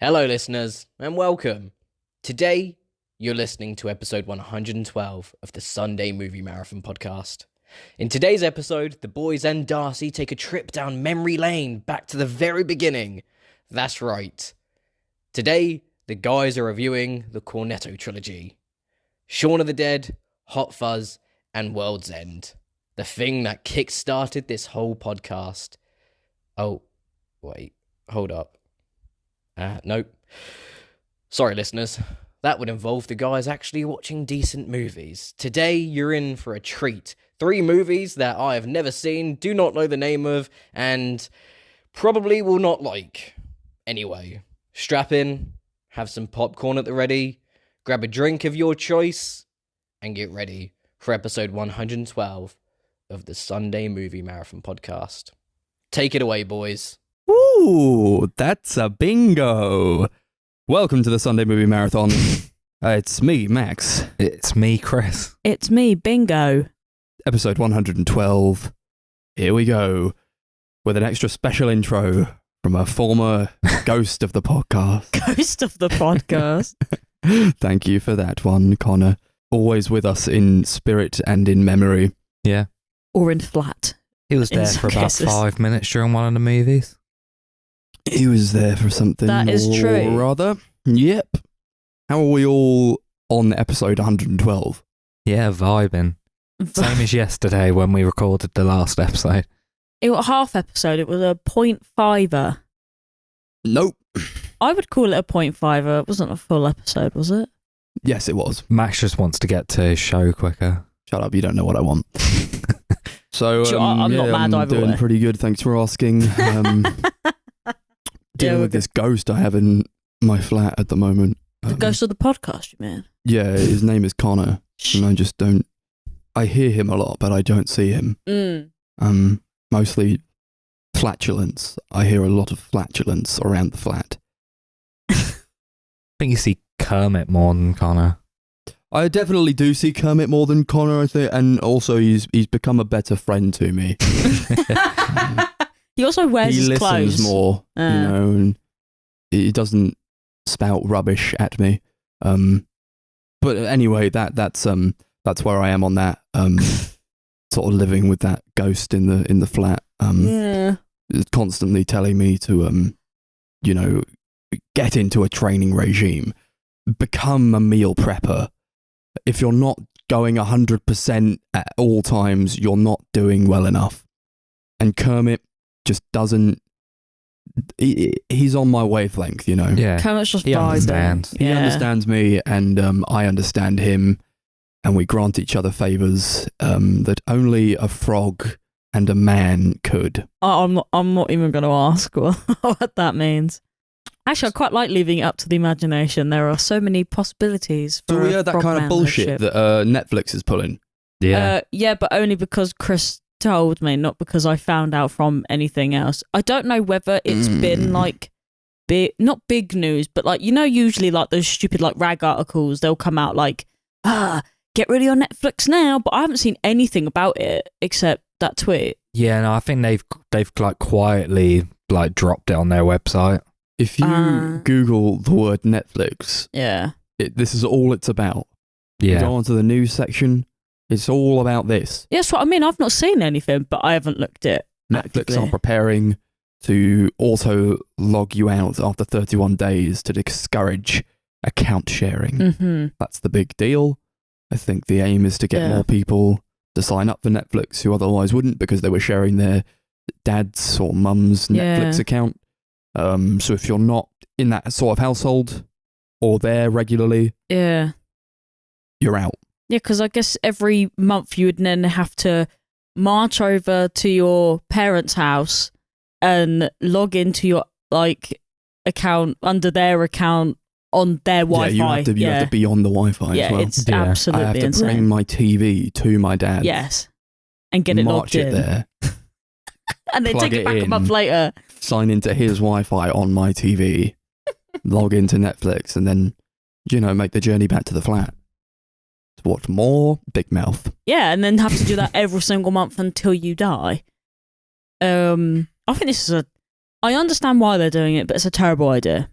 Hello, listeners, and welcome. Today, you're listening to episode 112 of the Sunday Movie Marathon podcast. In today's episode, the boys and Darcy take a trip down memory lane back to the very beginning. That's right. Today, the guys are reviewing the Cornetto trilogy. Shaun of the Dead, Hot Fuzz, and World's End. The thing that kick-started this whole podcast. Oh, wait, hold up. Nope. Sorry, listeners. That would involve the guys actually watching decent movies. Today, you're in for a treat. 3 movies that I have never seen, do not know the name of, and probably will not like. Anyway, strap in, have some popcorn at the ready, grab a drink of your choice, and get ready for episode 112 of the Sunday Movie Marathon podcast. Take it away, boys. Ooh, that's a bingo. Welcome to the Sunday Movie Marathon. It's me, Max. It's me, Chris. It's me, Bingo. Episode 112. Here we go. With an extra special intro from a former ghost of the podcast. Ghost of the podcast. Thank you for that one, Connor. Always with us in spirit and in memory. Yeah. Or in flat. He was In there some for about cases. 5 minutes during one of the movies. He was there for something That is true. or other. Yep. How are we all on episode 112? Yeah, vibing. Same as yesterday when we recorded the last episode. It was a half episode. It was a 0.5er. Nope. I would call it a 0.5er. It wasn't a full episode, was it? Yes, it was. Max just wants to get to his show quicker. Shut up, you don't know what I want. So, Sure, I'm not mad I'm either doing way. pretty good, thanks for asking. Dealing we're with this ghost I have in my flat at the moment. The ghost of the podcast, you mean? Yeah, his name is Connor, and I just don't... I hear him a lot, but I don't see him. Mostly flatulence. I hear a lot of flatulence around the flat. I think you see Kermit more than Connor. I definitely do see Kermit more than Connor, I think, and also he's become a better friend to me. He also wears He his listens clothes. more, you know, and he doesn't spout rubbish at me. But anyway, that's where I am on that. Sort of living with that ghost in the flat. Yeah. Constantly telling me to get into a training regime, become a meal prepper. If you're not going 100% at all times, you're not doing well enough. And Kermit just doesn't... He's on my wavelength, you know? Yeah. Kermit's just He vibing. understands. He understands me, and I understand him, and we grant each other favours that only a frog and a man could. I'm not even going to ask what that means. Actually, I quite like leaving it up to the imagination. There are so many possibilities. So for we a heard that frog kind of man bullshit ship. that Netflix is pulling. Yeah. Yeah, but only because Chris told me, not because I found out from anything else. I don't know whether it's been like not big news, but like, you know, usually like those stupid like rag articles, they'll come out like, get rid of your Netflix now. But I haven't seen anything about it except that tweet. Yeah, no, I think they've like quietly like dropped it on their website. If you Google the word Netflix, Yeah. this is all it's about. Yeah. Go onto the news section. It's all about this. Yeah, that's what I mean. I've not seen anything, but I haven't looked at it. Netflix actively. are preparing to auto log you out after 31 days to discourage account sharing. Mm-hmm. That's the big deal. I think the aim is to get more people to sign up for Netflix who otherwise wouldn't because they were sharing their dad's or mum's Netflix account. So if you're not in that sort of household or there regularly, Yeah. you're out. Yeah, because I guess every month you would then have to march over to your parents' house and log into your like account under their account on their Wi-Fi. Yeah, you have to be on the Wi-Fi as well. It's Yeah. absolutely I have to insane. bring my TV to my dad. Yes, and get it march logged it in, there, and then plug take it it back a in. month later. sign into his Wi-Fi on my TV, log into Netflix, and then, make the journey back to the flat to watch more Big Mouth. Yeah, and then have to do that every single month until you die. I think this is I understand why they're doing it, but it's a terrible idea.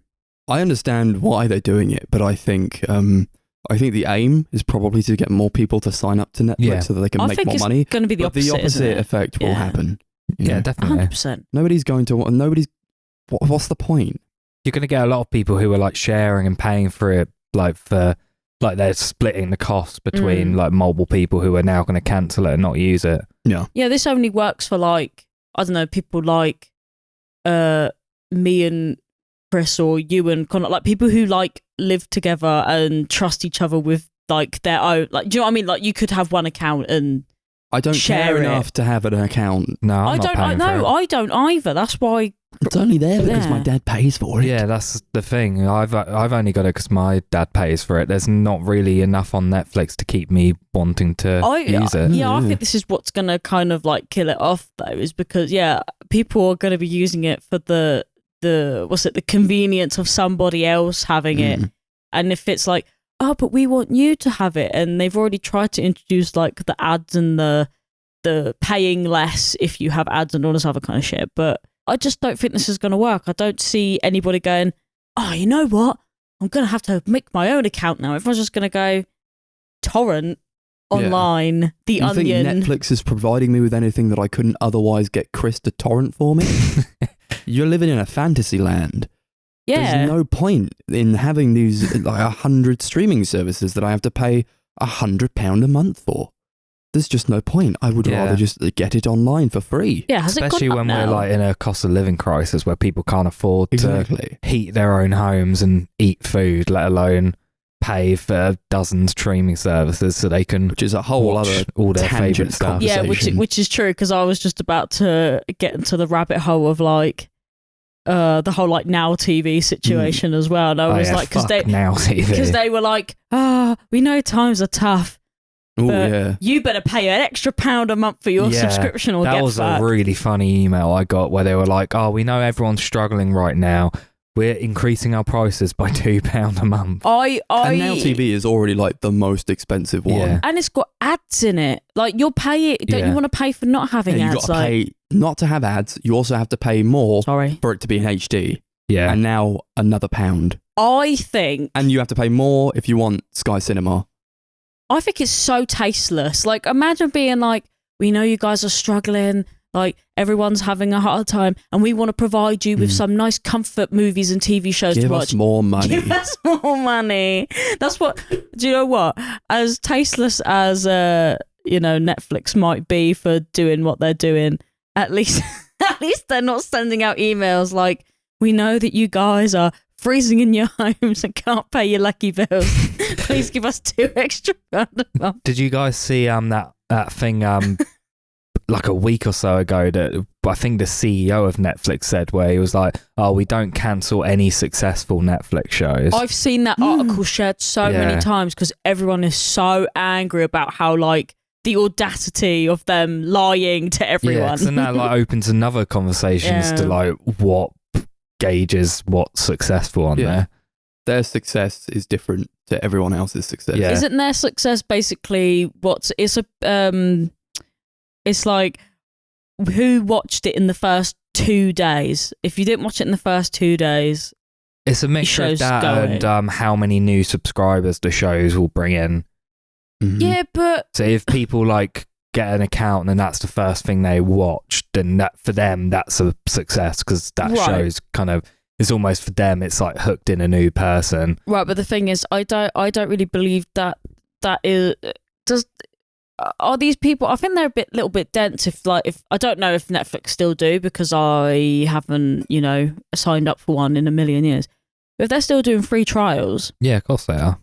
I understand why they're doing it, but I think the aim is probably to get more people to sign up to Netflix so that they can make more money. Going to be the But opposite. the opposite effect will happen. Yeah, definitely. 100%. Nobody's going to. What's the point? You're going to get a lot of people who are like sharing and paying for it, like they're splitting the costs between like multiple people who are now going to cancel it and not use it. Yeah. Yeah, this only works for like, I don't know, people like me and Chris or you and Connor, like people who like live together and trust each other with like their own, like, do you know what I mean? Like you could have one account and I don't share care it. enough to have an account. No, I don't either. That's why It's only there because my dad pays for it. Yeah, that's the thing. I've only got it because my dad pays for it. There's not really enough on Netflix to keep me wanting to use it. Yeah, I think this is what's going to kind of like kill it off though, is because people are going to be using it for the convenience of somebody else having it. And if it's like, oh, but we want you to have it, and they've already tried to introduce like the ads and the paying less if you have ads and all this other kind of shit, but I just don't think this is going to work. I don't see anybody going, oh, you know what? I'm going to have to make my own account now. Everyone's just going to go torrent online, The You Onion. think Netflix is providing me with anything that I couldn't otherwise get Chris to torrent for me? You're living in a fantasy land. Yeah. There's no point in having these like 100 streaming services that I have to pay £100 a month for. There's just no point. I would rather just get it online for free. Yeah, has especially it gone when up we're now? like in a cost of living crisis where people can't afford Exactly. to heat their own homes and eat food, let alone pay for dozens streaming services so they can Which is a whole watch other all their tangent favourite stuff. Yeah, conversation. which is true, because I was just about to get into the rabbit hole of like the whole like Now TV situation as well. And I was like, because Now TV. they were like, we know times are tough. Oh, But yeah. you better pay an extra £1 a month for your subscription or that get was fucked. a really funny email I got where they were like, oh, we know everyone's struggling right now. We're increasing our prices by £2 a month. And Now TV is already like the most expensive one. Yeah. And it's got ads in it. Like you'll pay it. Don't you want to pay for not having Yeah, you ads? got to pay not to have ads. You also have to pay more Sorry. for it to be in HD. Yeah. And now another £1. I think And you have to pay more if you want Sky Cinema. it's so tasteless. Like imagine being like, we know you guys are struggling. Like everyone's having a hard time, and we want to provide you with some nice comfort movies and TV shows Give to watch. us more money. Give us more money. That's what. Do you know what? As tasteless as Netflix might be for doing what they're doing, at least they're not sending out emails like, we know that you guys are freezing in your homes and can't pay your lucky bills. Please give us £2 extra a month. Did you guys see that thing like a week or so ago that I think the CEO of Netflix said, where he was like, oh, we don't cancel any successful Netflix shows. I've seen that article shared so many times because everyone is so angry about how like the audacity of them lying to everyone. Yeah, and that like opens another conversation as to like what gauges what's successful on there. Their success is different to everyone else's success. Yeah. Isn't their success basically it's like who watched it in the first 2 days? If you didn't watch it in the first 2 days, it's a mixture of show's that going. and how many new subscribers the shows will bring in. Mhm. Yeah, but So if people like get an account and that's the first thing they watched, then that for them that's a success because that Right. show's kind of, it's almost for them it's like hooked in a new person. right. But the thing is, I don't really believe that is does. Are these people? I think they're a little bit dense. If I don't know if Netflix still do because I haven't signed up for one in a million years. But if they're still doing free trials, Yeah, of course they are.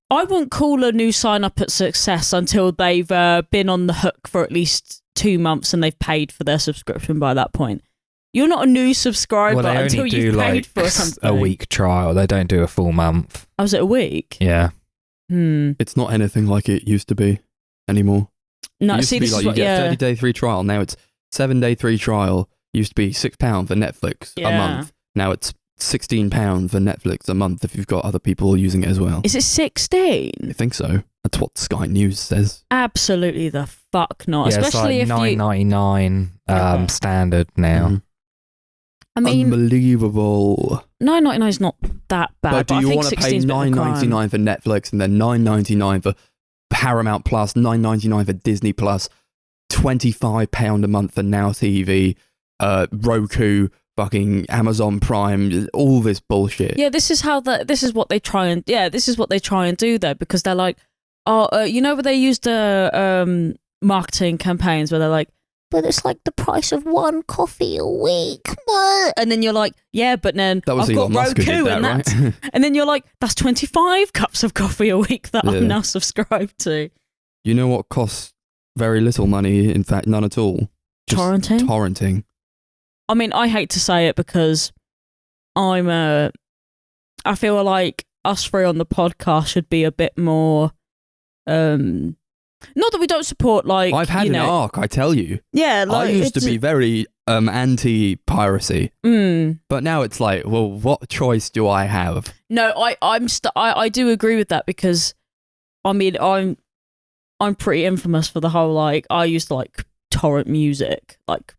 I wouldn't call a new sign up a success until they've been on the hook for at least 2 months and they've paid for their subscription by that point. You're not a new subscriber Well, they until only do you've paid like for something. a week trial. They don't do a full month. Oh, was it a week? Yeah. It's not anything like it used to be anymore. No, It used see, to be this like is you what, get a 30-day free trial. Now it's 7-day free trial. Used to be £6 for Netflix a Yeah. month. Now it's £16 for Netflix a month if you've got other people using it as well. Is it 16? I think so. That's what Sky News says. Absolutely the fuck not. Yeah, Especially it's like if you... $9.99 Okay. standard now. Mhm. I mean, unbelievable. $9.99 is not that bad. But do I you think want to pay 16 's a bit of a crime. $9.99 for Netflix and then $9.99 for Paramount Plus, $9.99 for Disney Plus, £25 a month for Now TV, Roku, fucking Amazon Prime, all this bullshit. Yeah, this is what they try and do there, because they're like, you know, where they use the marketing campaigns where they're like, but it's like the price of one coffee a week. And then you're like, yeah, but then That was I've got Elon Musk who Roku, did that, and that's, right? and then you're like, that's 25 cups of coffee a week that Yeah. I'm now subscribed to. You know what costs very little money? In fact, none at all. Just Torrenting? Torrenting. I mean, I hate to say it because I feel like us three on the podcast should be a bit more, not that we don't support, like, I've had an arc, I tell you. Yeah, like, I used to be very anti-piracy, but now it's like, well, what choice do I have? No, I do agree with that, because I mean, I'm pretty infamous for the whole, like, I used to like torrent music. Like,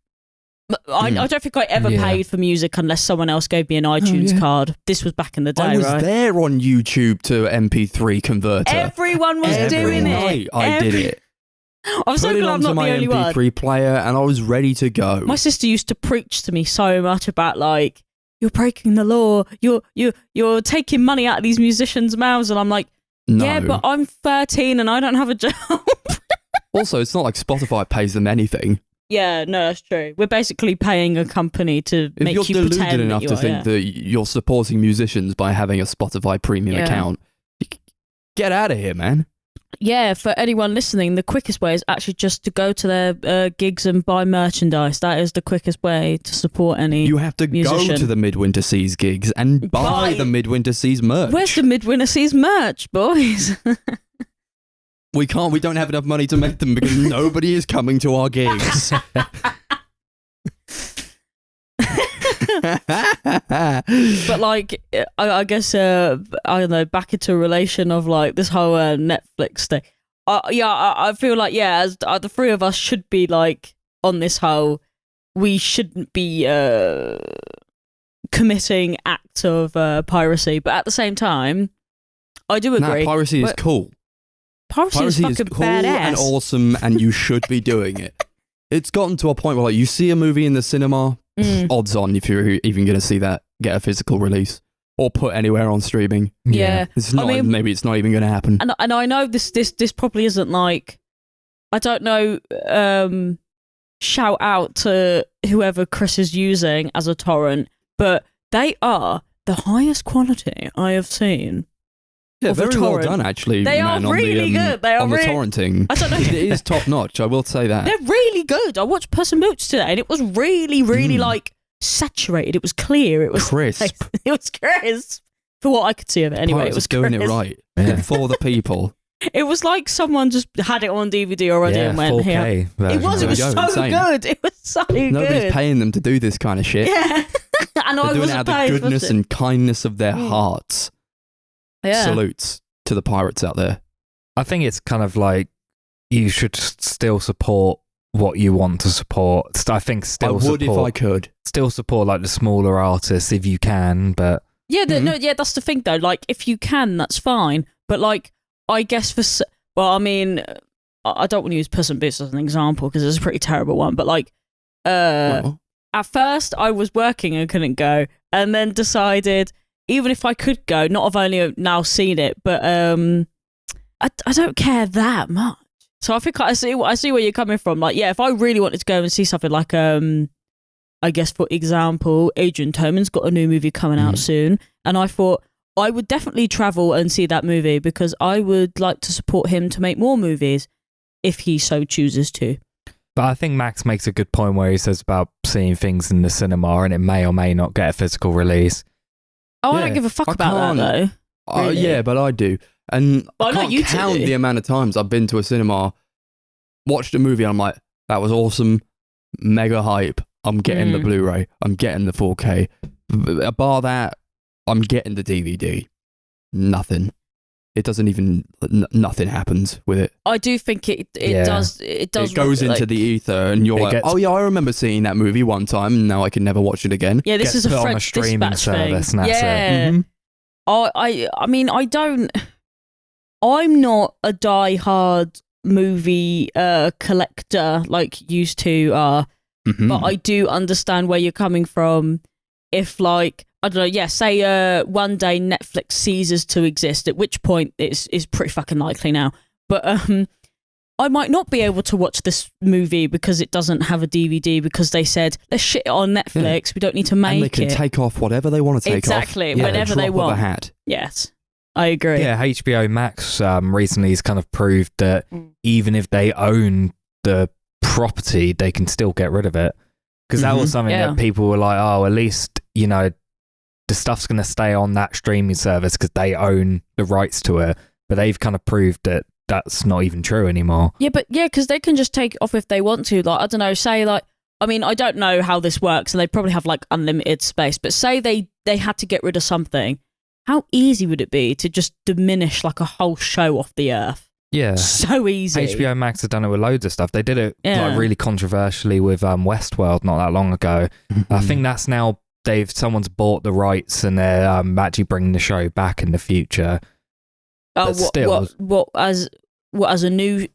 I don't think I ever paid for music unless someone else gave me an iTunes card. This was back in the day, I was right? there on YouTube to MP3 converter. Everyone was doing night it. I did it. I'm so Put it glad I'm onto not my the only one. MP3 player, and I was ready to go. My sister used to preach to me so much about, like, you're breaking the law. You're taking money out of these musicians' mouths, and I'm like, No. yeah, but I'm 13 and I don't have a job. Also, it's not like Spotify pays them anything. Yeah, no, that's true. We're basically paying a company to If make you're you deluded pretend enough that you to are, think that you're supporting musicians by having a Spotify premium Yeah. account, get out of here, man. Yeah, for anyone listening, the quickest way is actually just to go to their gigs and buy merchandise. That is the quickest way to support any You have to musician. go to the Midwinter Seas gigs and buy the Midwinter Seas merch. Where's the Midwinter Seas merch, boys? We don't have enough money to make them because nobody is coming to our gigs. But like, I guess I don't know. Back into a relation of like this whole Netflix thing. I feel like as the three of us should be like on this whole. We shouldn't be committing acts of piracy, but at the same time, I do agree. Nah, piracy is cool. Piracy is fucking cool badass. and awesome, and you should be doing it. It's gotten to a point where, like, you see a movie in the cinema, odds on if you're even going to see that get a physical release or put anywhere on streaming. Yeah, It's not. Maybe it's not even going to happen. And I know this probably isn't like, I don't know. Shout out to whoever Chris is using as a torrent, but they are the highest quality I have seen. Yeah, of a very well torrent. done, actually. They man, are really good. They are on the really. torrenting. I don't know. It is top notch. I will say that. They're really good. I watched Puss in Boots today, and it was really, really like saturated. It was clear. It was crisp. It was crisp for what I could see of it. Anyway, Pirates it was doing crisp. it right for the people. It was like someone just had it on DVD already and went 4K here. version. It was There we go, so insane. good. It was so Nobody's good. paying them to do this kind of shit. Yeah, and I They're doing it wasn't out of the paying for goodness it. and kindness of their hearts. Yeah. Salutes to the pirates out there. I think it's kind of like you should still support what you want to support. I think I would if I could. still support like the smaller artists if you can, but Yeah, that's the thing though. Like, if you can, that's fine. But like, I guess I mean, I don't want to use Puss in Boots as an example because it's a pretty terrible one. But like, Well, at first I was working and couldn't go, and then decided even if I could go, not have only now seen it, but I don't care that much. So I think I see where you're coming from. Like, yeah, if I really wanted to go and see something like I guess for example, Adrian Toman's got a new movie coming out soon, and I thought I would definitely travel and see that movie because I would like to support him to make more movies if he so chooses to. I think Max makes a good point where he says about seeing things in the cinema and it may or may not get a physical release. Oh, I Yeah, don't give a fuck I about that though. Really? Yeah, but I do. And Well, I I know can't you two count do. the amount of times I've been to a cinema, watched a movie, and I'm like, that was awesome, mega hype. I'm getting the Blu-ray. I'm getting the 4K. Bar that, I'm getting the DVD. Nothing. it doesn't even nothing happens with it. I do think it does. It does. It goes into like, the ether, and you're like, oh yeah, I remember seeing that movie one time, and now I can never watch it again. Yeah, this Gets is a put on a French streaming Dispatch service, thing. and that's it. Yeah. Mhm. I mean, I don't. I'm not a die-hard movie collector like used to are, Mhm. but I do understand where you're coming from. If like I don't know, yeah, say one day Netflix ceases to exist, at which point it's pretty fucking likely now. But I might not be able to watch this movie because it doesn't have a DVD because they said let's shit it on Netflix. We don't need to make and they can it. take off whatever they want to take Exactly, off. whenever they drop of a want. hat. Yes, I agree. Yeah, HBO Max recently has kind of proved that even if they own the property, they can still get rid of it. Because that was something Yeah. that people were like, oh, at least, you know, the stuff's going to stay on that streaming service because they own the rights to it. But they've kind of proved that that's not even true anymore. Yeah, but yeah, because they can just take it off if they want to. Like, I don't know, say like, I mean, I don't know how this works, and they probably have like unlimited space. But say they had to get rid of something, how easy would it be to just diminish like a whole show off the earth? Yeah. So easy. HBO Max have done it with loads of stuff. They did it Yeah. like really controversially with Westworld not that long ago. I think that's now someone's bought the rights and they're actually bringing the show back in the future. Oh, but still- what as a new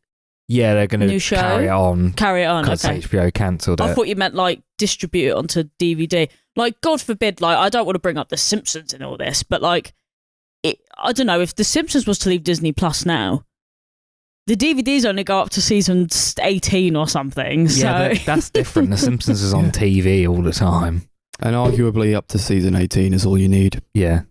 Yeah, they're going New to show? carry it on carry it on? because Okay. HBO cancelled I it. thought you meant like distribute it onto DVD. Like, God forbid, like I don't want to bring up The Simpsons and all this, but like, I don't know if The Simpsons was to leave Disney Plus now. The DVDs only go up to season 18 or something. Yeah, So but that's different. The Simpsons is on Yeah. TV all the time. And arguably up to season 18 is all you need. Yeah.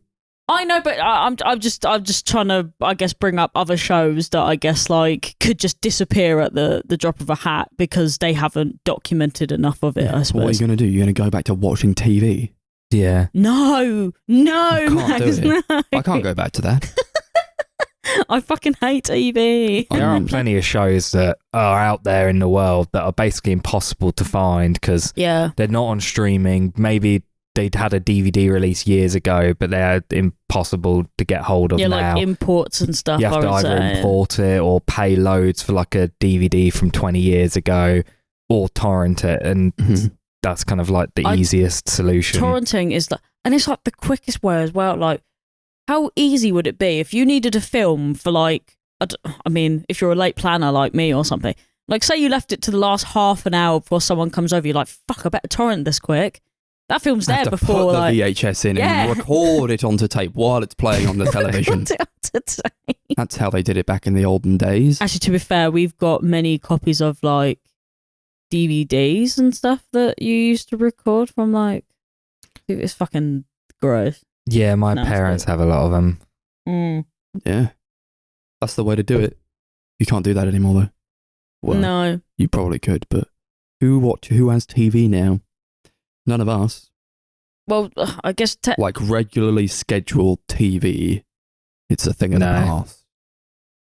I know, but I'm just trying to, I guess, bring up other shows that I guess like could just disappear at the drop of a hat because they haven't documented enough of it. I What are suppose. you going to do? You're going to go back to watching TV? Yeah. No, can't Max, do it. no. I can't go back to that. I fucking hate TV. There are plenty of shows that are out there in the world that are basically impossible to find because Yeah. they're not on streaming. Maybe they'd had a DVD release years ago, but they're impossible to get hold of Yeah, now. like imports and stuff. You have to I would either say. import it or pay loads for like a DVD from 20 years ago or torrent it. And Mhm. that's kind of like the easiest solution. Torrenting is like, and it's like the quickest way as well. Like, how easy would it be if you needed a film for like, I mean, if you're a late planner like me or something, like say you left it to the last half an hour before someone comes over, you're like, fuck, I better torrent this quick. That film's Have there to before put the like VHS in Yeah. and record it onto tape while it's playing on the television. That's how they did it back in the olden days. Actually, to be fair, we've got many copies of like DVDs and stuff that you used to record from like, it's fucking gross. Yeah, my No, it's parents good. have a lot of them. Mm. Yeah. That's the way to do it. You can't do that anymore though. Well, No. you probably could, but who has TV now? None of us. Well, I guess Like regularly scheduled TV. It's a thing of the No. past.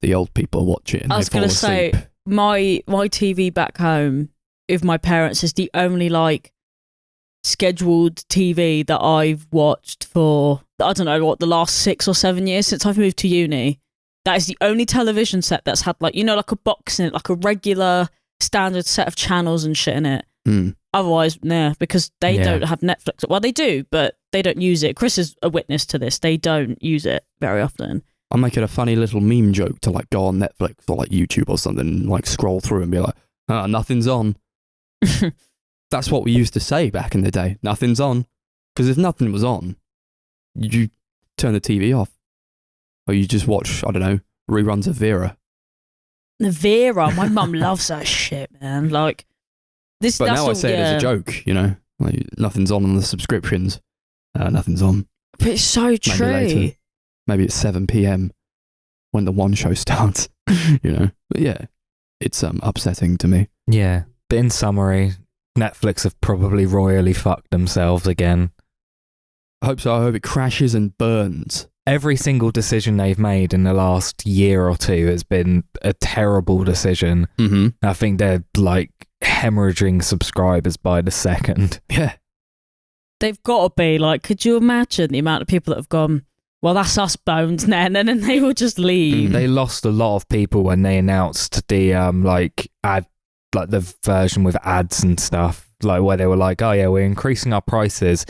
The old people watch it and I was they fall gonna say, asleep. my TV back home with my parents is the only like scheduled TV that I've watched for, I don't know what, the last 6 or 7 years since I've moved to uni. That is the only television set that's had like, you know, like a box in it, like a regular standard set of channels and shit in it. Mm. Otherwise, nah, because they Yeah. don't have Netflix. Well, they do, but they don't use it. Chris is a witness to this. They don't use it very often. I'll make it a funny little meme joke to like go on Netflix or like YouTube or something and like scroll through and be like, nothing's on. That's what we used to say back in the day. Nothing's on. Because if nothing was on, you turn the TV off. Or you just watch, I don't know, reruns of Vera. Vera, my mum loves that shit, man. Like this. But that's now I all- say it as yeah. a joke, you know? Like, nothing's on the subscriptions. Nothing's on. But it's so Maybe true. later. Maybe it's 7 p.m. when the one show starts, you know? But yeah, it's upsetting to me. Yeah. But in summary, Netflix have probably royally fucked themselves again. I hope so. I hope it crashes and burns. Every single decision they've made in the last year or two has been a terrible decision. Mm-hmm. I think they're like hemorrhaging subscribers by the second. Yeah. They've got to be like. Could you imagine the amount of people that have gone? well, that's us bones then, and then they will just leave. They lost a lot of people when they announced the the version with ads and stuff, like where they were like, oh yeah, we're increasing our prices.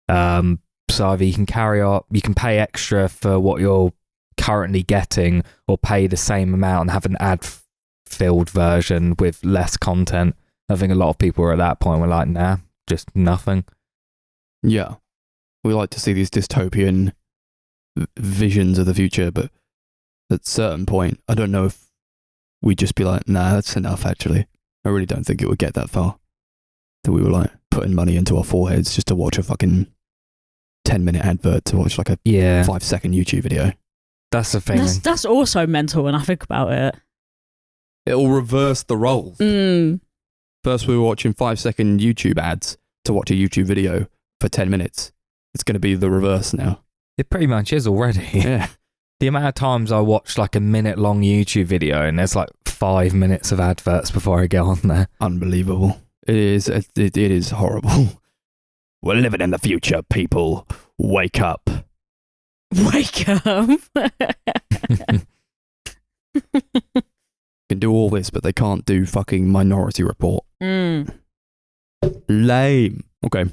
So either you can pay extra for what you're currently getting, or pay the same amount and have an ad-filled version with less content. I think a lot of people were at that point were like, nah, just nothing. Yeah. We like to see these dystopian visions of the future, but at a certain point, I don't know if we'd just be like, nah, that's enough, actually. I really don't think it would get that far. That we were like putting money into our foreheads just to watch a fucking 10-minute advert to watch like a 5-second YouTube video. That's the thing. That's also mental when I think about it. It'll reverse the roles. First we were watching 5-second YouTube ads to watch a YouTube video for 10 minutes. It's going to be the reverse now. It pretty much is already. Yeah. The amount of times I watch like a minute-long YouTube video and there's like 5 minutes of adverts before I get on there. Unbelievable. It is horrible. We're living in the future, people. Wake up. Wake up. Can do all this, but they can't do fucking Minority Report. Lame. Okay.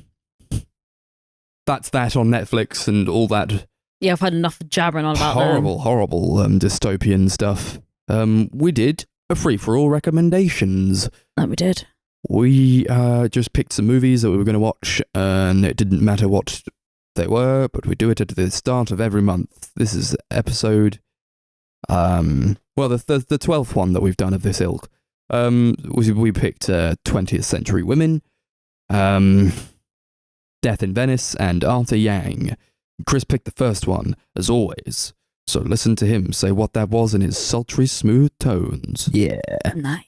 That's that on Netflix and all that. Yeah, I've had enough of jabbering on about horrible dystopian stuff. We did a free-for-all recommendations. That we did. We just picked some movies that we were going to watch, and it didn't matter what they were, but we do it at the start of every month. This is episode, the 12th one that we've done of this ilk. We picked 20th Century Women, Death in Venice, and Arthur Yang. Chris picked the first one, as always, so listen to him say what that was in his sultry, smooth tones. Yeah. Nice.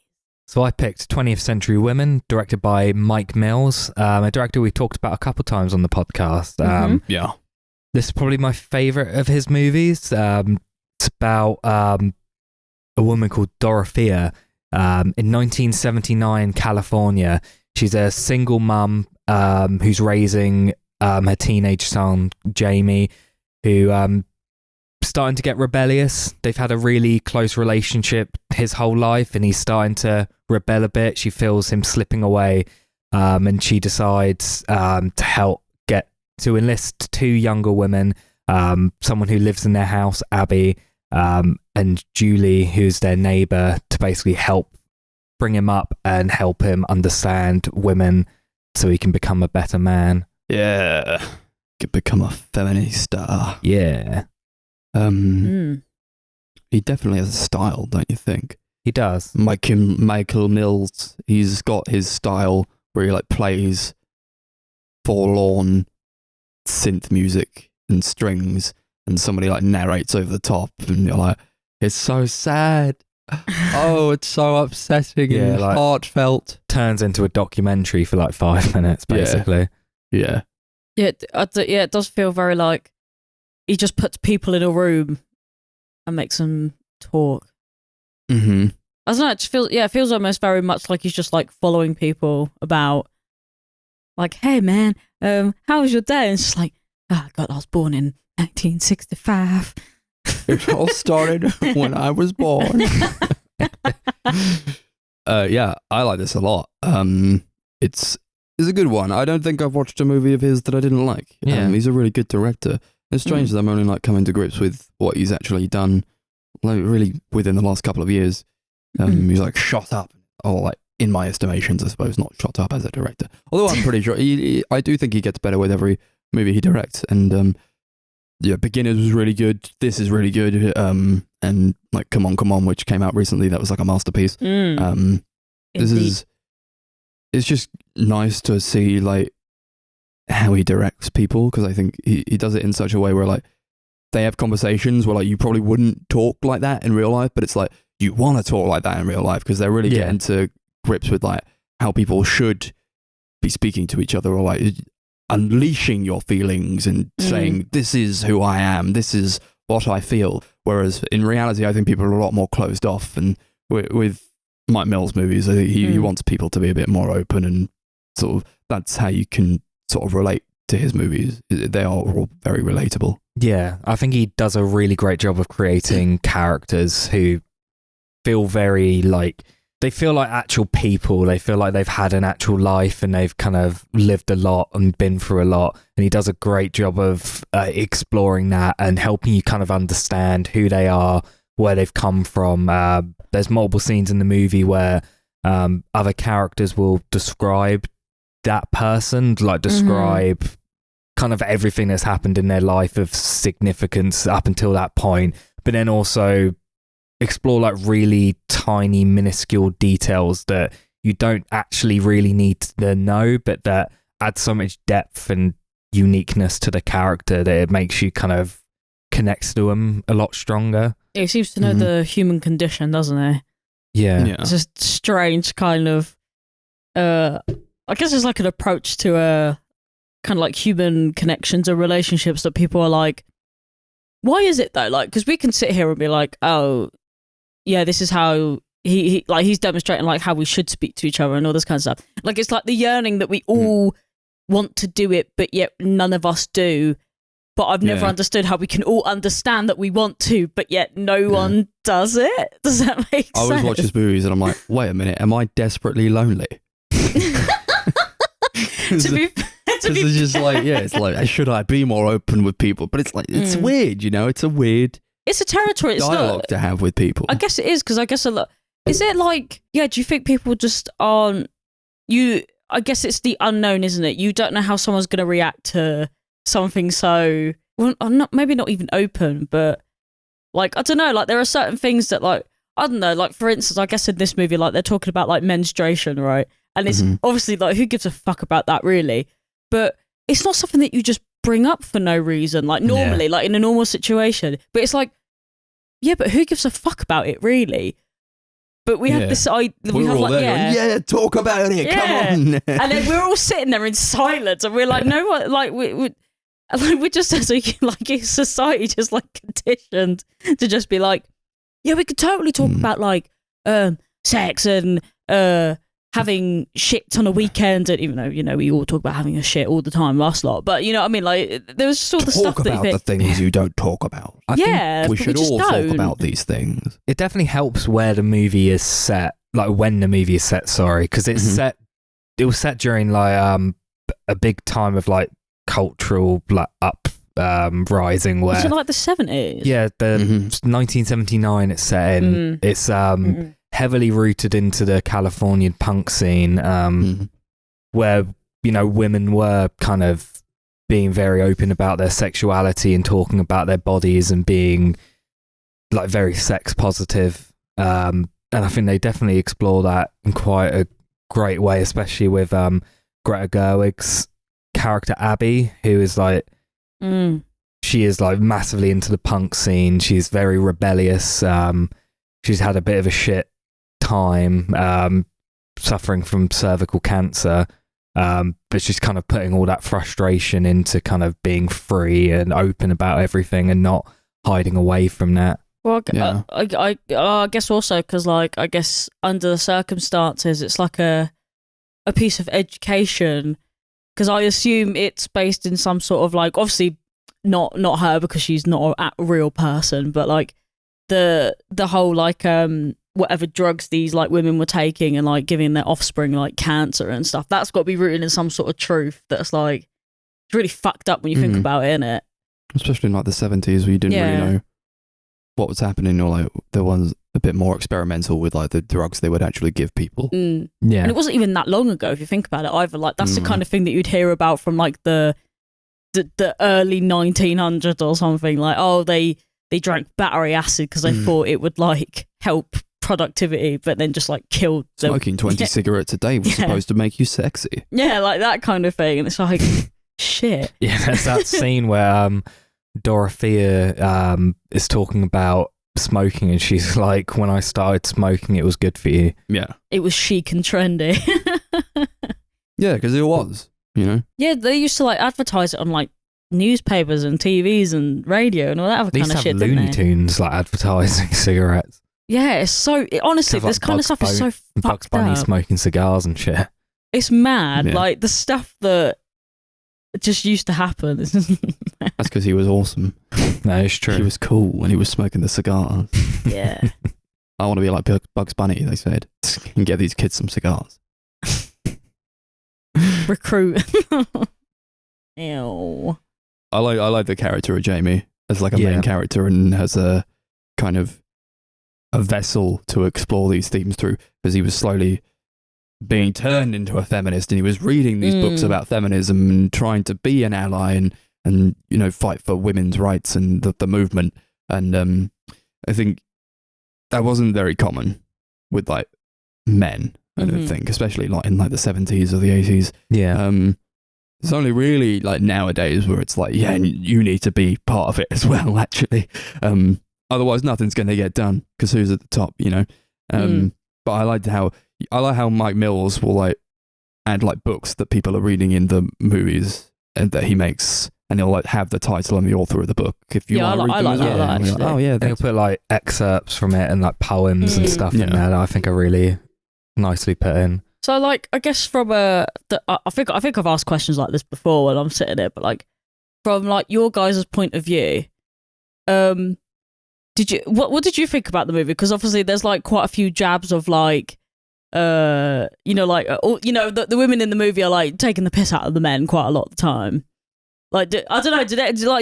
So I picked 20th Century Women, directed by Mike Mills, a director we talked about a couple times on the podcast. Yeah. This is probably my favourite of his movies. It's about a woman called Dorothea in 1979 California. She's a single mum who's raising her teenage son, Jamie, who starting to get rebellious. They've had a really close relationship his whole life, and he's starting to rebel a bit. She feels him slipping away, and she decides to enlist 2 younger women, someone who lives in their house, Abby, and Julie, who's their neighbour, to basically help bring him up and help him understand women so he can become a better man. Yeah. Could become a feminista. Yeah. He definitely has a style, don't you think? He does. Michael Mills, he's got his style where he like plays forlorn synth music and strings, and somebody like narrates over the top, and you're like, it's so sad. Oh, it's so upsetting and like, heartfelt. Turns into a documentary for like 5 minutes, basically. Yeah. Yeah, it does feel very like he just puts people in a room and makes them talk. Mm-hmm. I don't know, it feels almost very much like he's just like following people about, like, hey man, how was your day? And it's just like, oh God, I was born in 1965. It all started when I was born. Yeah, I like this a lot. It's a good one. I don't think I've watched a movie of his that I didn't like. Yeah. He's a really good director. It's strange that I'm only like coming to grips with what he's actually done, like really within the last couple of years. He's like shot up, or like in my estimations, I suppose, not shot up as a director. Although I'm pretty sure I do think he gets better with every movie he directs. And yeah, Beginners was really good. This is really good. And like Come On, which came out recently, that was like a masterpiece. It's just nice to see like how he directs people, because I think he does it in such a way where like they have conversations where like you probably wouldn't talk like that in real life, but it's like you want to talk like that in real life because they're really getting to grips with like how people should be speaking to each other, or like unleashing your feelings and saying, this is who I am, this is what I feel. Whereas in reality, I think people are a lot more closed off, and with Mike Mills movies, I think he wants people to be a bit more open, and sort of that's how you can sort of relate to his movies. They are all very relatable. Yeah, I think he does a really great job of creating characters who feel very like they feel like actual people. They feel like they've had an actual life and they've kind of lived a lot and been through a lot. And he does a great job of exploring that and helping you kind of understand who they are, where they've come from. There's multiple scenes in the movie where other characters will describe that person, like describe kind of everything that's happened in their life of significance up until that point, but then also explore like really tiny minuscule details that you don't actually really need to know, but that add so much depth and uniqueness to the character that it makes you kind of connect to them a lot stronger. He seems to know the human condition, doesn't he? Yeah. It's just strange kind of I guess it's like an approach to kind of like human connections and relationships that people are like, why is it though? Like, because we can sit here and be like, oh, yeah, this is how he's demonstrating like how we should speak to each other and all this kind of stuff. Like, it's like the yearning that we all want to do it, but yet none of us do. But I've never understood how we can all understand that we want to, but yet no one does it. Does that make sense? I always watch his movies and I'm like, wait a minute, am I desperately lonely? It's just like, it's like, should I be more open with people? But it's like, it's weird, you know? It's a weird it's a territory. It's dialogue to have with people. I guess it is, because I guess a lot. Is it like, do you think people just aren't, I guess it's the unknown, isn't it? You don't know how someone's going to react to something so, well, maybe not even open, but like, I don't know, like there are certain things that like, I don't know, like for instance, I guess in this movie, like they're talking about like menstruation, right? And it's obviously like, who gives a fuck about that really? But it's not something that you just bring up for no reason, like normally, like in a normal situation. But it's like, yeah, but who gives a fuck about it really? But we have this idea, we have like, going, talk about it, come on. And then we're all sitting there in silence and we're like, no one, like, we're just as a society just like conditioned to just be like, yeah, we could totally talk about like sex and having shit on a weekend, and even though, you know, we all talk about having a shit all the time, last lot, but you know what I mean, like there's just all the stuff that talk about the things you don't talk about. I think we should all talk about these things. It definitely helps where the movie is set, like when the movie is set, because it's set, it was set during like a big time of like cultural like rising, where was it like the 70s? Yeah, the 1979 it's set in. It's heavily rooted into the Californian punk scene, where, you know, women were kind of being very open about their sexuality and talking about their bodies and being like very sex positive. And I think they definitely explore that in quite a great way, especially with Greta Gerwig's character Abby, who is like, she is like massively into the punk scene. She's very rebellious. She's had a bit of a shit time, suffering from cervical cancer, but she's kind of putting all that frustration into kind of being free and open about everything and not hiding away from that. Well, I guess also because, like, I guess under the circumstances, it's like a piece of education, because I assume it's based in some sort of like, obviously not her because she's not a real person, but like the whole like whatever drugs these like women were taking and like giving their offspring like cancer and stuff, that's got to be rooted in some sort of truth that's like, it's really fucked up when you think about it, innit? Especially in like the 70s where you didn't really know what was happening, or like the ones a bit more experimental with like the drugs they would actually give people. And it wasn't even that long ago if you think about it either. Like that's the kind of thing that you'd hear about from like the early 1900s or something, like, oh, they drank battery acid because they thought it would like help productivity, but then just like killed them. Smoking 20 cigarettes a day was supposed to make you sexy. Yeah, like that kind of thing. And it's like, shit. Yeah, there's that scene where Dorothea is talking about smoking, and she's like, when I started smoking, it was good for you. Yeah. It was chic and trendy. Yeah, because it was, you know? Yeah, they used to like advertise it on like newspapers and TVs and radio and all that other kind of shit. Looney Tunes like advertising cigarettes. Yeah, it's so honestly, this kind of stuff is so fucked Bugs Bunny up. smoking cigars and shit. It's mad, like the stuff that just used to happen. That's because he was awesome. No, it's true. He was cool when he was smoking the cigars. Yeah. I want to be like Bugs Bunny, they said, and get these kids some cigars. Recruit. Ew. I like the character of Jamie as like a Yeah. main character and as a kind of a vessel to explore these themes through, because he was slowly being turned into a feminist, and he was reading these books about feminism and trying to be an ally and you know, fight for women's rights and the movement. And I think that wasn't very common with like men, I don't think, especially like in like the 70s or the 80s. Yeah. It's only really like nowadays where it's like, yeah, you need to be part of it as well, actually. Otherwise, nothing's going to get done because who's at the top, you know? But I like how Mike Mills will like add like books that people are reading in the movies and that he makes, and he'll like have the title and the author of the book. If you want to read them as well. that, And you're like, oh yeah, They'll put like excerpts from it and like poems and stuff in there that I think are really nicely put in. So, like, I guess from I think I've asked questions like this before when I'm sitting there, but like from like your guys' point of view, what did you think about the movie? Because obviously there's like quite a few jabs of like, the women in the movie are like taking the piss out of the men quite a lot of the time. Like, I don't know,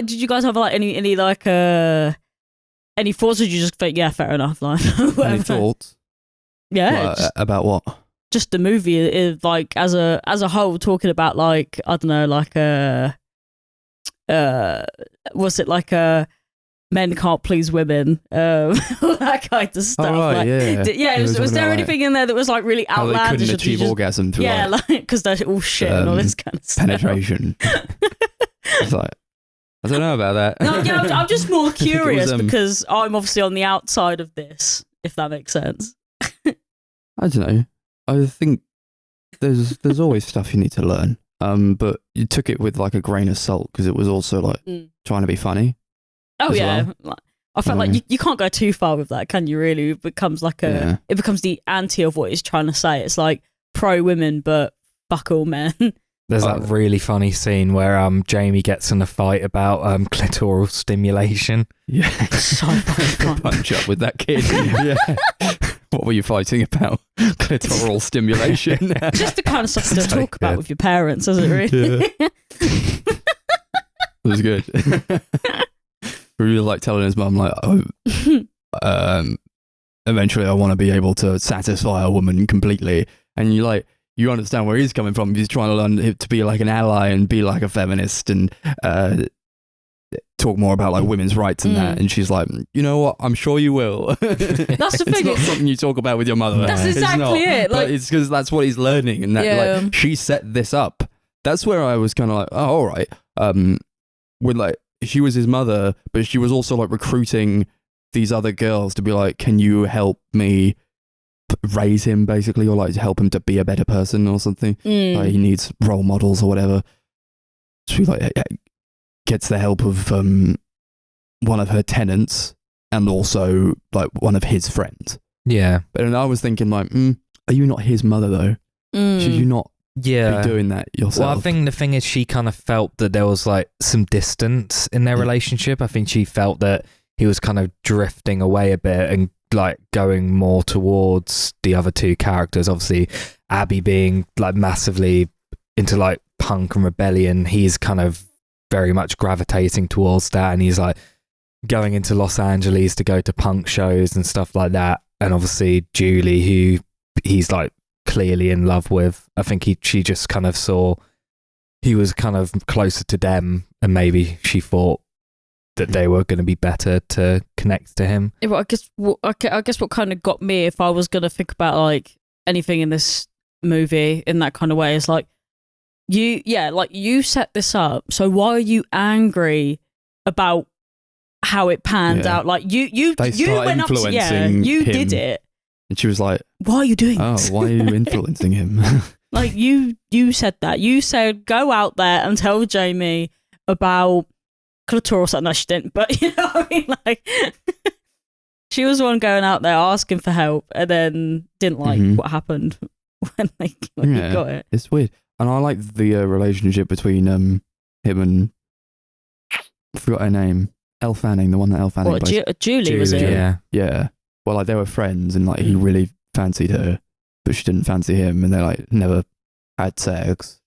did you guys have like any like any thoughts? Or did you just think, yeah, fair enough, like whatever? Any thoughts? Yeah, about what? Just the movie is like as a whole, talking about like, I don't know, like was it like men can't please women, all that kind of stuff. Oh, right, like, yeah. Was there anything in there that was like really How outlandish? they couldn't achieve orgasm through like because they're all shit and all this kind of stuff. penetration. It's like, I don't know about that. No, yeah, I'm just more curious was, because I'm obviously on the outside of this, if that makes sense. I don't know. I think there's always stuff you need to learn. But you took it with like a grain of salt because it was also like trying to be funny. Oh yeah, well. I felt like you can't go too far with that, can you? Really, it becomes like it becomes the anti of what he's trying to say. It's like pro women, but fuck all men. There's that really funny scene where Jamie gets in a fight about clitoral stimulation. Yeah, So funny. punch up with that kid. Yeah. What were you fighting about? Clitoral stimulation. Just the kind of stuff to talk about with your parents, isn't it? Really? Yeah. It was good. We really like telling his mum, like, eventually I want to be able to satisfy a woman completely. And you understand where he's coming from. He's trying to learn to be like an ally and be like a feminist and talk more about like women's rights and that. And she's like, you know what? I'm sure you will. That's the thing. It's not something you talk about with your mother. That's exactly it. Like, but it's because that's what he's learning, and that like she set this up. That's where I was kind of like, oh, all right. With like, she was his mother, but she was also like recruiting these other girls to be like, can you help me raise him, basically, or like help him to be a better person or something. Like he needs role models or whatever. So he like gets the help of one of her tenants and also like one of his friends. Yeah. But and I was thinking like, are you not his mother though? Should you not be doing that yourself? Well, I think the thing is she kind of felt that there was like some distance in their relationship. I think she felt that he was kind of drifting away a bit and like going more towards the other two characters. Obviously Abby being like massively into like punk and rebellion, he's kind of very much gravitating towards that, and he's like going into Los Angeles to go to punk shows and stuff like that. And obviously Julie, who he's like clearly in love with, I think she just kind of saw he was kind of closer to them, and maybe she thought that they were going to be better to connect to him. Yeah, but I guess what kind of got me, if I was going to think about like anything in this movie in that kind of way, is like you set this up, so why are you angry about how it panned out? Like you went up to, you him. did it, and she was like, why are you doing this? Why are you influencing him? Like you said that. You said go out there and tell Jamie about clitoral something. No, she didn't, but you know what I mean? Like she was the one going out there asking for help and then didn't like what happened when you got it. It's weird. And I like the relationship between him and I forgot her name. Elle Fanning, the one that Elle Fanning What, plays. Julie was it? Yeah. Yeah. Well, like they were friends, and like he really fancied her, but she didn't fancy him, and they like never had sex.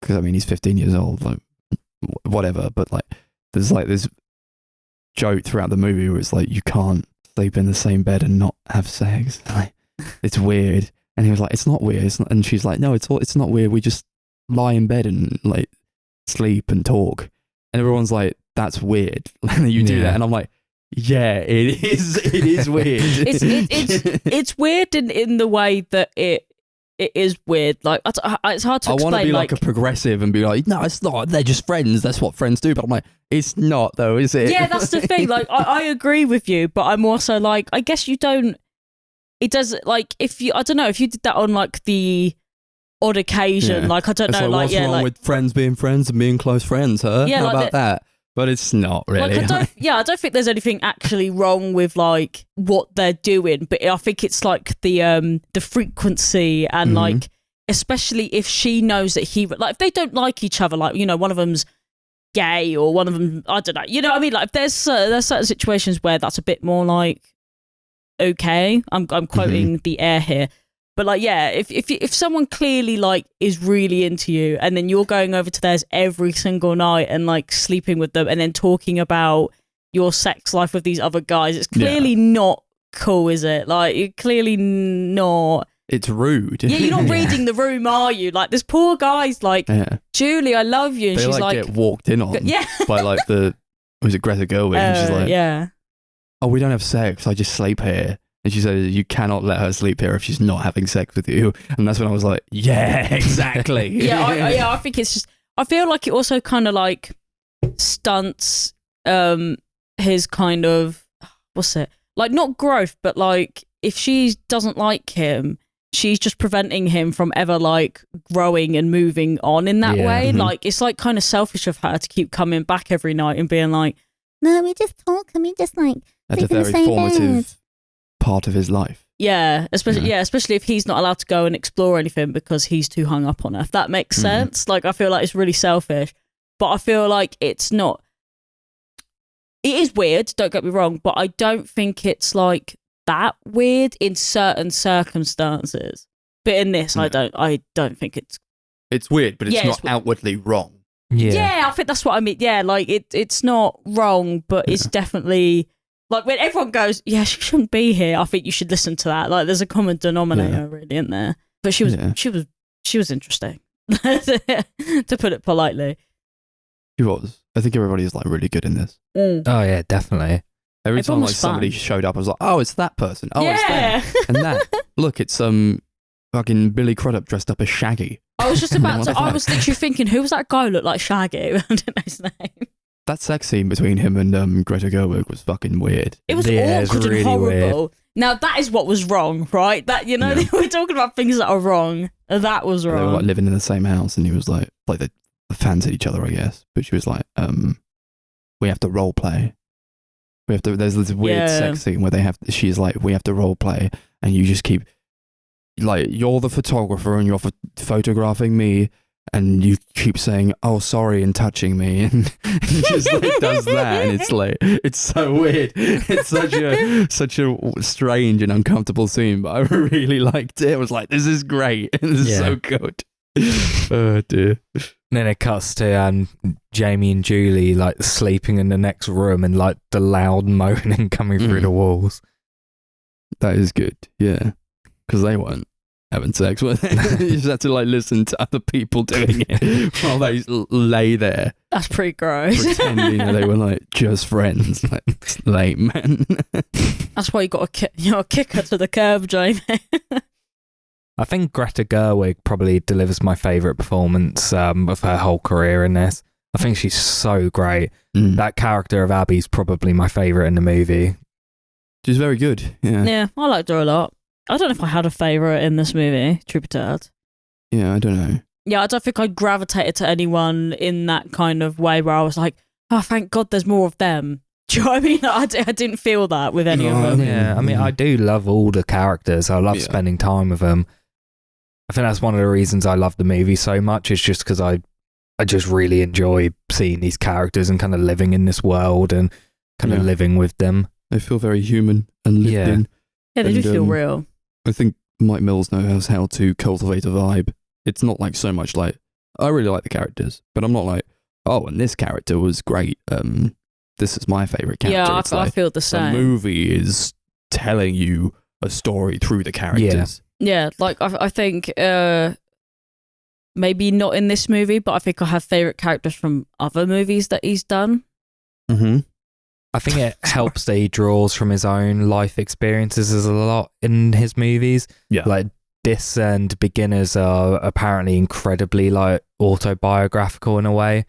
Because I mean, he's 15 years old, like whatever. But like, there's like this joke throughout the movie where it's like you can't sleep in the same bed and not have sex. Like, it's weird. And he was like, "It's not weird." It's not, and she's like, "No, it's not weird. We just lie in bed and like sleep and talk." And everyone's like, "That's weird." You do that, and I'm like, "Yeah, it is. It is weird." It's weird in the way that it is weird. Like it's hard to explain. I want to be like a progressive and be like, "No, it's not. They're just friends. That's what friends do." But I'm like, "It's not, though, is it?" Yeah, that's the thing. Like I agree with you, but I'm also like, I guess you don't. It does like I don't know if you did that on like the odd occasion. Yeah. Like I don't It's know. Like what's yeah, wrong like with friends being friends and being close friends, huh? Yeah, How like about that? But it's not really. Like I don't think there's anything actually wrong with like what they're doing, but I think it's like the frequency and like especially if she knows that like if they don't like each other, like one of them's gay or one of them I don't know, you know what I mean? Like if there's certain situations where that's a bit more like okay. I'm quoting the air here. But like, yeah, if someone clearly like is really into you, and then you're going over to theirs every single night and like sleeping with them, and then talking about your sex life with these other guys, it's clearly not cool, is it? Like, you're clearly not. It's rude. Yeah, you're not reading the room, are you? Like, this poor guy's like, Julie, I love you, and they she's like, get walked in on by like was it Greta Gerwig? And she's like, oh, we don't have sex. I just sleep here. And she said, you cannot let her sleep here if she's not having sex with you. And that's when I was like, yeah, exactly. I think it's just, I feel like it also kind of like stunts his kind of, what's it? Like not growth, but like if she doesn't like him, she's just preventing him from ever like growing and moving on in that way. Like it's like kind of selfish of her to keep coming back every night and being like, no, we just talk and we just like that's a very formative part of his life. Yeah, especially if he's not allowed to go and explore anything because he's too hung up on her. If that makes sense. Like I feel like it's really selfish, but I feel like it's not. It is weird, don't get me wrong, but I don't think it's like that weird in certain circumstances. But in this, I don't think it's. It's weird, but it's not outwardly wrong. Yeah, I think that's what I mean. Yeah, like it's not wrong, but it's definitely. Like when everyone goes, yeah, she shouldn't be here. I think you should listen to that. Like there's a common denominator really in there. But she was interesting, to put it politely. She was. I think everybody is like really good in this. Oh yeah, definitely. Every time like somebody showed up, I was like, oh, it's that person. Oh, it's them. And that. Look, it's fucking Billy Crudup dressed up as Shaggy. I was just about to. I was literally thinking, who was that guy who looked like Shaggy? I didn't know his name. That sex scene between him and Greta Gerwig was fucking weird. It was awkward and horrible. Weird. Now that is what was wrong, right? That we're talking about things that are wrong. That was wrong. They were like living in the same house, and he was like they fancied each other, I guess. But she was like, we have to role play. There's this weird sex scene where she's like, we have to role play, and you just keep like, you're the photographer and you're photographing me. And you keep saying, oh, sorry, and touching me. And he just like does that. And it's like, it's so weird. It's such a strange and uncomfortable scene. But I really liked it. I was like, this is great. This is so good. Oh, dear. And then it cuts to Jamie and Julie like sleeping in the next room and like the loud moaning coming through the walls. That is good. Yeah. Because they weren't having sex with it. You just had to like listen to other people doing it while they lay there. That's pretty gross. Pretending they were like just friends. Like, it's lame, man. That's why you got to kick her to the curb, Jamie. I think Greta Gerwig probably delivers my favourite performance of her whole career in this. I think she's so great. That character of Abby's probably my favourite in the movie. She's very good. Yeah, I liked her a lot. I don't know if I had a favourite in this movie, truth be told. Yeah, I don't know. Yeah, I don't think I gravitated to anyone in that kind of way where I was like, oh, thank God there's more of them. Do you know what I mean? I didn't feel that with any of them. Yeah, I mean, I do love all the characters. I love spending time with them. I think that's one of the reasons I love the movie so much, is just because I I just really enjoy seeing these characters and kind of living in this world and kind of living with them. They feel very human and lived in. Yeah, they do feel real. I think Mike Mills knows how to cultivate a vibe. It's not like so much like, I really like the characters, but I'm not like, oh, and this character was great. This is my favourite character. Yeah, I feel the same. The movie is telling you a story through the characters. Yeah, like I think maybe not in this movie, but I think I have favourite characters from other movies that he's done. Mm-hmm. I think it helps that he draws from his own life experiences a lot in his movies. Yeah. Like this and Beginners are apparently incredibly like autobiographical in a way.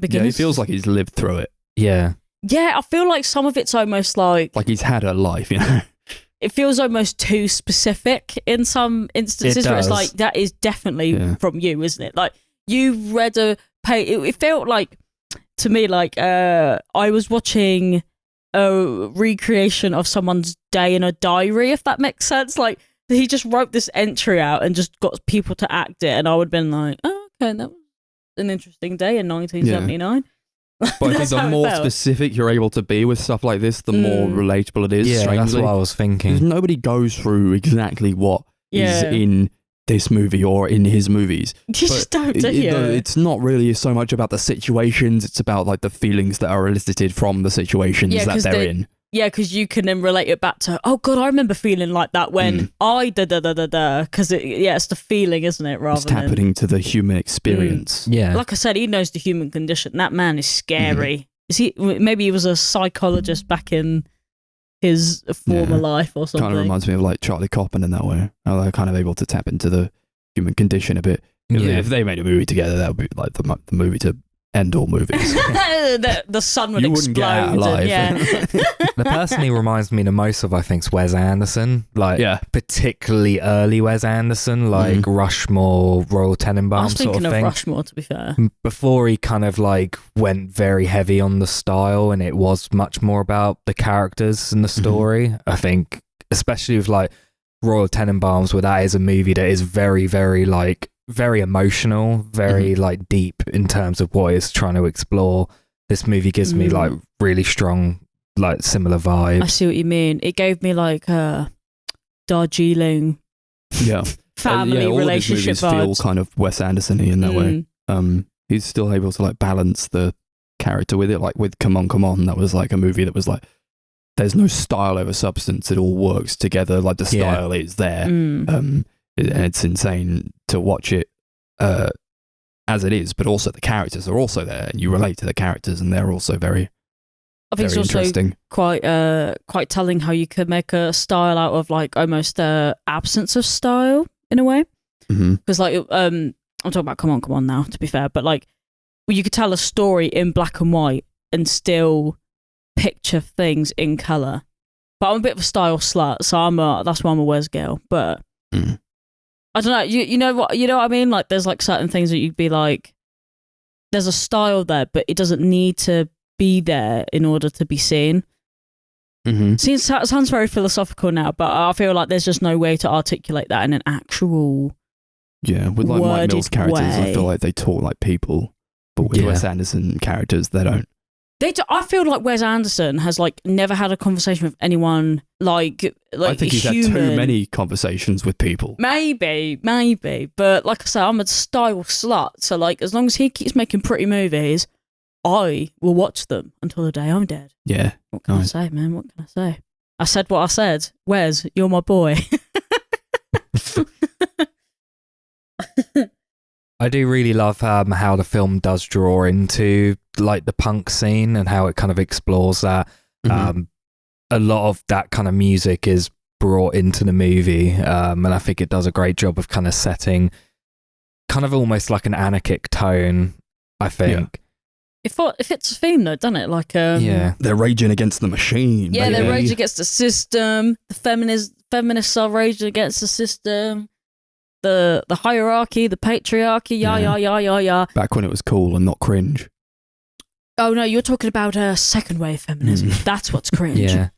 Yeah, he feels like he's lived through it. Yeah. Yeah, I feel like some of it's almost like he's had a life, you know. It feels almost too specific in some instances where it's like, that is definitely from you, isn't it? Like you read a page, it felt like to me like I was watching a recreation of someone's day in a diary, if that makes sense. Like he just wrote this entry out and just got people to act it, and I would have been like, oh, okay, that was an interesting day in 1979. But I think the more specific you're able to be with stuff like this, the more relatable it is. Yeah, strangely. that's what I was thinking. Because nobody goes through exactly what is in this movie or in his movies. You just don't, do you? It's not really so much about the situations, it's about like the feelings that are elicited from the situations that they're in. Yeah, because you can then relate it back to, oh God, I remember feeling like that when I da-da-da-da-da. Because it's the feeling, isn't it? Rather it's happening to the human experience. Yeah. Like I said, he knows the human condition. That man is scary. Is he? Maybe he was a psychologist back in his former life or something. Kind of reminds me of like Charlie Kaufman in that way. How they're kind of able to tap into the human condition a bit. If they made a movie together, that would be like the movie to end all movies. the sun would you explode. Wouldn't get out alive. The person he reminds me the most of, I think, is Wes Anderson. Like, particularly early Wes Anderson, like Rushmore, Royal Tenenbaums I was thinking sort of thing. Rushmore, to be fair. Before he kind of like went very heavy on the style, and it was much more about the characters and the story. I think, especially with like Royal Tenenbaums, where that is a movie that is very, very like very emotional, very like deep in terms of what it's trying to explore. This movie gives me like really strong, like similar vibes. I see what you mean. It gave me like Darjeeling, family all relationship of his movies vibes. feel kind of Wes Anderson-y in that way. He's still able to like balance the character with it. Like with Come On, Come On, that was like a movie that was like, there's no style over substance. It all works together. Like the style is there. It's insane to watch it as it is, but also the characters are also there, and you relate to the characters, and they're also very, I think very it's also interesting. quite telling how you could make a style out of like almost the absence of style in a way. Because like I'm talking about Come On now, to be fair, but like you could tell a story in black and white and still picture things in color. But I'm a bit of a style slut, so that's why I'm a Wes girl. But I don't know. You know what I mean? Like there's like certain things that you'd be like, there's a style there, but it doesn't need to be there in order to be seen. See, it sounds very philosophical now, but I feel like there's just no way to articulate that in an actual with like Mike Mills characters, way. I feel like they talk like people, but with Wes Anderson characters, they don't. I feel like Wes Anderson has like never had a conversation with anyone like I think he's human. had too many conversations with people. Maybe, but like I said, I'm a style slut. So like, as long as he keeps making pretty movies, I will watch them until the day I'm dead. Yeah. What can I say, man? What can I say? I said what I said. Wes, you're my boy. I do really love how the film does draw into like the punk scene and how it kind of explores that. A lot of that kind of music is brought into the movie, and I think it does a great job of kind of setting kind of almost like an anarchic tone, I think. It fits the theme though, doesn't it? Like they're raging against the machine. Yeah, they're raging against the system. The feminists are raging against the system. The hierarchy, the patriarchy, yeah. Back when it was cool and not cringe. Oh no, you're talking about second wave feminism. That's what's cringe. Yeah.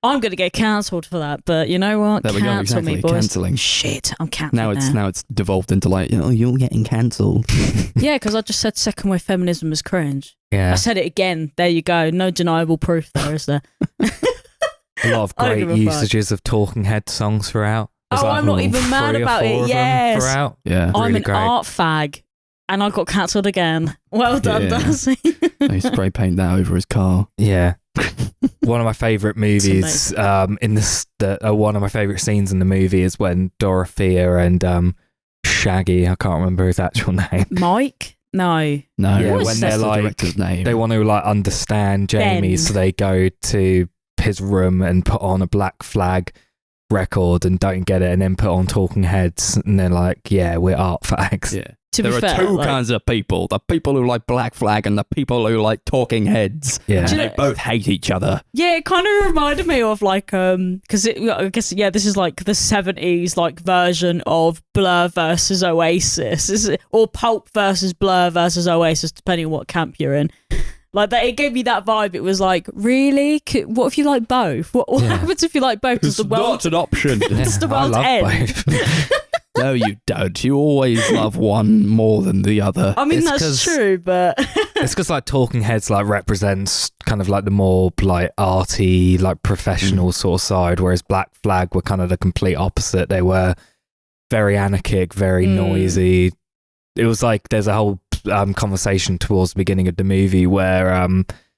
I'm going to get cancelled for that, but you know what? There we go, Cancel exactly. me, boys. Cancelling. Shit, I'm cancelled Now it's devolved into like, you're getting cancelled. Yeah, because I just said second wave feminism is cringe. Yeah. I said it again. There you go. No deniable proof there, is there? A lot of I don't great give a fuck. usages of Talking Head songs throughout. There's I'm not even mad 3 or about 4 it. of them Yes. throughout. Yeah. I'm Really an great. art fag, and I got cancelled again. Well done, Yeah. Darcy. He spray paint that over his car. Yeah. One of my favourite movies in this, one of my favourite scenes in the movie is when Dorothea and Shaggy, I can't remember his actual name. Mike? No. No, Yeah, when that's they're the like- director's name. They want to like understand Jamie, Ben. so they go to his room and put on a Black Flag record and don't get it, and then put on Talking Heads, and they're like, "Yeah, we're art fags." Yeah. To There be are fair, two like, kinds of people: the people who like Black Flag and the people who like Talking Heads. Yeah. And Do you they know- both hate each other. yeah, it kind of reminded me of like because I guess this is like the 70s like version of Blur versus Oasis, or Pulp versus Blur versus Oasis, depending on what camp you're in. Like that, it gave me that vibe. It was like, really? What if you like both? What Yeah. happens if you like both? Does It's the world? not an option. Does the I world love end? both. No, you don't. You always love one more than the other. I mean, It's that's 'cause- true, but It's because like Talking Heads like represents kind of like the more like arty, like professional sort of side, whereas Black Flag were kind of the complete opposite. They were very anarchic, very noisy. It was like there's a whole conversation towards the beginning of the movie where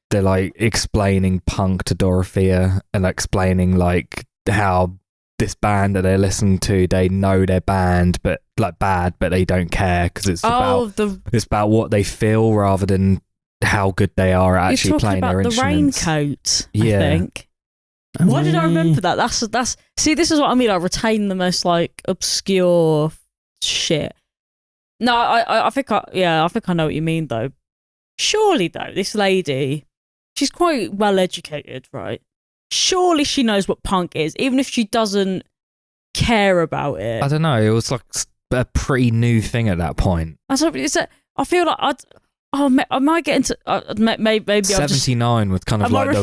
they're like explaining punk to Dorothea and explaining like how this band that they're listening to, they know they're banned, but like bad, but they don't care because it's it's about what they feel rather than how good they are at actually you're talking playing about their the instruments. raincoat. Yeah. I think. Why did I remember that? That's see, this is what I mean. I retain the most like obscure shit. No, I think I know what you mean though. Surely though, this lady, she's quite well educated, right? Surely she knows what punk is, even if she doesn't care about it. I don't know. It was like a pretty new thing at that point. I feel like I might get into maybe I'll just 79 was kind of Am I like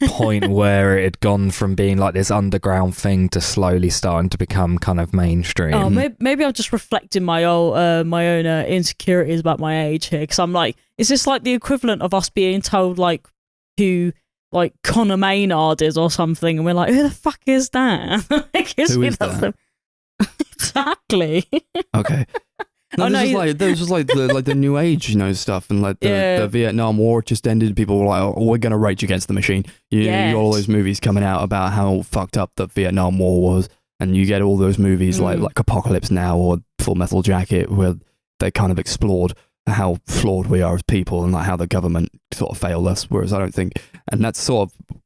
the point where it had gone from being like this underground thing to slowly starting to become kind of mainstream. Oh, maybe I'm just reflecting my own insecurities about my age here, because I'm like, is this like the equivalent of us being told like who like Conor Maynard is or something, and we're like, who the fuck is that? Who is that? Exactly. Okay. No, Oh, no, this was like the new age, stuff, and like Yeah. the Vietnam War just ended. People were like, "Oh, we're gonna rage against the machine." You got all those movies coming out about how fucked up the Vietnam War was, and you get all those movies like Apocalypse Now or Full Metal Jacket, where they kind of explored how flawed we are as people and like how the government sort of failed us. Whereas I don't think, and that's sort of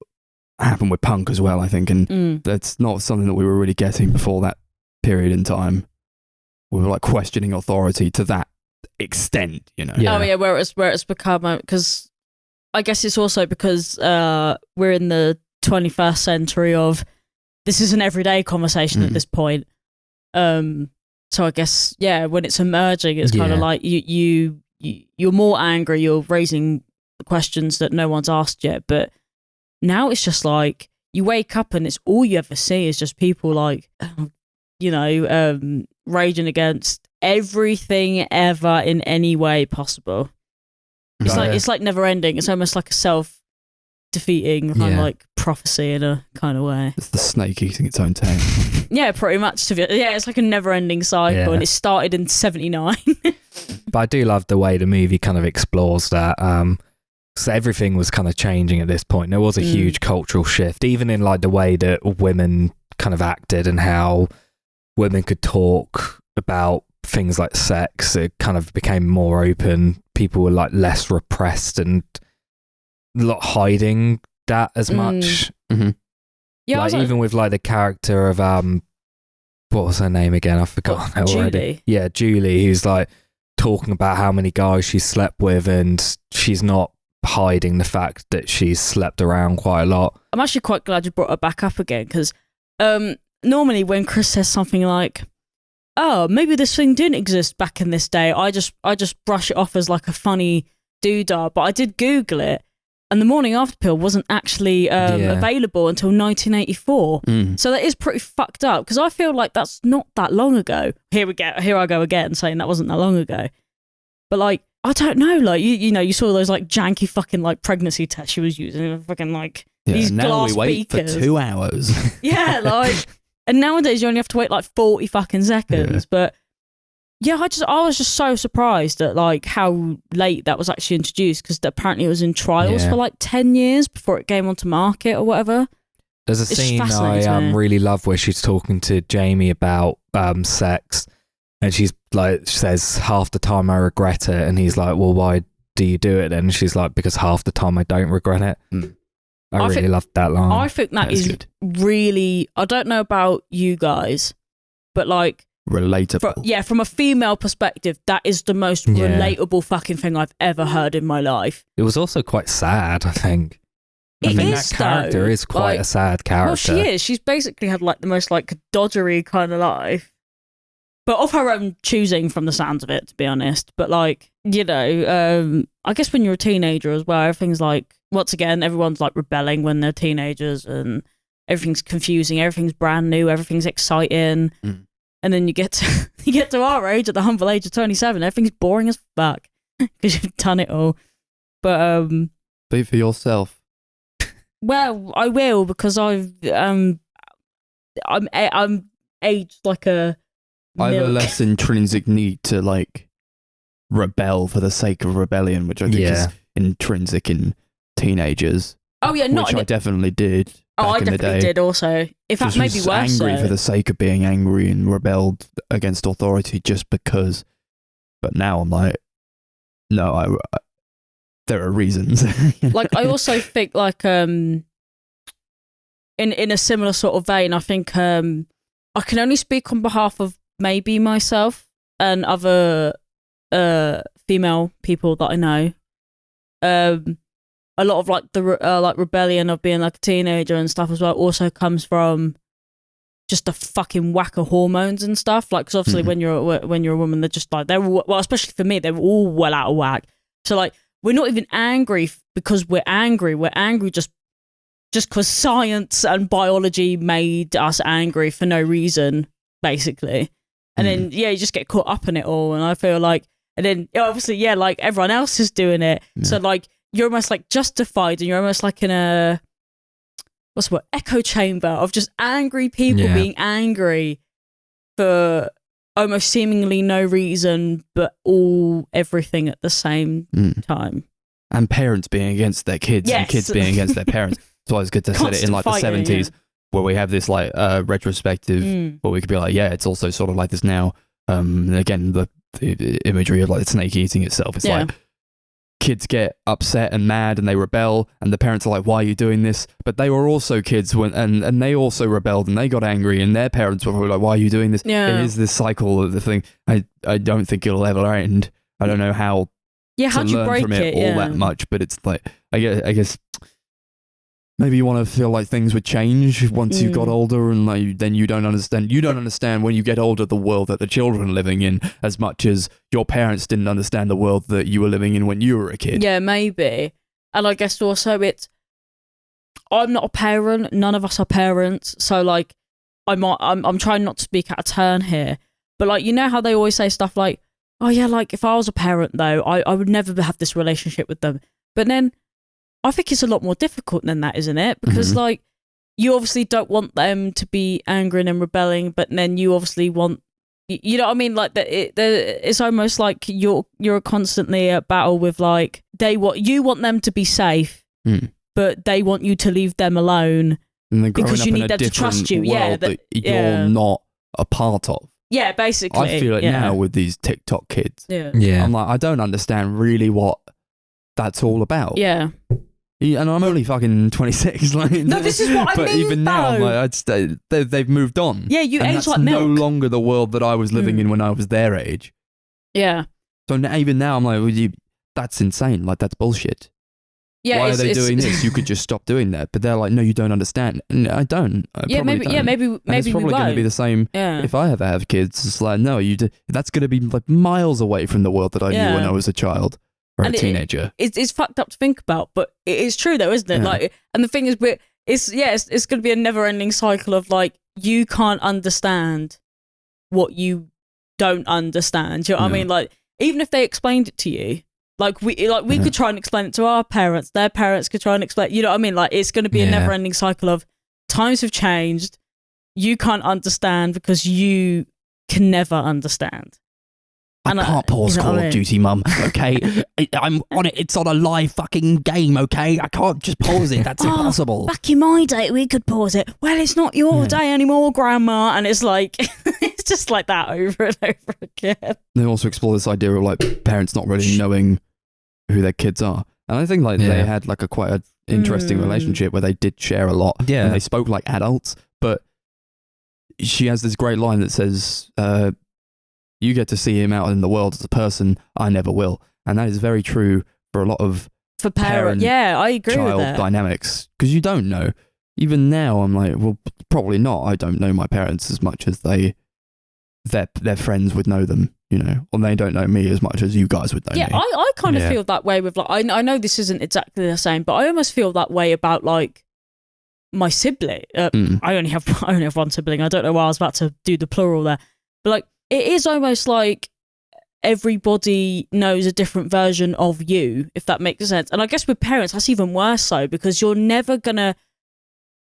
happened with punk as well. I think, and that's not something that we were really getting before that period in time. We were like questioning authority to that extent, Yeah. Oh yeah, where it's become, because I guess it's also because we're in the 21st century of this is an everyday conversation at this point. So I guess when it's emerging, it's kind of like you're more angry, you're raising questions that no one's asked yet. But now it's just like you wake up and it's all you ever see is just people like raging against everything ever in any way possible. It's it's like never ending. It's almost like a self-defeating kind of like prophecy in a kind of way. It's the snake eating its own tail. Yeah, pretty much. It's like a never-ending cycle, and it started in '79. But I do love the way the movie kind of explores that. So everything was kind of changing at this point. There was a huge cultural shift, even in like the way that women kind of acted and how women could talk about things like sex. It kind of became more open. People were like less repressed and not hiding that as much. Mm-hmm. Yeah, like even with like the character of what was her name again? I've forgotten her already. Julie. Yeah, Julie, who's like talking about how many guys she's slept with, and she's not hiding the fact that she's slept around quite a lot. I'm actually quite glad you brought her back up again, because normally when Chris says something like, oh, maybe this thing didn't exist back in this day, I just brush it off as like a funny doodah. But I did Google it, And the morning after pill wasn't actually available until 1984. So that is pretty fucked up, because I feel like that's not that long ago. Here I go again saying that wasn't that long ago. But like, I don't know, like you know, you saw those like janky fucking like pregnancy tests she was using, fucking like these now glass we wait beakers. for 2 hours. Yeah, like, and nowadays you only have to wait like 40 fucking seconds. But yeah, I was just so surprised at like how late that was actually introduced, because apparently it was in trials for like 10 years before it came onto market or whatever. There's a scene I really love where she's talking to Jamie about sex, and she says, half the time I regret it, and he's like, well, why do you do it then? And she's like, because half the time I don't regret it. I really loved that line. I think that is good. Really, I don't know about you guys, but like, relatable. From a female perspective, that is the most relatable fucking thing I've ever heard in my life. It was also quite sad, I think. I think that character is quite a sad character. Well, she is. She's basically had like the most like dodgery kind of life, but of her own choosing, from the sounds of it, to be honest. But like, you know, I guess when you're a teenager as well, everything's like, once again, everyone's like rebelling when they're teenagers, and everything's confusing, everything's brand new, everything's exciting. And then you get to our age, at the humble age of 27, everything's boring as fuck because you've done it all. But be for yourself. Well, I will, because I'm aged like a I have a less intrinsic need to like rebel for the sake of rebellion, which I think is intrinsic in teenagers. Oh yeah, which I definitely did. I definitely did also. In fact, maybe worse. Angry for the sake of being angry and rebelled against authority just because. But now I'm like, no, there are reasons. Like, I also think like in a similar sort of vein, I think I can only speak on behalf of maybe myself and other female people that I know. A lot of like the like rebellion of being like a teenager and stuff as well also comes from just the fucking whack of hormones and stuff. Like, because obviously when you're a woman, they're just like, well, especially for me, they're all well out of whack. So like, we're not even angry because we're angry. We're angry just because science and biology made us angry for no reason, basically. And then you just get caught up in it all. And I feel like, and then obviously like everyone else is doing it. So like, you're almost like justified, and you're almost like in a echo chamber of just angry people being angry for almost seemingly no reason, but everything at the same time. And parents being against their kids, and kids being against their parents. It's always good to set it in like the 70s, where we have this like retrospective, where we could be like, it's also sort of like this now. Again, the imagery of like the snake eating itself. It's like, kids get upset and mad and they rebel, and the parents are like, why are you doing this? But they were also kids and they also rebelled and they got angry, and their parents were like, why are you doing this? It is this cycle of the thing. I don't think it'll ever end. I don't know how to learn from it all that much, but it's like, I guess maybe you want to feel like things would change once you got older, and like then you don't understand when you get older the world that the children are living in as much as your parents didn't understand the world that you were living in when you were a kid. Yeah, maybe. And I guess also I'm not a parent, none of us are parents, so like I'm trying not to speak out of turn here, but like, you know how they always say stuff like, oh yeah, like if I was a parent though, I would never have this relationship with them. But then I think it's a lot more difficult than that, isn't it? Because like, you obviously don't want them to be angry and rebelling, but then you obviously want, you know what I mean? Like it's almost like you're constantly at battle with like, you want them to be safe, but they want you to leave them alone because you need them to trust you. That you're not a part of. Yeah, basically. I feel it now with these TikTok kids. Yeah. I'm like, I don't understand really what that's all about. Yeah. And I'm only fucking 26. Like, no, this is what I mean. But even now, I'm like, they've moved on. Yeah, you age like milk. milk. No longer the world that I was living in when I was their age. Yeah. So even now, I'm like, that's insane. Like, that's bullshit. Yeah. Why are they doing this? You could just stop doing that. But they're like, no, you don't understand. And I don't. Maybe it's probably going to be the same if I ever have kids. It's like, no, that's going to be like miles away from the world that I knew when I was a child. for a And teenager. It's fucked up to think about, but it is true though, isn't it? Yeah. Like, and the thing is, it's going to be a never-ending cycle of like you can't understand what you don't understand. Do you know what I Yeah. mean? Like, even if they explained it to you, like we could try and explain it to our parents. Their parents could try and explain. You know what I mean? Like, it's going to be a never-ending cycle of times have changed. You can't understand because you can never understand. I can't pause Call of Duty, Mum. Okay, I'm on it. It's on a live fucking game. Okay, I can't just pause it. That's impossible. Back in my day, we could pause it. Well, it's not your day anymore, Grandma. And it's like, it's just like that over and over again. They also explore this idea of like parents not really knowing who their kids are, and I think like they had like a quite an interesting relationship where they did share a lot. Yeah, and they spoke like adults. But she has this great line that says, you get to see him out in the world as a person, I never will. And that is very true for a lot of for parent I agree with child that. dynamics, because you don't know. Even now, I'm like, well, probably not. I don't know my parents as much as their friends would know them, you know, or they don't know me as much as you guys would know me. I kind of feel that way with like I know this isn't exactly the same, but I almost feel that way about like my sibling. I only have one sibling. I don't know why I was about to do the plural there, but like it is almost like everybody knows a different version of you, if that makes sense. And I guess with parents, that's even worse so, because you're never gonna,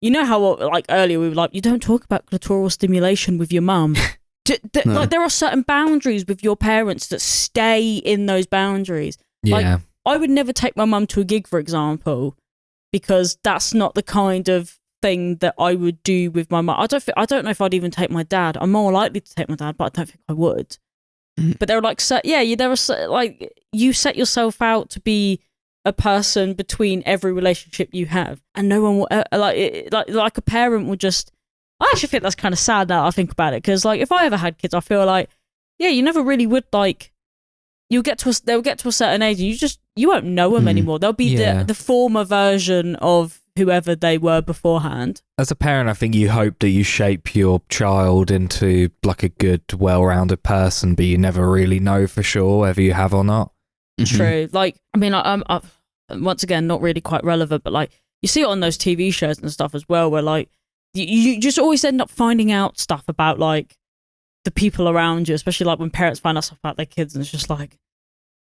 you know how like earlier we were like, you don't talk about clitoral stimulation with your mum. No. Like there are certain boundaries with your parents that stay in those boundaries. Yeah. Like I would never take my mum to a gig, for example, because that's not the kind of thing that I would do with my mum. I don't know if I'd even take my dad. I'm more likely to take my dad, but I don't think I would. But they're like, like you set yourself out to be a person between every relationship you have, and no one will like a parent will just. I actually think that's kind of sad now I think about it, because like if I ever had kids, I feel like you never really would like. They'll get to a certain age, and you won't know them anymore. They'll be the former version of whoever they were beforehand. As a parent, I think you hope that you shape your child into like a good, well-rounded person, but you never really know for sure whether you have or not. True. Like, I mean, I'm once again not really quite relevant, but like you see it on those TV shows and stuff as well, where like you just always end up finding out stuff about like the people around you, especially like when parents find out stuff about their kids, and it's just like,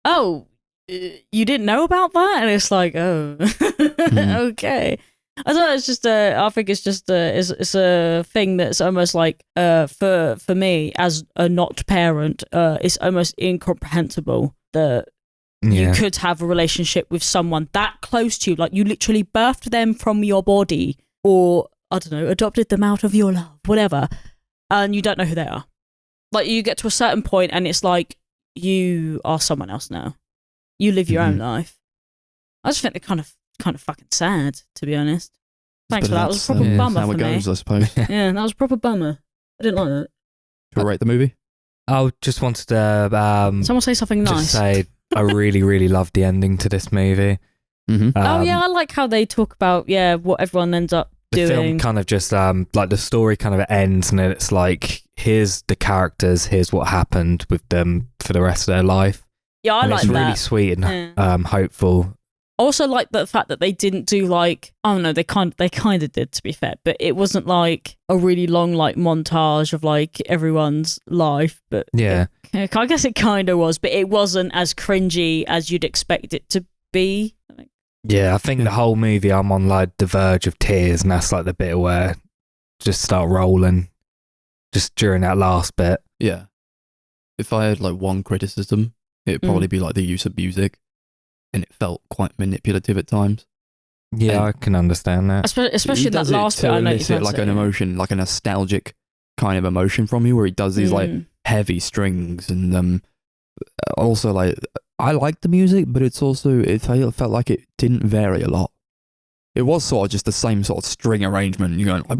oh, you didn't know about that, and it's like, oh, okay. I don't know. It's just I think it's just it's a thing that's almost like for me as a not parent, it's almost incomprehensible that you could have a relationship with someone that close to you, like you literally birthed them from your body, or I don't know, adopted them out of your love, whatever, and you don't know who they are. Like you get to a certain point, and it's like you are someone else now. You live your own life. I just think they're kind of fucking sad, to be honest. Thanks for that. It was a proper bummer how for it goes, me. I suppose. Yeah, that was a proper bummer. I didn't like that. Should we rate the movie? I just wanted to Someone say something nice. just say I really, really loved the ending to this movie. Mm-hmm. Oh yeah, I like how they talk about what everyone ends up The doing. film kind of just like the story kind of ends, and then it's like, here's the characters, here's what happened with them for the rest of their life. Yeah, I And like it's that. really sweet and Yeah. hopeful. Also, like the fact that they didn't do like, oh no, they kind of did, to be fair, but it wasn't like a really long like montage of like everyone's life. But Yeah. I guess it kind of was, but it wasn't as cringy as you'd expect it to be. Yeah, I think the whole movie I'm on like the verge of tears, and that's like the bit where just start rolling just during that last bit. Yeah. If I had like one criticism, it'd probably be like the use of music, and it felt quite manipulative at times. Yeah, And I can understand that. Especially He that does it last to bit. I know elicit like an emotion, like a nostalgic kind of emotion from you, where he does these like heavy strings, and also like I liked the music, but it felt like it didn't vary a lot. It was sort of just the same sort of string arrangement. You're going like,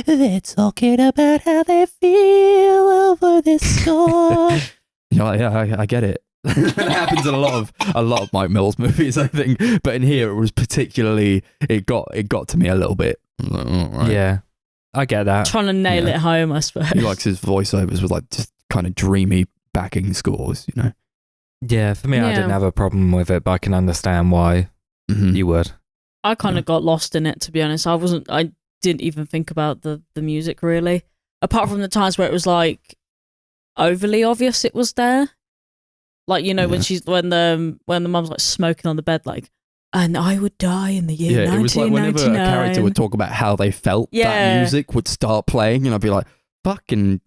they're talking about how they feel over this song. You're like, yeah, I get it. That happens in a lot of Mike Mills movies, I think. But in here, it was particularly it got to me a little bit. Like, oh, right. Yeah, I get that. Trying to nail it home, I suppose. He likes his voiceovers with like just kind of dreamy backing scores, you know. Yeah, for me, I didn't have a problem with it, but I can understand why you would. I kind of got lost in it, to be honest. I didn't even think about the music really, apart from the times where it was like overly obvious it was there. Like, you know, when the mum's like smoking on the bed, like, and I would die in the year 1999. It was like whenever a character would talk about how they felt, that music would start playing, and I'd be like, fucking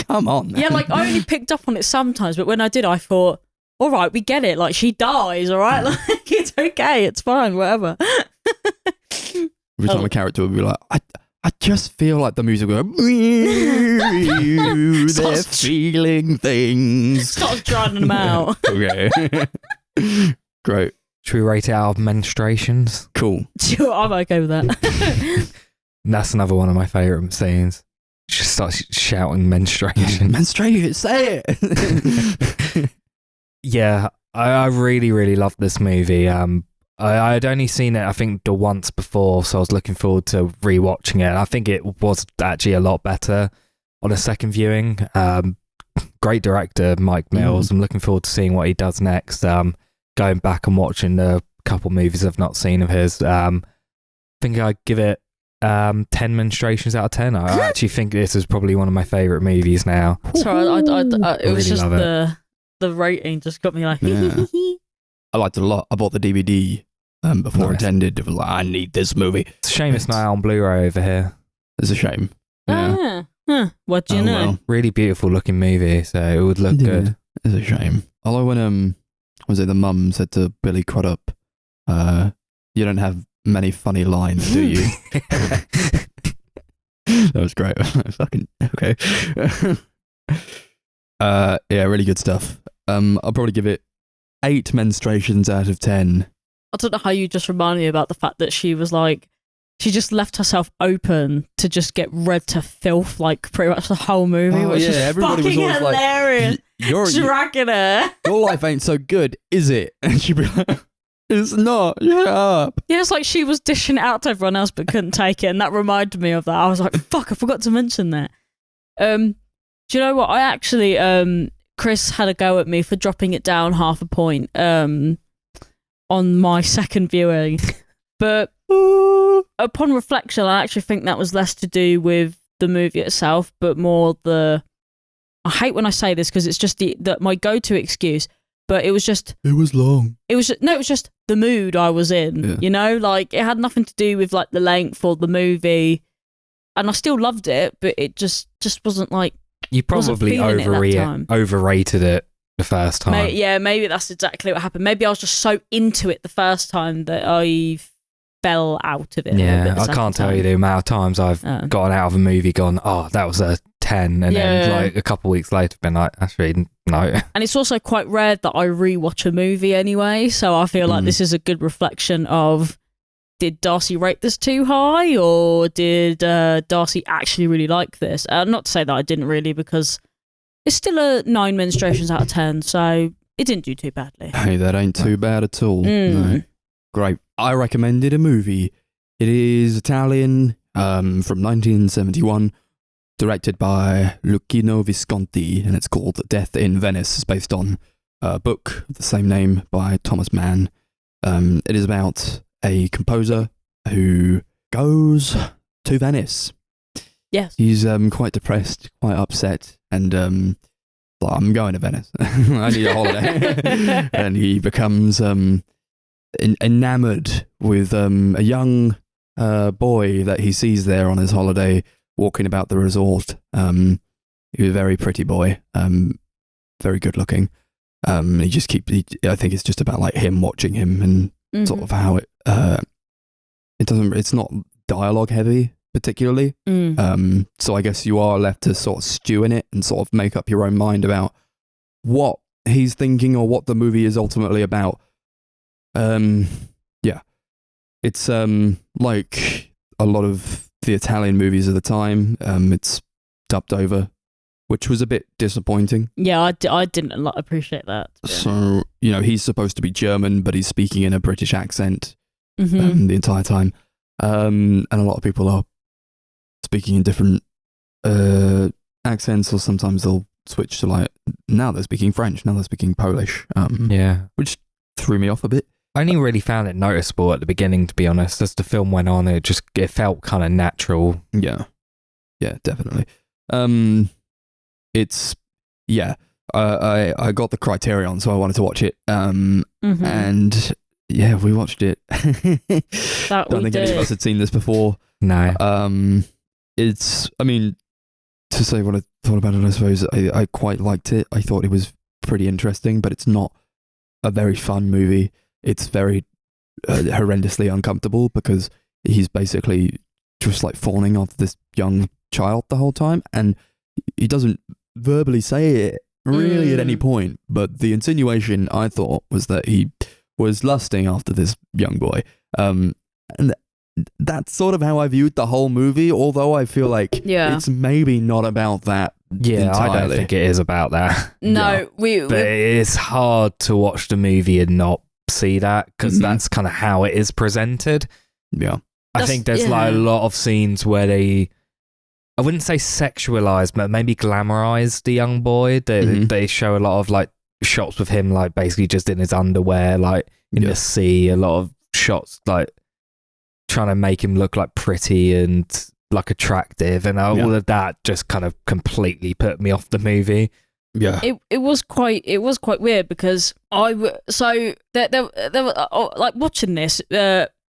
come on, man. Yeah, like, I only picked up on it sometimes, but when I did, I thought, all right, we get it. Like, she dies, all right? Like, it's okay, it's fine, whatever. Every time a character would be like, I just feel like the music would go, they're feeling things. Starts drowning them out. Okay. Great. Should we rate it out of menstruations? Cool. Sure, I'm okay with that. That's another one of my favourite scenes. She just starts shouting menstruation. Menstruation, say it. Yeah, I really, really loved this movie. I had only seen it, I think, the once before, so I was looking forward to rewatching it. I think it was actually a lot better on a second viewing. Great director, Mike Mills. I'm looking forward to seeing what he does next. Going back and watching the couple movies I've not seen of his. I think I'd give it 10 menstruations out of 10. I actually think this is probably one of my favourite movies now. Sorry, it was really just the rating just got me like... Yeah. I liked it a lot. I bought the DVD before it ended. It was like, I need this movie. It's a shame it's not out on Blu-ray over here. It's a shame. Yeah. What do you know? Well. Really beautiful looking movie, so it would look good. It's a shame. Although when was it the mum said to Billy Crudup, you don't have many funny lines, do you? That was great. Fucking okay. Yeah, really good stuff. I'll probably give it 8 menstruations out of 10. I don't know how you just reminded me about the fact that she was like, she just left herself open to just get read to filth like pretty much the whole movie, which is everybody fucking was always hilarious. Like, dragging her. Your life ain't so good, is it? And she'd be like, it's not, shut up. Yeah, it's like she was dishing it out to everyone else but couldn't take it, and that reminded me of that. I was like, fuck, I forgot to mention that. Do you know what? I actually, Chris had a go at me for dropping it down half a point on my second viewing. But upon reflection, I actually think that was less to do with the movie itself, but more I hate when I say this because it's just my go-to excuse, but it was just... It was long. It was just the mood I was in, you know? Like, it had nothing to do with, like, the length or the movie, and I still loved it, but it just wasn't, like... You probably overrated it the first time. Maybe that's exactly what happened. Maybe I was just so into it the first time that I fell out of it. Yeah, I can't tell you the amount of times I've gotten out of a movie, gone, oh, that was a 10, and then like a couple of weeks later been like, actually, no. And it's also quite rare that I rewatch a movie anyway, so I feel like this is a good reflection of, did Darcy rate this too high, or did Darcy actually really like this? Not to say that I didn't really, because it's still a 9 menstruations out of 10, so it didn't do too badly. Hey, that ain't too bad at all. No. Great. I recommended a movie. It is Italian, from 1971, directed by Luchino Visconti, and it's called Death in Venice. It's based on a book of the same name by Thomas Mann. It is about a composer who goes to Venice. Yes. He's quite depressed, quite upset, and like, I'm going to Venice. I need a holiday. And he becomes enamored with a young boy that he sees there on his holiday, walking about the resort. He was a very pretty boy, very good looking. I think it's just about like him watching him and sort of how it's not dialogue heavy particularly. So I guess you are left to sort of stew in it and sort of make up your own mind about what he's thinking or what the movie is ultimately about. It's like a lot of the Italian movies of the time. It's dubbed over, which was a bit disappointing. Yeah, I didn't appreciate that. So, you know, he's supposed to be German, but he's speaking in a British accent the entire time. And a lot of people are speaking in different accents, or sometimes they'll switched to like, now they're speaking French, now they're speaking Polish, Yeah. which threw me off a bit. I only really found it noticeable at the beginning, to be honest. As the film went on, it felt kind of natural. Yeah, definitely. It's I got the Criterion, so I wanted to watch it. And yeah, we watched it. That Don't we think any of did. us had seen this before. No. I mean, to say what I thought about it, I suppose I quite liked it. I thought it was pretty interesting, but it's not a very fun movie. It's very horrendously uncomfortable because he's basically just like fawning off this young child the whole time, and he doesn't verbally say it really at any point, but the insinuation I thought was that he was lusting after this young boy, and that's sort of how I viewed the whole movie, although I feel like it's maybe not about that entirely. I don't think it is about that. No, But it's hard to watch the movie and not see that, because that's kind of how it is presented. Yeah. I think there's like a lot of scenes where they, I wouldn't say sexualize, but maybe glamorize the young boy. They show a lot of like shots with him like basically just in his underwear, like in the sea, a lot of shots like trying to make him look like pretty and like attractive, and all of that just kind of completely put me off the movie. Yeah. It was quite weird because there were like watching this,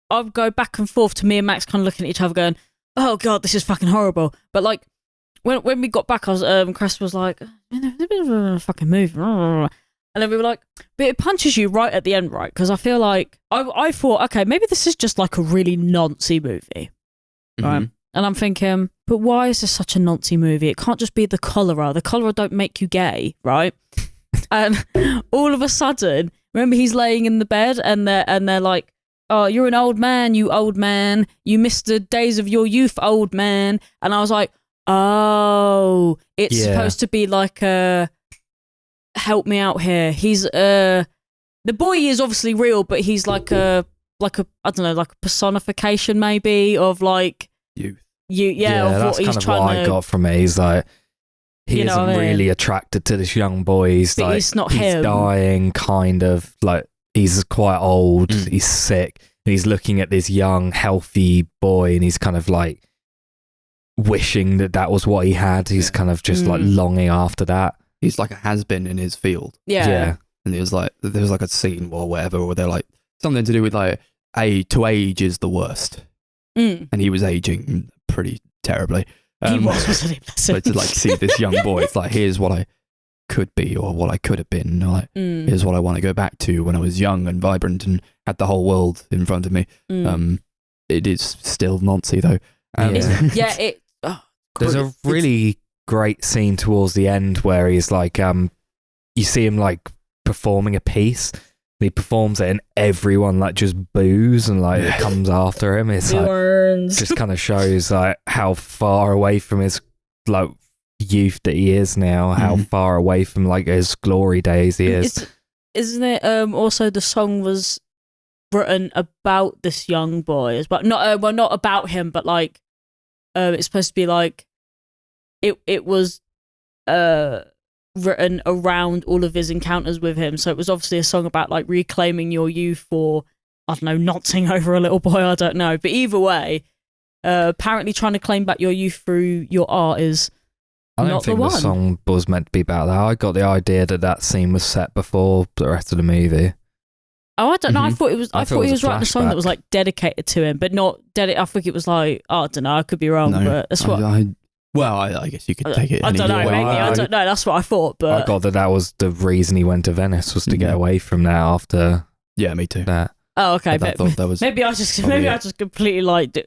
I'd go back and forth to me and Max kind of looking at each other going, oh god, this is fucking horrible. But like when we got back, I was Chris was like, fucking move, and then we were like, but it punches you right at the end, right? Because I feel like I thought, okay, maybe this is just like a really noncy movie, right? And I'm thinking, but why is this such a noncy movie? It can't just be the cholera. The cholera don't make you gay, right? And all of a sudden, remember he's laying in the bed and they're like, oh, you're an old man, you old man. You missed the days of your youth, old man. And I was like, oh, it's supposed to be like help me out here. He's the boy is obviously real, but he's like a I don't know, like a personification maybe of like youth. Of that's what he's kind of trying what I got from it. He's like, he You know isn't what I mean? really attracted to this young boy. He's But like, it's not he's him. dying, kind of like he's quite old. He's sick. And he's looking at this young, healthy boy, and he's kind of like wishing that was what he had. He's kind of just like longing after that. He's like a has-been in his field. Yeah. And there was like a scene or whatever where they're like something to do with like to age is the worst, and he was aging pretty terribly. He wasn't he? So to like see this young boy, it's like, here's what I could be or what I could have been. Like, here's what I want to go back to when I was young and vibrant and had the whole world in front of me. It is still Nancy though. There's a really great scene towards the end where he's like, you see him like performing a piece. He performs it and everyone like just boos and like it comes after him. It's like just kind of shows like how far away from his like youth that he is now, how far away from like his glory days he is. Isn't it also the song was written about this young boy as well? Not about him, but like it's supposed to be like it was written around all of his encounters with him. So it was obviously a song about like reclaiming your youth, or I don't know, nonting over a little boy, I don't know. But either way, apparently trying to claim back your youth through your art is I don't not think the one. the song was meant to be about that. I got the idea that scene was set before the rest of the movie. Oh, I don't know. I thought it was. I thought he was a writing a song that was like dedicated to him, but not I think it was like, I don't know. I could be wrong, but that's what. I guess you could take it. I don't know. Maybe I don't know. That's what I thought. But I got that was the reason he went to Venice, was to get away from that after. Yeah, me too. That. Oh, okay. I thought that was maybe I just completely like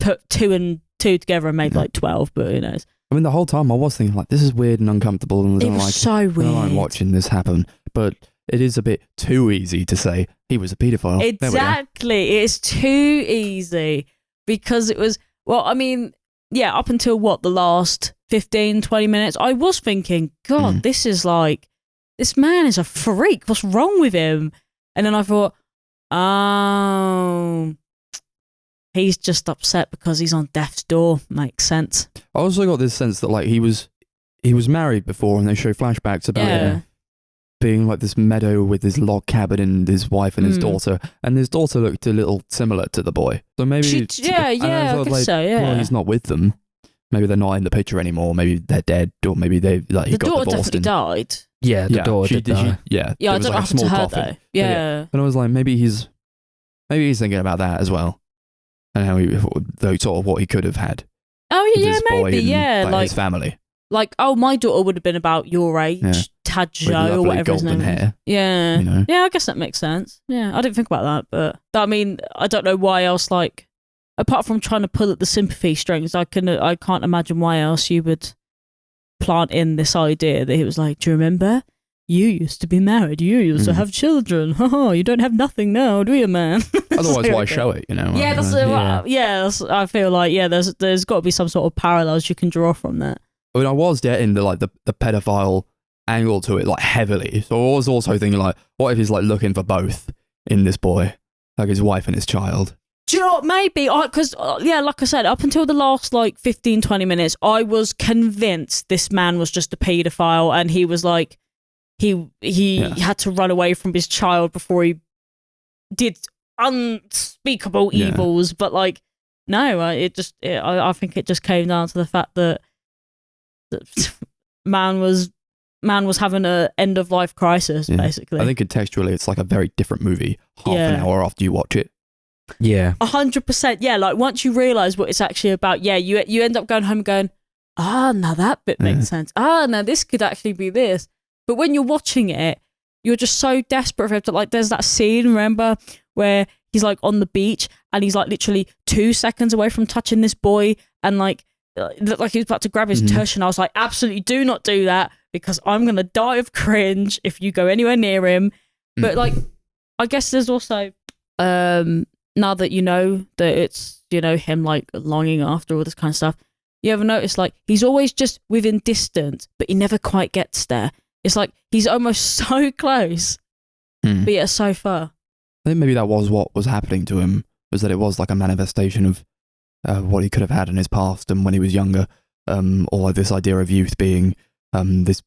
put two and two together and made like 12. But who knows? I mean, the whole time I was thinking like, this is weird and uncomfortable, and I It don't was like so I weird. don't like watching this happen. But it is a bit too easy to say he was a paedophile. Exactly. It's too easy because it was. Well, I mean, yeah. Up until the last 15, 20 minutes, I was thinking, God, this is like, this man is a freak. What's wrong with him? And then I thought, oh, he's just upset because he's on death's door. Makes sense. I also got this sense that like he was he was married before, and they show flashbacks about him being like this meadow with his log cabin and his wife and his daughter, and his daughter looked a little similar to the boy. So maybe, I guess so. Yeah, well, he's not with them. Maybe they're not in the picture anymore. Maybe they're dead, or maybe they like he the got daughter divorced. definitely died. Yeah, the daughter did die. Yeah, Yeah, I it was don't know like what a small happened to her coffin. though. Yeah. And I was like, maybe he's thinking about that as well, and how though sort of what he could have had. Oh with yeah, his boy maybe. and, Yeah, like his family. Like, oh, my daughter would have been about your age, Yeah. Tad With Joe or lovely whatever his golden name is. hair. Yeah. You know? Yeah, I guess that makes sense. Yeah, I didn't think about that, but I mean, I don't know why else. Like, apart from trying to pull at the sympathy strings, I can't imagine why else you would plant in this idea that he was like, do you remember? You used to be married. You used to have children. Haha, you don't have nothing now, do you, man? Otherwise, like, why okay. show it? You know? Yeah, I feel like there's got to be some sort of parallels you can draw from that. I mean, I was getting the pedophile angle to it like heavily. So I was also thinking like, what if he's like looking for both in this boy, like his wife and his child? Do you know what? Maybe because like I said, up until the last like 15, 20 minutes, I was convinced this man was just a paedophile, and he was like he had to run away from his child before he did unspeakable evils. But like, no, I think it just came down to the fact that man was having a end of life crisis, basically. I think contextually it's like a very different movie half an hour after you watch it. Yeah. 100%. Yeah, like once you realise what it's actually about, you end up going home and going, now that bit makes sense. Now this could actually be this. But when you're watching it, you're just so desperate for it. Like there's that scene, remember, where he's like on the beach and he's like literally 2 seconds away from touching this boy, and like looked like he was about to grab his tush, and I was like, absolutely do not do that, because I'm going to die of cringe if you go anywhere near him. But like, I guess there's also, now that you know that it's, him like longing after all this kind of stuff, you ever notice like he's always just within distance, but he never quite gets there. It's like he's almost so close, but yet so far. I think maybe that was what was happening to him, was that it was like a manifestation of what he could have had in his past and when he was younger, or like this idea of youth being this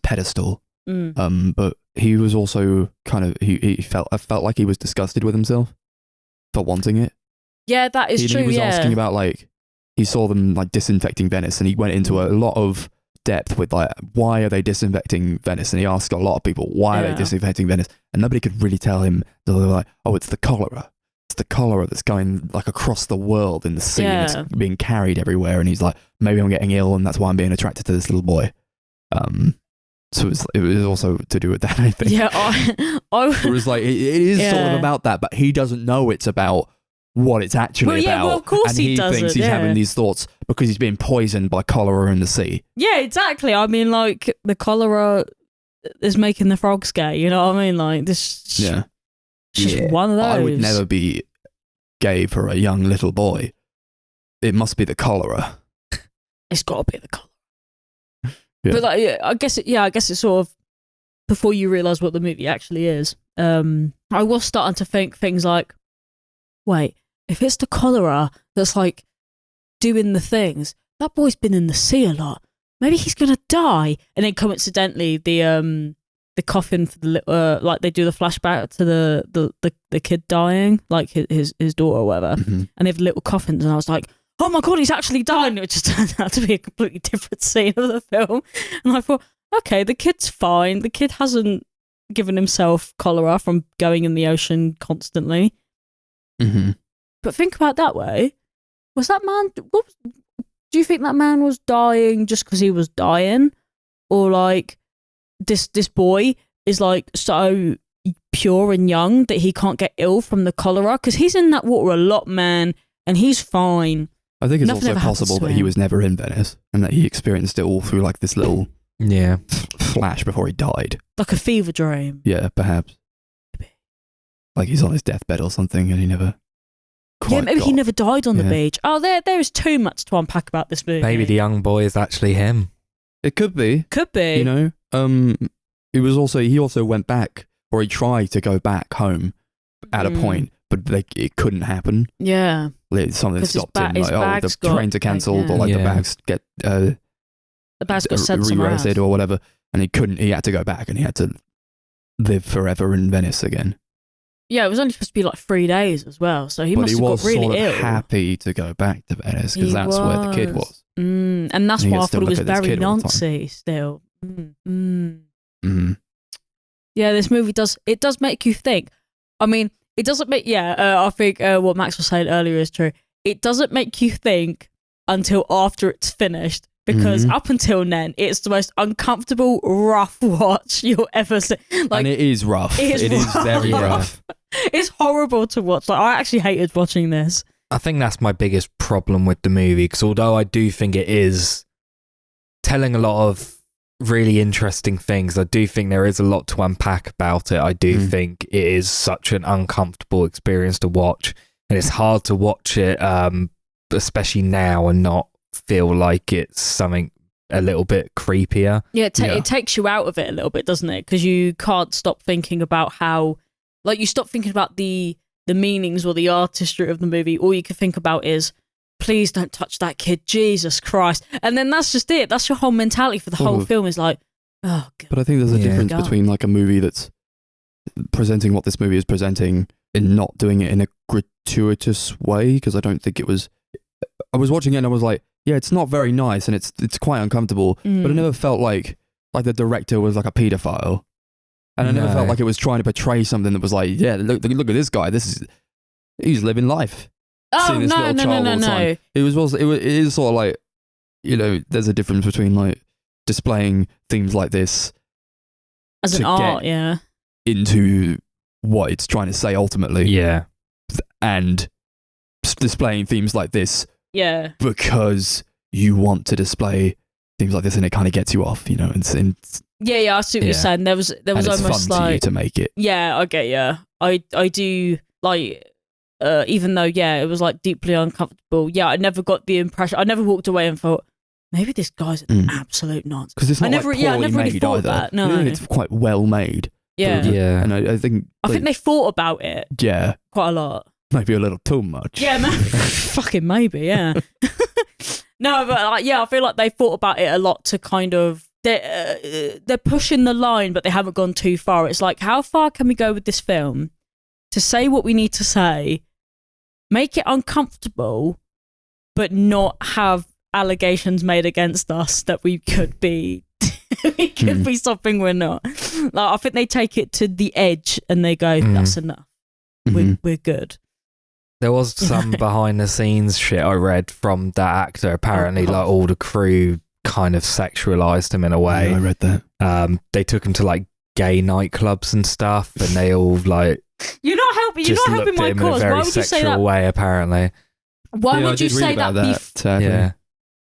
pedestal. But he was also kind of I felt like he was disgusted with himself for wanting it. Yeah, that is true. He was asking about like he saw them like disinfecting Venice, and he went into a lot of depth with like, why are they disinfecting Venice? And he asked a lot of people, why are they disinfecting Venice? And nobody could really tell him. They were like, oh, it's the cholera. It's the cholera that's going like across the world in the sea, and it's being carried everywhere. And he's like, maybe I'm getting ill, and that's why I'm being attracted to this little boy. So it was also to do with that, I think. Yeah, it was like it is sort of about that, but he doesn't know it's about what it's actually about. Well, of course and he doesn't. Thinks he's having these thoughts because he's being poisoned by cholera in the sea. Yeah, exactly. I mean, like the cholera is making the frogs gay. You know what I mean? Like this. Yeah. Just one of those. I would never be gay for a young little boy. It must be the cholera. It's got to be the cholera. Yeah. But like, I guess it's sort of before you realise what the movie actually is. I was starting to think things like, wait, if it's the cholera that's like doing the things, that boy's been in the sea a lot. Maybe he's gonna die. And then coincidentally, the coffin for the like they do the flashback to the kid dying, like his daughter or whatever, and they have little coffins. And I was like, oh my god, he's actually died. And it just turned out to be a completely different scene of the film. And I thought, okay, the kid's fine. The kid hasn't given himself cholera from going in the ocean constantly. But think about it that way. Was that man? Do you think that man was dying just because he was dying, or like this boy is like so pure and young that he can't get ill from the cholera? Because he's in that water a lot, man, and he's fine. I think it's also possible that he was never in Venice and that he experienced it all through like this little flash before he died. Like a fever dream. Yeah, perhaps. Like he's on his deathbed or something and he never maybe he never died on the beach. Oh, there is too much to unpack about this movie. Maybe the young boy is actually him. It could be. Could be. You know? He also went back, or he tried to go back home at a point, but it couldn't happen. Yeah. something 'Cause his stopped him, his like, the bag's got, trains are cancelled, like, or like yeah. the bags get the bag's got sent somewhere else. re-rated or whatever, and he had to go back, and he had to live forever in Venice again. Yeah, it was only supposed to be like 3 days as well, so he But must he have was got really sort of ill. happy to go back to Venice, because He that's where the kid was. And that's And he why I gets to thought it look was at this very kid all the time. Nancy still. Mm. Yeah, this movie does make you think. I mean, it doesn't make, I think what Max was saying earlier is true. It doesn't make you think until after it's finished, because up until then, it's the most uncomfortable, rough watch you'll ever see. Like, And it is rough. It is very Yeah. rough. it's horrible to watch. Like, I actually hated watching this. I think that's my biggest problem with the movie, because although I do think it is telling a lot of really interesting things, I do think there is a lot to unpack about it. I do think it is such an uncomfortable experience to watch, and it's hard to watch it, especially now, and not feel like it's something a little bit creepier. Yeah, it takes you out of it a little bit, doesn't it? Because you can't stop thinking about how, like, you stop thinking about the meanings or the artistry of the movie. All you can think about is, please don't touch that kid, Jesus Christ. And then that's just it. That's your whole mentality for the whole film, is like, oh, God. But I think there's a difference God. between like a movie that's presenting what this movie is presenting and not doing it in a gratuitous way, because I don't think it was. I was watching it and I was like, yeah, it's not very nice and it's quite uncomfortable, but I never felt like the director was like a paedophile, and I never felt like it was trying to portray something that was like, yeah, look at this guy, he's living life. Oh, Seeing this no. little child all the time. It is sort of like, you know, there's a difference between like displaying themes like this As an to art, get yeah. into what it's trying to say ultimately, Yeah. and displaying themes like this Yeah. because you want to display themes like this, and it kind of gets you off, you know. And Yeah, I see what you're saying. There was and it's almost fun to you like, to make it. yeah, I get you. I do, like, even though, yeah, it was like deeply uncomfortable. Yeah, I never got the impression. I never walked away and thought, maybe this guy's an absolute nonsense. Because it's not I never poorly really made thought either. that. No. I think it's quite well made. Yeah. Yeah. And I think they thought about it yeah, quite a lot. maybe a little too much. Yeah, man. Fucking maybe, yeah. No, but like, yeah, I feel like they thought about it a lot to kind of, they're pushing the line, but they haven't gone too far. It's like, how far can we go with this film to say what we need to say, make it uncomfortable, but not have allegations made against us that we could be be something we're not. Like, I think they take it to the edge and they go, that's enough. We're good. There was some behind the scenes shit I read from that actor. Apparently, like, all the crew kind of sexualized him in a way. Yeah, I read that. They took him to like gay nightclubs and stuff, and they all like You're not helping. You're just not helping looked at my him in a cause. Why very would you say sexual that? way. Apparently, Why Yeah, I would you did read say about that? sadly. yeah.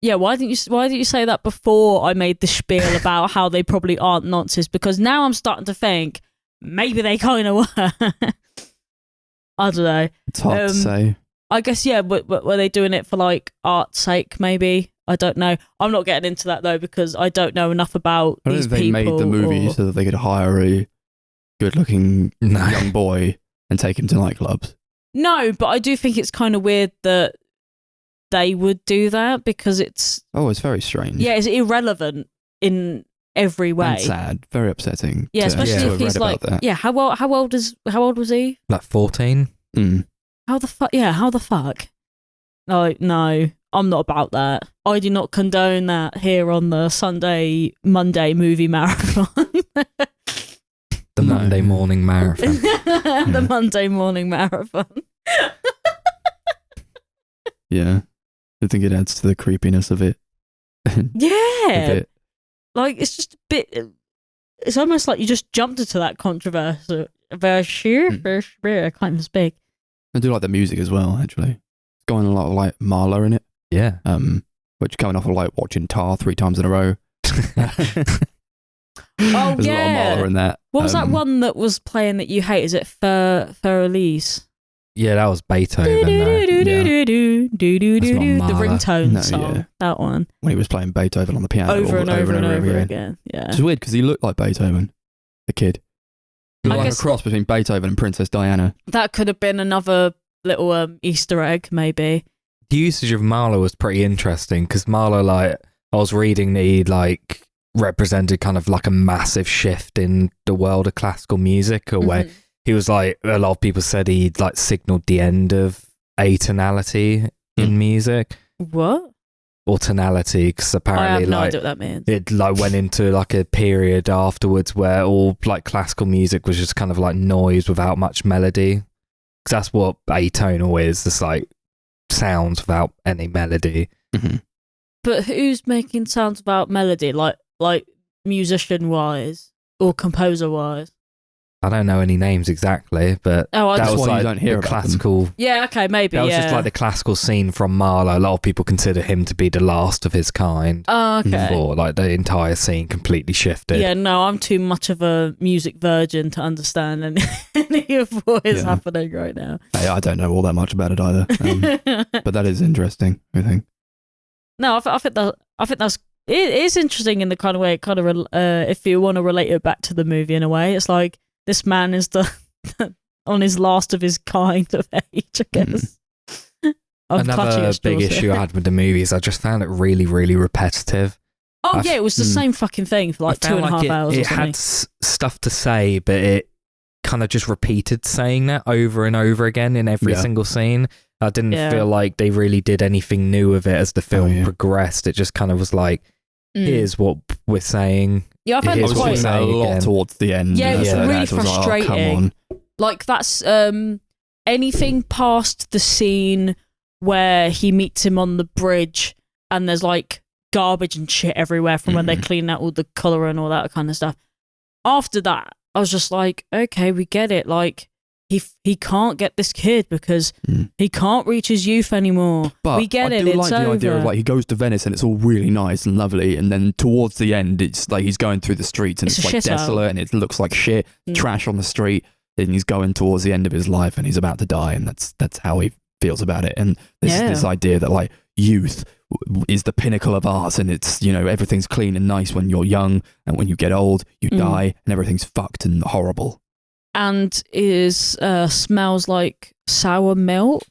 Yeah, why didn't you say that before I made the spiel about how they probably aren't nonsense? Because now I'm starting to think maybe they kind of were. I don't know. It's hard to say. I guess, yeah, were they doing it for like art's sake? Maybe, I don't know. I'm not getting into that though because I don't know enough about I don't these think they people. made the movie so that they could hire a good-looking No. young boy and take him to nightclubs. No, but I do think it's kind of weird that they would do that because it's It's very strange. it's irrelevant in every way. And sad, very upsetting. Yeah, to especially have if he's read like, about that. yeah, how old was he? Like 14. Mm. How the fuck? Yeah, how the fuck? No, I'm not about that. I do not condone that here on the Monday movie marathon. The No. Monday morning marathon. The Monday morning marathon. Yeah, I think it adds to the creepiness of it. A Yeah, bit. like it's just a bit. It's almost like you just jumped into that controversy. I can't even speak. I do like the music as well, actually. It's got a lot of like Marla in it. Yeah. Which coming off of like watching Tar 3 times in a row. Oh There's a lot of Marla in that. What was that one that was playing that you hate? Is it Elise? Yeah, that was Beethoven. The Marla. ringtone No, song. yeah. That one. When he was playing Beethoven on the piano Over and over again. again. Yeah. Which is weird because he looked like Beethoven, the kid. He I looked like a guess- cross between Beethoven and Princess Diana. That could have been another little Easter egg, maybe. The usage of Marlowe was pretty interesting because Marlowe, like, I was reading that he, like, represented kind of like a massive shift in the world of classical music, or where he was like, a lot of people said he like signaled the end of atonality in music. What? Or tonality, because apparently I have no like idea what that means. it like went into like a period afterwards where all like classical music was just kind of like noise without much melody, because that's what atonal is. It's like sounds without any melody. But who's making sounds about melody, like musician wise or composer wise? I don't know any names exactly, but that That's was why like you don't hear the about classical. Yeah, okay, maybe. That was yeah. just like the classical scene from Marlowe. A lot of people consider him to be the last of his kind. Oh, okay. Before like the entire scene completely shifted. Yeah, no, I'm too much of a music virgin to understand any of what is happening right now. Hey, I don't know all that much about it either, but that is interesting, I think. No, I think that's it is interesting in the kind of way it kind of if you want to relate it back to the movie in a way, it's like this man is the on his last of his kind of age, I guess. Another big issue I had with the movie is I just found it really, really repetitive. Oh yeah, it was the same fucking thing for like 2.5 hours. It had stuff to say, but it kind of just repeated saying that over and over again in every single scene. I didn't feel like they really did anything new with it as the film progressed. It just kind of was like, here's what we're saying. Yeah, I found it quite a lot towards the end. Yeah, it was really Like, frustrating. oh, come on. Like that's anything past the scene where he meets him on the bridge and there's like garbage and shit everywhere from when they clean out all the colour and all that kind of stuff. After that, I was just like, okay, we get it. Like he can't get this kid because he can't reach his youth anymore. But we get I it. do It's like the over. idea of like he goes to Venice and it's all really nice and lovely, and then towards the end it's like he's going through the streets and it's like desolate and it looks like shit, trash on the street, and he's going towards the end of his life and he's about to die, and that's how he feels about it. And this idea that like youth is the pinnacle of art, and it's, you know, everything's clean and nice when you're young, and when you get old you die and everything's fucked and horrible. And smells like sour milk.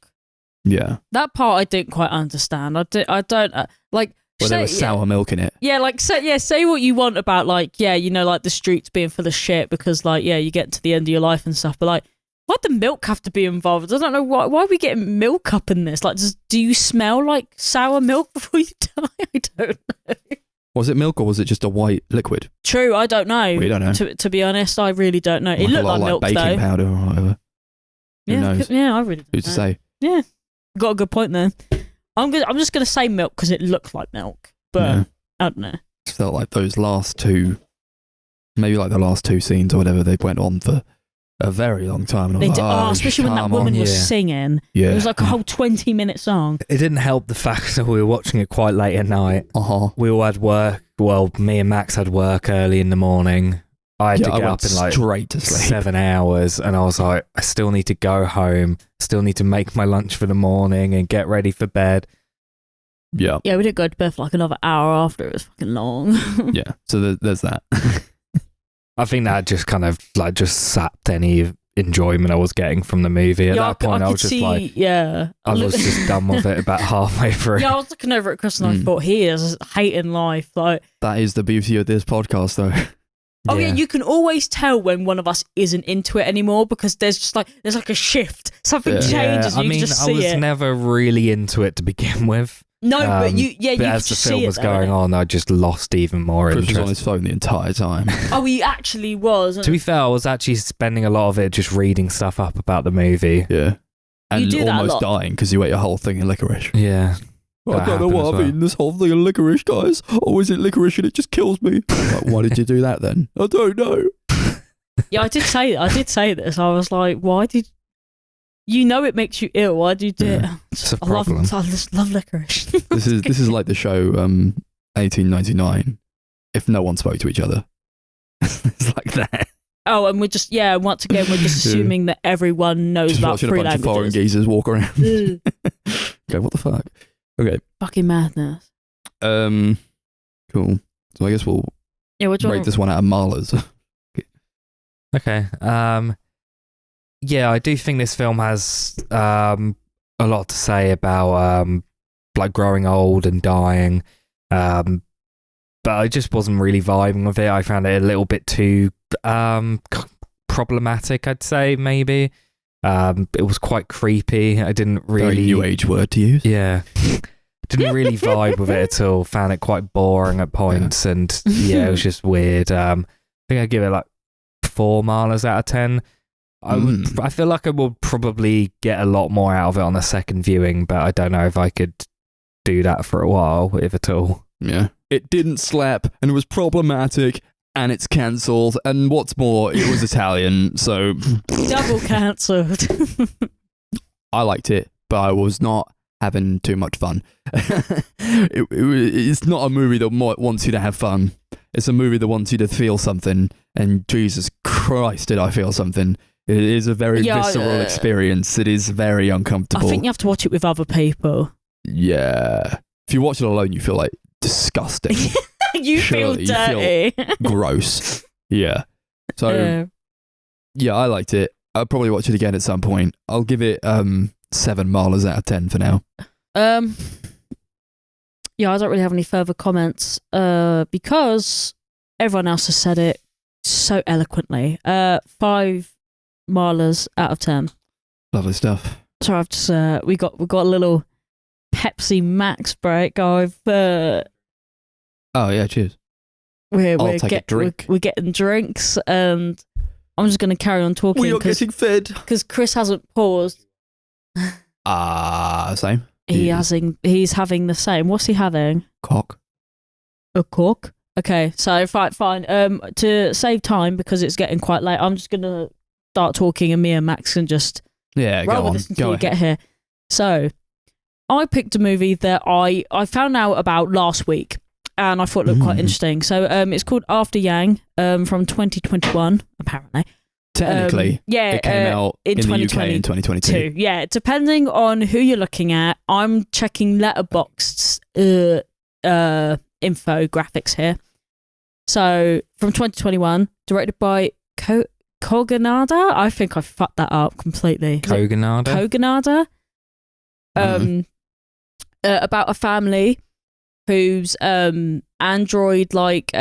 Yeah, that part I didn't quite understand. I don't like. Well, there was sour milk in it. Yeah, like say what you want about like you know, like the streets being full of shit because like you get to the end of your life and stuff, but like why'd the milk have to be involved? I don't know why are we getting milk up in this? Like, do you smell like sour milk before you die? I don't know. Was it milk or was it just a white liquid? True, I don't know. We don't know. To be honest, I really don't know. It looked like milk baking though. powder or whatever. Who knows? Yeah, I really don't Who's know. to say? Yeah, got a good point there. I'm just gonna say milk because it looked like milk, but I don't know. It felt like those last two, maybe like the last two scenes or whatever, they went on for a very long time. And especially when that woman was singing. Yeah. It was like a whole 20-minute song. It didn't help the fact that we were watching it quite late at night. We all had work. Well, me and Max had work early in the morning. I had to get up in like straight to sleep. 7 hours, and I was like, I still need to go home. Still need to make my lunch for the morning and get ready for bed. Yeah. Yeah, we didn't go to bed for like another hour after. It was fucking long. Yeah. So there's that. I think that just kind of like just sapped any enjoyment I was getting from the movie. At that point, I was just like, I was just done with it about halfway through. Yeah, I was looking over at Chris and I thought, he is hating life. Like, that is the beauty of this podcast, though. Oh yeah, you can always tell when one of us isn't into it anymore because there's like a shift. Something changes. I You mean, can just I see was it. never really into it to begin with. No, but you but could as the just film see was it, going on, I just lost even more Chris was interest. on his phone the entire time. Oh, he actually was. To be fair, I was actually spending a lot of it just reading stuff up about the movie. Yeah. And You do that a almost lot. dying because you ate a whole thing of licorice. Yeah. I don't know what I've eaten this whole thing of licorice, guys. Oh, is it licorice and it just kills me? Like, why did you do that then? I don't know. Yeah, I did say this. I was like, why did you know it makes you ill? Why do you do it? It's a I love problem. I just love licorice. This is like the show 1899. If no one spoke to each other, it's like that. Oh, and we're just once again we're just assuming that everyone knows Just about watching a three bunch of foreign languages. geezers walk around. Ugh. Okay, what the fuck? Okay, Fucking madness. cool. So I guess we'll Yeah, what do you rate want? this one out of Marla's. Okay. yeah, I do think this film has a lot to say about like growing old and dying. But I just wasn't really vibing with it. I found it a little bit too problematic, I'd say, maybe. It was quite creepy. I didn't really... Very new age word to use. Yeah. Didn't really vibe with it at all. Found it quite boring at points. Yeah. And yeah, it was just weird. I think I'd give it like 4 milers out of 10. I feel like I would probably get a lot more out of it on a second viewing, but I don't know if I could do that for a while, if at all. Yeah. It didn't slap, and it was problematic, and it's cancelled, and what's more, it was Italian, so... Double cancelled. I liked it, but I was not having too much fun. It's not a movie that wants you to have fun. It's a movie that wants you to feel something, and Jesus Christ, did I feel something. It is a very visceral experience. It is very uncomfortable. I think you have to watch it with other people. Yeah. If you watch it alone, you feel like disgusting. You feel dirty. You feel gross. Yeah. So, yeah, I liked it. I'll probably watch it again at some point. I'll give it 7 milers out of 10 for now. Yeah, I don't really have any further comments because everyone else has said it so eloquently. 5 milers out of 10. Lovely stuff. So I've just we got a little Pepsi Max break. Oh yeah, cheers. We're getting drinks, and I'm just going to carry on talking. We are getting fed because Chris hasn't paused. Same. He's having the same. What's he having? Cock. A cork. Okay, so fine. To save time because it's getting quite late, I'm just going to start talking, and me and Max can just go on. Until you get here. So, I picked a movie that I found out about last week, and I thought it looked quite interesting. So, it's called After Yang from 2021, apparently. Technically, it came out in the UK in 2022. Yeah, depending on who you're looking at. I'm checking Letterboxd infographics here. So, from 2021, directed by Kogonada. I think I fucked that up completely. Kogonada. About a family whose android-like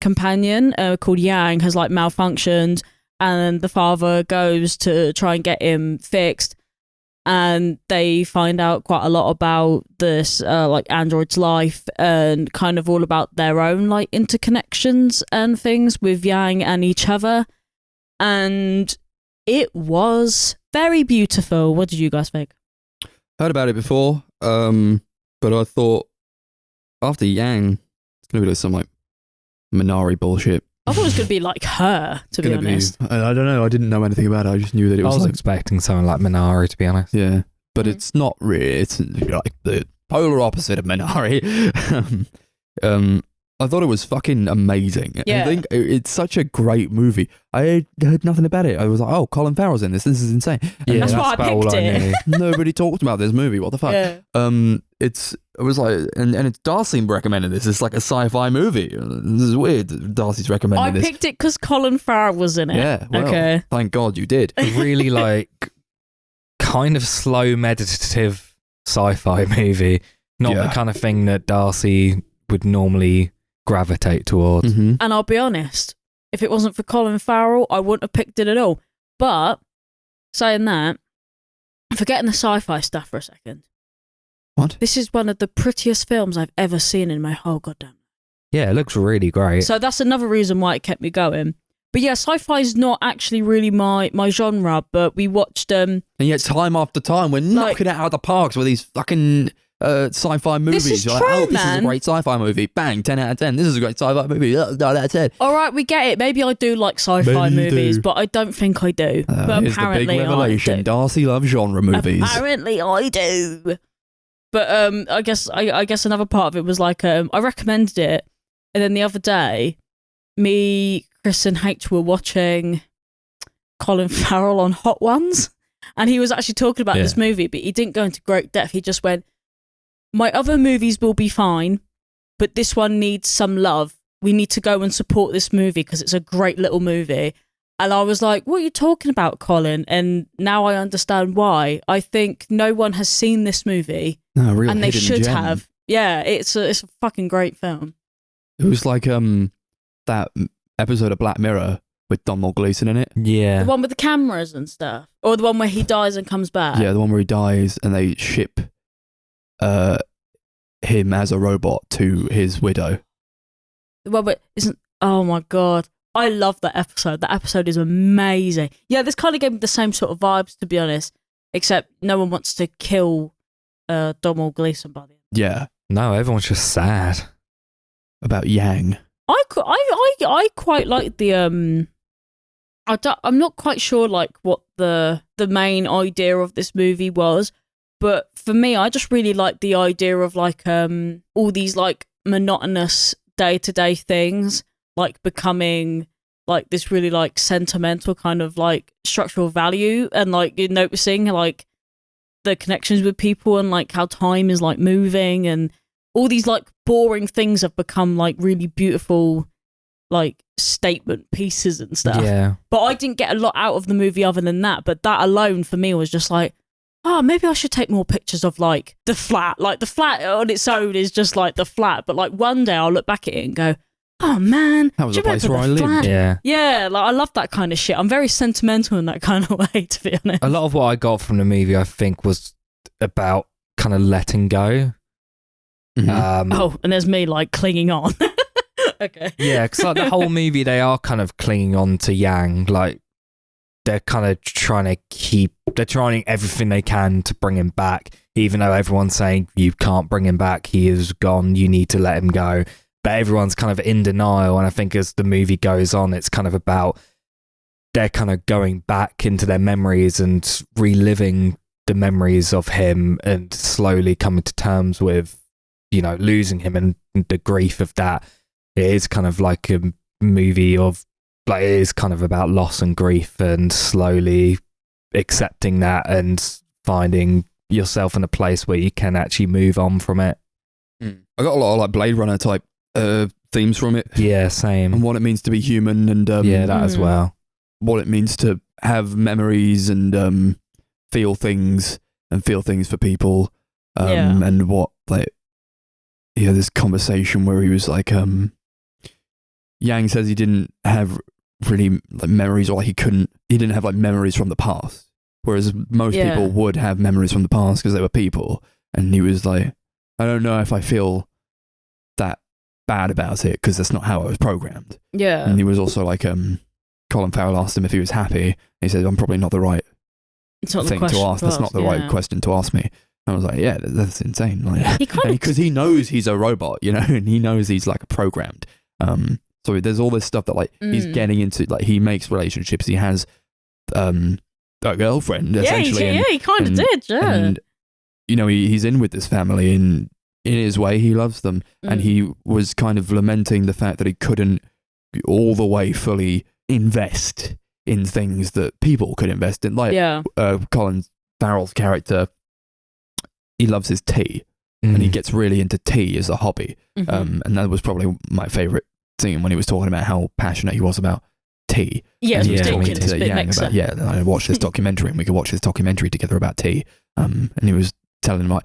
companion called Yang has like malfunctioned, and the father goes to try and get him fixed, and they find out quite a lot about this like android's life and kind of all about their own like interconnections and things with Yang and each other. And it was very beautiful. What did you guys think? Heard about it before, but I thought After Yang, it's going to be like some like Minari bullshit. I thought it was going to be like Her, to be honest. I don't know. I didn't know anything about it. I just knew that it was. I was expecting something like Minari, to be honest. Yeah, but it's not really. It's like the polar opposite of Minari. I thought it was fucking amazing. Yeah. I think it's such a great movie. I heard nothing about it. I was like, oh, Colin Farrell's in this. This is insane. Yeah, that's why I picked it. Nobody talked about this movie. What the fuck? Yeah. It was like, and it's Darcy recommended this. It's like a sci-fi movie. This is weird. Darcy's recommended this. I picked it because Colin Farrell was in it. Yeah. Well, okay. Thank God you did. Really like kind of slow meditative sci-fi movie. Not the kind of thing that Darcy would normally gravitate towards. Mm-hmm. And I'll be honest, if it wasn't for Colin Farrell, I wouldn't have picked it at all. But saying that, forgetting the sci-fi stuff for a second. What? This is one of the prettiest films I've ever seen in my whole goddamn life. Yeah, it looks really great. So that's another reason why it kept me going. But yeah, sci-fi is not actually really my genre, but we watched... and yet time after time, we're knocking it out of the parks with these fucking... sci-fi movies. This is You're true, like, oh, this man. is a great sci-fi movie. Bang, 10 out of 10. This is a great sci-fi movie. 9 out of 10. All right, we get it. Maybe I do like sci-fi movies, but I don't think I do. But Here's apparently the big revelation. I do. Darcy loves genre movies. Apparently I do. But I guess another part of it was like I recommended it, and then the other day, me, Chris, and H were watching Colin Farrell on Hot Ones, and he was actually talking about this movie, but he didn't go into great depth. He just went, my other movies will be fine, but this one needs some love. We need to go and support this movie because it's a great little movie. And I was like, what are you talking about, Colin? And now I understand why. I think no one has seen this movie. No, real and they hidden should gem. have. Yeah, it's a fucking great film. It was like that episode of Black Mirror with Donald Gleason in it. Yeah. The one with the cameras and stuff. Or the one where he dies and comes back. Yeah, the one where he dies and they ship him as a robot to his widow. The one where isn't... Oh my God. I love that episode. That episode is amazing. Yeah, this kind of gave me the same sort of vibes, to be honest. Except no one wants to kill Donald Gleason by the end. Yeah. No, everyone's just sad. About Yang. I quite like the I'm not quite sure like what the main idea of this movie was, but for me I just really like the idea of like all these like monotonous day-to-day things like becoming like this really like sentimental kind of like structural value, and like you're noticing like the connections with people and like how time is like moving, and all these like boring things have become like really beautiful like statement pieces and stuff. Yeah. But I didn't get a lot out of the movie other than that, but that alone for me was just like, oh, maybe I should take more pictures of like the flat. Like the flat on its own is just like the flat, but like one day I'll look back at it and go, oh man, That was do the you place remember where the I lived. flat? Yeah. Yeah, like I love that kind of shit. I'm very sentimental in that kind of way, to be honest. A lot of what I got from the movie, I think, was about kind of letting go. Mhm. Oh, and there's me like clinging on. Okay. Yeah, because like the whole movie, they are kind of clinging on to Yang. Like they're kind of they're trying everything they can to bring him back, even though everyone's saying you can't bring him back. He is gone. You need to let him go. But everyone's kind of in denial. And I think as the movie goes on, it's kind of about they're kind of going back into their memories and reliving the memories of him and slowly coming to terms with, you know, losing him and the grief of that. It is kind of like a movie of, like, it is kind of about loss and grief and slowly accepting that and finding yourself in a place where you can actually move on from it. I got a lot of like Blade Runner type themes from it, Yeah, and same. what it means to be human, and Yeah, that as well. what it means to have memories and feel things for people, Yeah. and what like this conversation where he was like Yang says he didn't have really like memories, or like he didn't have like memories from the past, whereas most Yeah. people would have memories from the past because they were people, and he was like, I don't know if I feel that bad about it because that's not how I was programmed. Yeah. And he was also like Colin Farrell asked him if he was happy. He said, I'm probably not the right It's not the thing to question ask. That's not the right yeah. question to ask me. And I was like, yeah, that's insane. Like, He kind of because he knows he's a robot, you know, and he knows he's like programmed. So there's all this stuff that like he's getting into. Like he makes relationships. He has a girlfriend essentially. he kind of and- did. Yeah. And you know, he's in with this family, and in his way, he loves them. And he was kind of lamenting the fact that he couldn't all the way fully invest in things that people could invest in. Like yeah. Colin Farrell's character, he loves his tea, and he gets really into tea as a hobby. Mhm. And that was probably my favourite scene when he was talking about how passionate he was about tea. Yeah, it's And he was talking ridiculous. to Bit Yang mixer. about, yeah, I watched this documentary, and we could watch this documentary together about tea. And he was telling him like,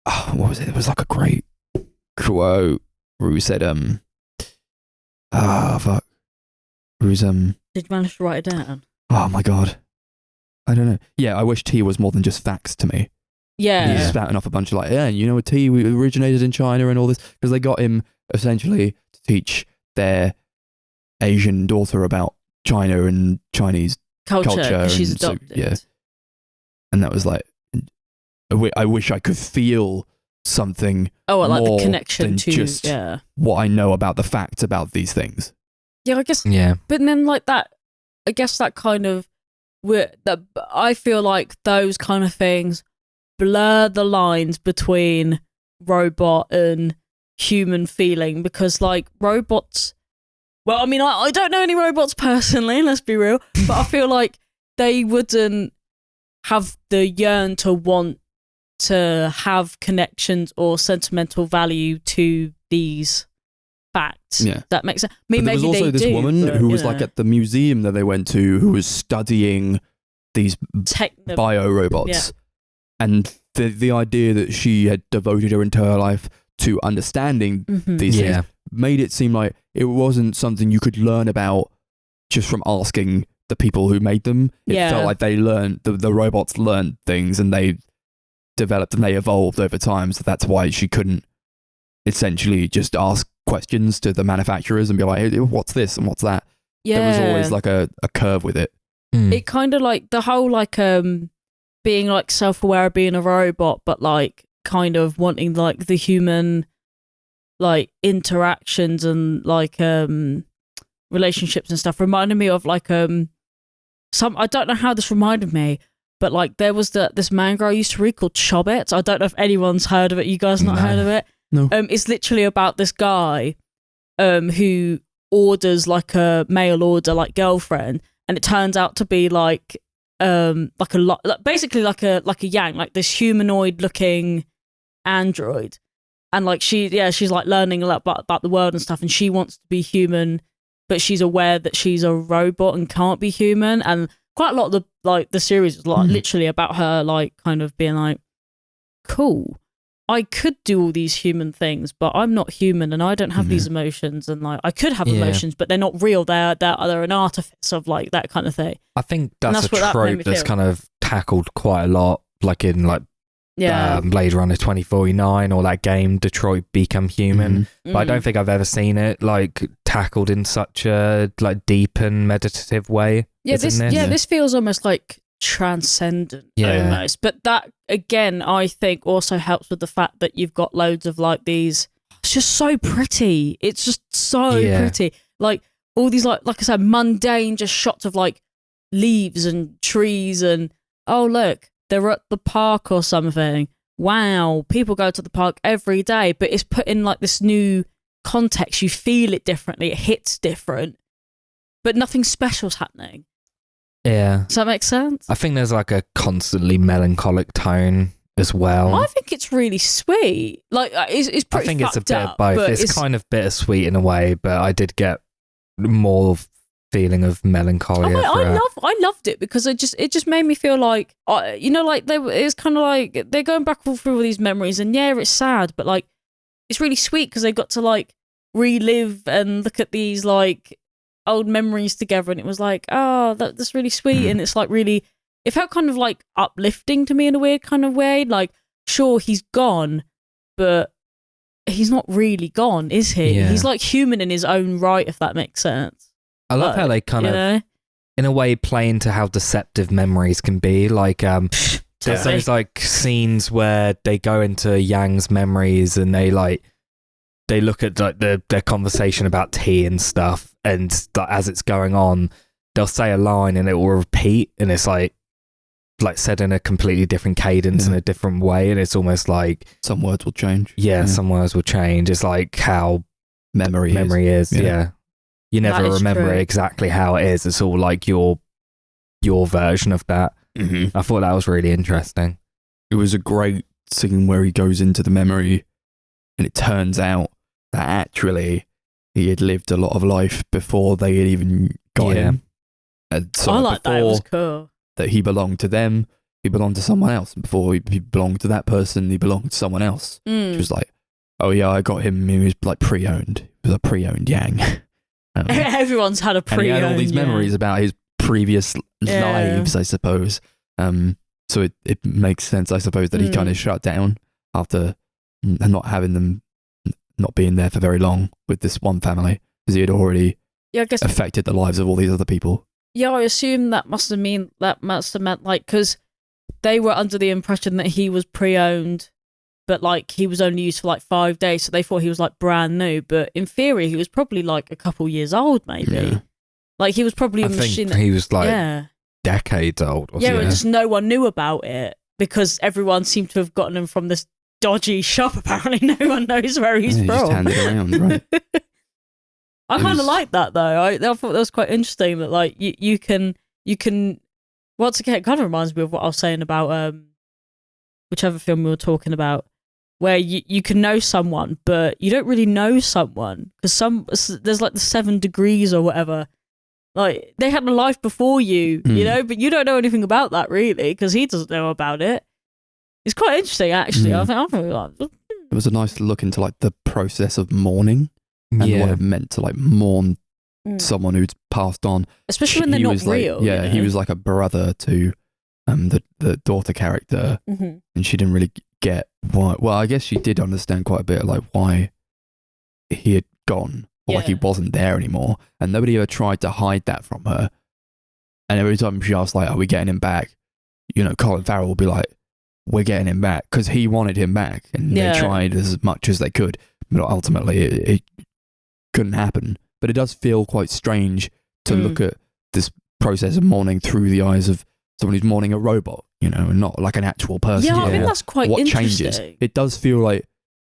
oh, what was it? It was like a great quote where he said, fuck. It was, Did you manage to write it down? oh my God. I don't know. Yeah, I wish tea was more than just facts to me. Yeah. He's spouting off a bunch of like, yeah, you know, tea originated in China and all this, because they got him essentially to teach their Asian daughter about China and Chinese, Culture, culture, 'cause she's and so- adopted. yeah. and that was like, I wish I could feel something Oh, I like more the connection than to just- yeah. what I know about the facts about these things. Yeah, I guess. Yeah. But then like that, I guess that kind of that I feel like those kind of things blur the lines between robot and human feeling, because like robots, well, I mean, I don't know any robots personally, let's be real, but I feel like they wouldn't have the yearn to want to have connections or sentimental value to these fact. Yeah. That makes sense. I mean, But there was maybe also they this do, woman but, who you was know, like at the museum that they went to, who was studying these bio robots, and the idea that she had devoted her entire life to understanding these things made it seem like it wasn't something you could learn about just from asking the people who made them. It felt like they learned, the robots learned things and they developed and they evolved over time. So that's why she couldn't essentially just ask questions to the manufacturers and be like, hey, what's this and what's that? Yeah. There was always like a curve with it. It kind of like the whole like being like self-aware of being a robot, but like kind of wanting like the human like interactions and like relationships and stuff reminded me of like some, I don't know how this reminded me, but like there was this manga I used to read called Chobits. I don't know if anyone's heard of it. You guys not heard of it? No. It's literally about this guy who orders like a mail order like girlfriend, and it turns out to be like basically like a yang, like this humanoid looking android, and like she's like learning a lot about the world and stuff, and she wants to be human, but she's aware that she's a robot and can't be human. And quite a lot of the series is like literally about her like kind of being like, cool, I could do all these human things, but I'm not human and I don't have these emotions, and like I could have emotions, but they're not real. They're an artifice of like that kind of thing. I think that's a what that made trope me that's feel. kind of tackled quite a lot, like in like Blade Runner 2049 or that game Detroit Become Human. But I don't think I've ever seen it like tackled in such a like deep and meditative way. This feels almost like transcendent almost, but that again I think also helps with the fact that you've got loads of like these, it's just so pretty, it's just so pretty, like all these like I said, mundane just shots of like leaves and trees and oh look, they're at the park or something, wow, people go to the park every day, but it's put in like this new context, you feel it differently, it hits different, but nothing special's happening. Yeah. Does that make sense? I think there's like a constantly melancholic tone as well. I think it's really sweet. Like it's pretty. I think it's a fucked bit up, of both. but It's kind of bittersweet in a way, but I did get more feeling of melancholy. I loved it because it just made me feel like like it's kind of like they're going back all through all these memories, and yeah, it's sad, but like it's really sweet because they got to like relive and look at these like old memories together, and it was like, oh, that's really sweet, and it's like really, it felt kind of like uplifting to me in a weird kind of way. Like, sure, he's gone, but he's not really gone, is he? Yeah. He's like human in his own right, if that makes sense. I love how they kind of, in a way, play into how deceptive memories can be. Like, there's those like scenes where they go into Yang's memories and they look at like their conversation about tea and stuff, and as it's going on, they'll say a line and it will repeat, and it's like said in a completely different cadence in a different way, and it's almost like some words will change. Some words will change. It's like how memory is. Yeah. You never remember exactly how it is. It's all like your version of that. I thought that was really interesting. It was a great scene where he goes into the memory and it turns out that actually he had lived a lot of life before they had even got him. And so I like that. It was cool. That he belonged to them, he belonged to someone else. And before he belonged to that person, he belonged to someone else. She was like, oh yeah, I got him. He was like pre-owned. It was a pre-owned Yang. Everyone's had a pre-owned. And he had all these memories about his previous lives, I suppose. So it makes sense, I suppose, that he kind of shut down after not having them, not being there for very long with this one family, because he had already affected the lives of all these other people. Yeah, I assume that must have meant like, because they were under the impression that he was pre-owned, but like he was only used for like 5 days, so they thought he was like brand new. But in theory, he was probably like a couple years old, maybe. Yeah. Like he was probably a machine. He was like decades old. But just no one knew about it because everyone seemed to have gotten him from this dodgy shop. Apparently, no one knows where he's from. Just hand it around, right? I kind of like that though. I thought that was quite interesting. That like you can once again, it kind of reminds me of what I was saying about whichever film we were talking about. where you can know someone, but you don't really know someone because there's like the 7 degrees or whatever. Like they had a life before you, you know, but you don't know anything about that really because he doesn't know about it. It's quite interesting, actually. I think it was a nice look into like the process of mourning and what it meant to like mourn someone who's passed on, especially when they're not real. Like, he was like a brother to the daughter character, and she didn't really get why. Well, I guess she did understand quite a bit, like why he had gone, or like he wasn't there anymore, and nobody ever tried to hide that from her. And every time she asked, like, "Are we getting him back?" You know, Colin Farrell would be like, "We're getting him back," because he wanted him back, and they tried as much as they could, but ultimately it couldn't happen. But it does feel quite strange to look at this process of mourning through the eyes of someone who's mourning a robot, you know, and not like an actual person. Yeah, I think that's quite interesting. Changes? It does feel like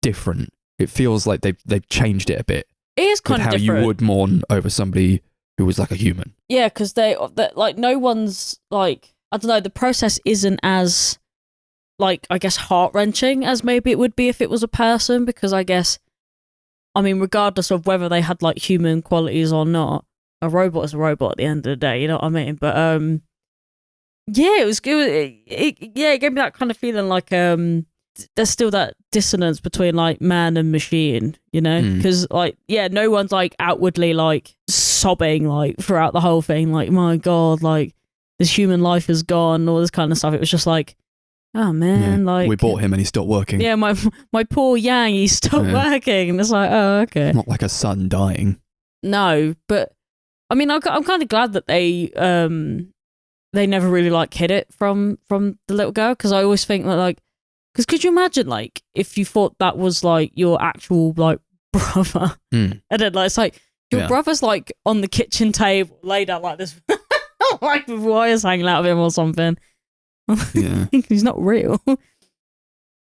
different. It feels like they've changed it a bit. It is kind of how different. You would mourn over somebody who was like a human. Yeah, because they like no one's like, I don't know, the process isn't as like, I guess, heart-wrenching as maybe it would be if it was a person, because I guess, I mean, regardless of whether they had like human qualities or not, a robot is a robot at the end of the day, you know what I mean? But yeah, it was good. It gave me that kind of feeling like there's still that dissonance between like man and machine, you know? Because like, yeah, no one's like outwardly like sobbing like throughout the whole thing, like, my God, like this human life is gone, all this kind of stuff. It was just like, oh man, like we bought him and he stopped working. Yeah, my poor Yang, he stopped working, and it's like, oh, okay. Not like a son dying. No, but I mean, I'm kind of glad that they never really like hid it from the little girl, because I always think that like, because could you imagine like if you thought that was like your actual like brother, and then like it's like your brother's like on the kitchen table laid out like this, like with wires hanging out of him or something. Yeah, he's not real.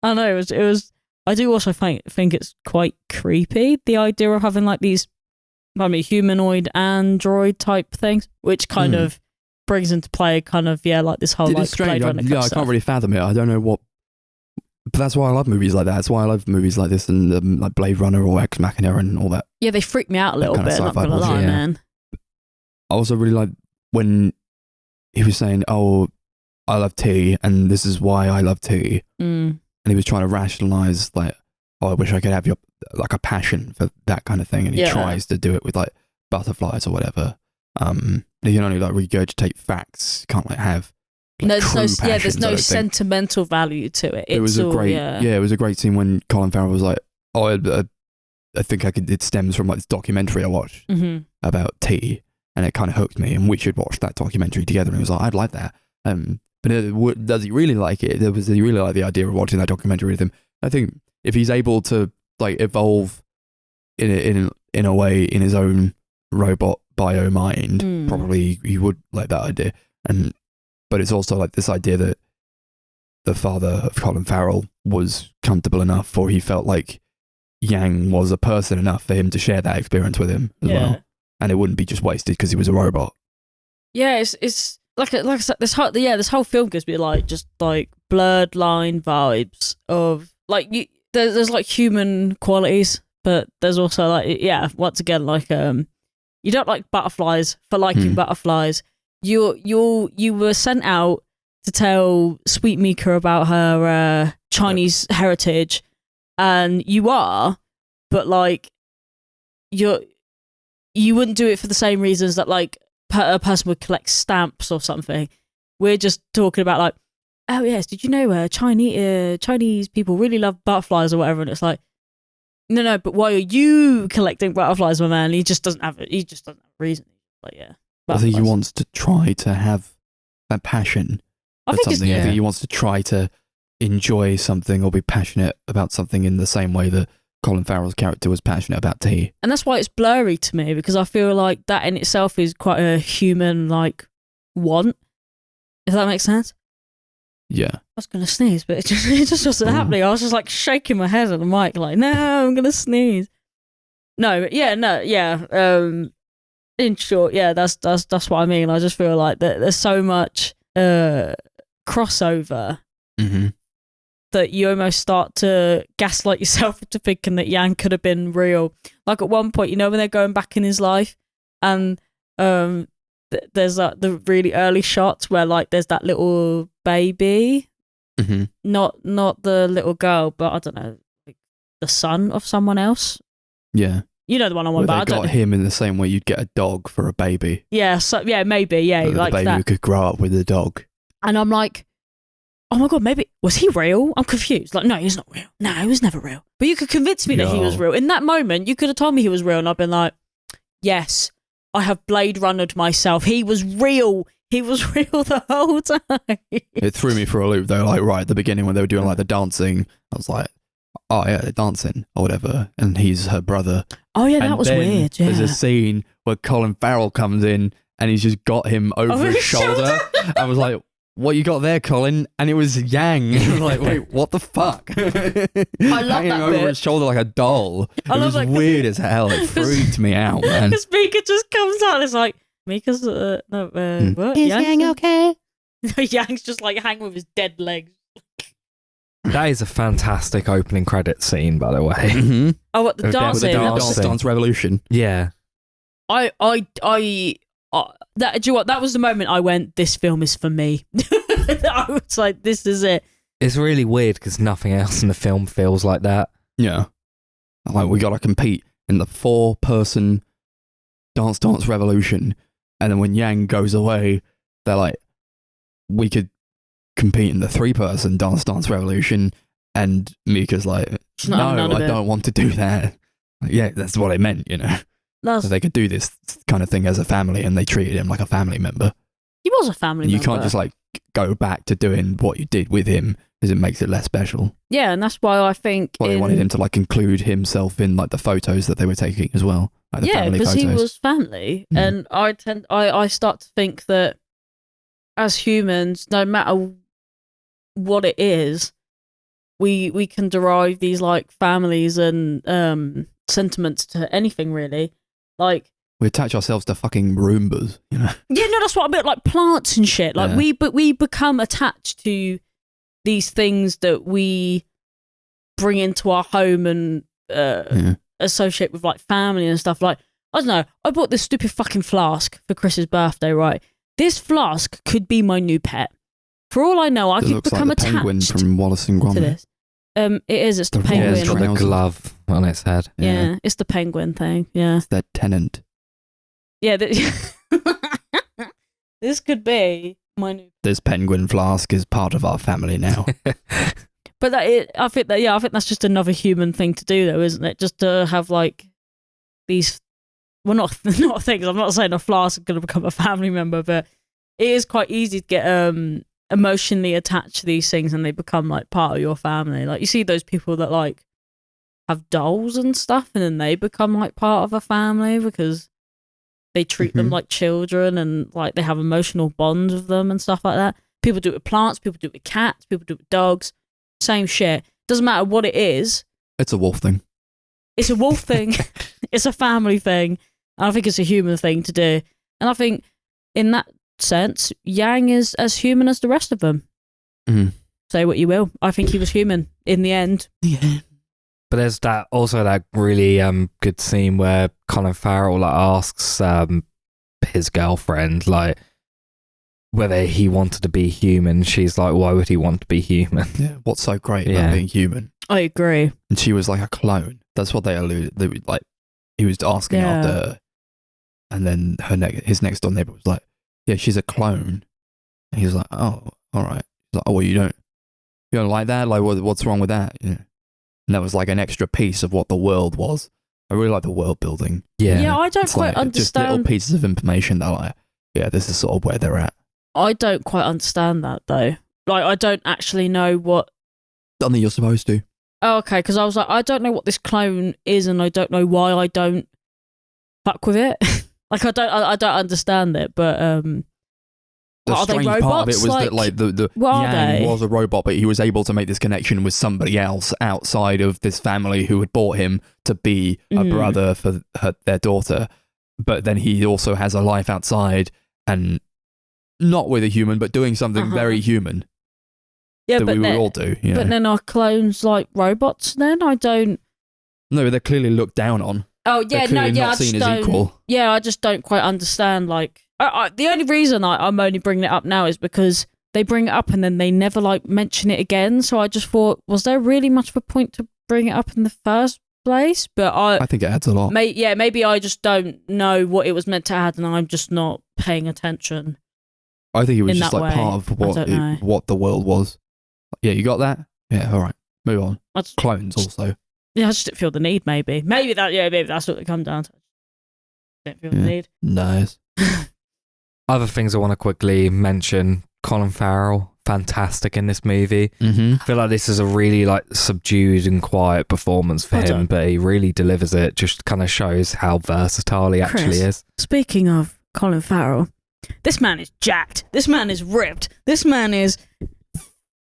I know it was. I do also think it's quite creepy, the idea of having like these, I mean, humanoid android type things, which kind of brings into play kind of like this whole like strange. Blade Runner I can't really fathom it. I don't know what, but that's why I love movies like that. That's why I love movies like this and like Blade Runner or Ex Machina and all that. Yeah, they freak me out a little bit. Not gonna lie, man. I also really like when he was saying, "Oh, I love tea, and this is why I love tea." And he was trying to rationalize, like, "Oh, I wish I could have like a passion for that kind of thing." And he tries to do it with like butterflies or whatever. You can only like regurgitate facts. You can't like have like, there's no sentimental value to it. It was a great, it was a great scene when Colin Farrell was like, "Oh, I think it stems from like this documentary I watched about tea, and it kind of hooked me, and we should watch that documentary together." And he was like, "I'd like that." But does he really like it? Does he really like the idea of watching that documentary with him? I think if he's able to like evolve in a way in his own robot bio mind, probably he would like that idea. But it's also like this idea that the father of Colin Farrell was comfortable enough, or he felt like Yang was a person enough for him to share that experience with him as well, and it wouldn't be just wasted because he was a robot. Yeah, it's. Like I said, this whole film gives me like just like blurred line vibes of like there's like human qualities, but there's also like once again like you don't like butterflies for liking butterflies. You were sent out to tell Sweet Mika about her Chinese heritage, and you are, but like you wouldn't do it for the same reasons that like a person would collect stamps or something. We're just talking about like, oh yes, did you know Chinese people really love butterflies or whatever? And it's like, no, but why are you collecting butterflies, my man? He just doesn't have a reason. Like I think he wants to try to have that passion for something. I think he wants to try to enjoy something or be passionate about something in the same way that Colin Farrell's character was passionate about tea. And that's why it's blurry to me, because I feel like that in itself is quite a human like want, if that makes sense. Yeah. I was going to sneeze, but it just wasn't happening. I was just like shaking my head at the mic like, no, I'm going to sneeze. In short, that's what I mean. I just feel like there's so much crossover that you almost start to gaslight yourself into thinking that Yang could have been real. Like at one point, you know, when they're going back in his life, and there's like the really early shots where like there's that little baby, not the little girl, but I don't know, like the son of someone else. Yeah. You know the one I want about. They got him in the same way you'd get a dog for a baby. Yeah, so yeah, maybe, yeah, like the baby that. who could grow up with a dog. And I'm like, oh my God, maybe, was he real? I'm confused. Like, no, he's not real. No, he was never real. But you could convince me that he was real. In that moment, you could have told me he was real, and I've been like, yes, I have Blade Runnered myself. He was real. He was real the whole time. It threw me for a loop though, like right at the beginning when they were doing like the dancing, I was like, oh yeah, they're dancing or whatever, and he's her brother. Oh yeah, that and was weird. Yeah. There's a scene where Colin Farrell comes in and he's just got him over his shoulder. I was like, what you got there, Colin? And it was Yang. I was like, wait, what the fuck? I love hanging that over bit. his shoulder like a doll. It was weird as hell. It freaked me out, man. Because Mika just comes out and it's like, Mika's, what? Is Yang okay? Yang's just like hanging with his dead legs. That is a fantastic opening credit scene, by the way. Oh, what, the dancing? Dance Revolution. Yeah. Do you know what? That was the moment I went, this film is for me. I was like, this is it. It's really weird because nothing else in the film feels like that. Yeah. Like, we gotta compete in the 4-person Dance Revolution. And then when Yang goes away, they're like, we could compete in the 3-person Dance Revolution. And Mika's like, no, I don't want to do that. Like, yeah, that's what I meant, you know. So they could do this kind of thing as a family, and they treated him like a family member. He was a family member. You can't just like go back to doing what you did with him, because it makes it less special. Yeah, and that's why I think they wanted him to like include himself in like the photos that they were taking as well. Like the family because photos. he was family, and I start to think that as humans, no matter what it is, we can derive these like families and sentiments to anything really. Like, we attach ourselves to fucking Roombas, you know? Yeah, no, that's what I meant, like plants and shit. Like we become attached to these things that we bring into our home and associate with like family and stuff. Like, I don't know, I bought this stupid fucking flask for Chris's birthday, right? This flask could be my new pet. For all I know, I could become like the attached penguin from Wallace and Gromit. to this. It's the penguin. Yeah, it's got the glove on its head. Yeah, it's the penguin thing. Yeah, it's their tenant. Yeah, this could be my new. This penguin flask is part of our family now. But I think that's just another human thing to do, though, isn't it? Just to have like these. Well, not things. I'm not saying a flask is going to become a family member, but it is quite easy to get emotionally attached to these things, and they become like part of your family. Like, you see those people that like have dolls and stuff, and then they become like part of a family because they treat them like children, and like they have emotional bonds with them and stuff like that. People do it with plants, people do it with cats, people do it with dogs. Same shit. Doesn't matter what it is. It's a wolf thing. It's a wolf thing. It's a family thing. And I think it's a human thing to do. And I think in that sense, Yang is as human as the rest of them. Say what you will. I think he was human in the end. Yeah. But there's that really good scene where Colin Farrell like asks his girlfriend like whether he wanted to be human. She's like, why would he want to be human? Yeah. What's so great about being human? I agree. And she was like a clone. That's what they alluded. They were, like, he was asking after her, and then his next door neighbor was like, yeah, she's a clone. And he was like, oh, all right. He's like, oh, well, you don't like that? Like, what's wrong with that? Yeah. And that was like an extra piece of what the world was. I really like the world building. Yeah, I don't quite like understand. Just little pieces of information that like, yeah, this is sort of where they're at. I don't quite understand that though. Like, I don't actually know what. I think you're supposed to. Oh, okay, because I was like, I don't know what this clone is, and I don't know why I don't fuck with it. Like, I don't understand it, but the strange part of it was that like the Yang was a robot, but he was able to make this connection with somebody else outside of this family who had bought him to be a brother for their daughter. But then he also has a life outside, and not with a human, but doing something very human. Yeah, that but we then, all do. You know? but then are clones like robots? Then I don't. No, they're clearly looked down on. Oh yeah, They're clearly no, yeah. not I just seen as don't. equal. Yeah, I just don't quite understand. Like, the only reason I'm only bringing it up now is because they bring it up and then they never like mention it again. So I just thought, was there really much of a point to bring it up in the first place? But I think it adds a lot. Maybe I just don't know what it was meant to add, and I'm just not paying attention. I think it was in just that like way. part of what I don't know. what the world was. Yeah, you got that? Yeah, all right. Move on. Clones also. Yeah, I just didn't feel the need. Maybe maybe that's what it come down to. Didn't feel the need. Nice. Other things I want to quickly mention: Colin Farrell, fantastic in this movie. Mm-hmm. I feel like this is a really like subdued and quiet performance for him, but he really delivers it. Just kind of shows how versatile he actually Chris, is. Speaking of Colin Farrell, this man is jacked. This man is ripped. This man is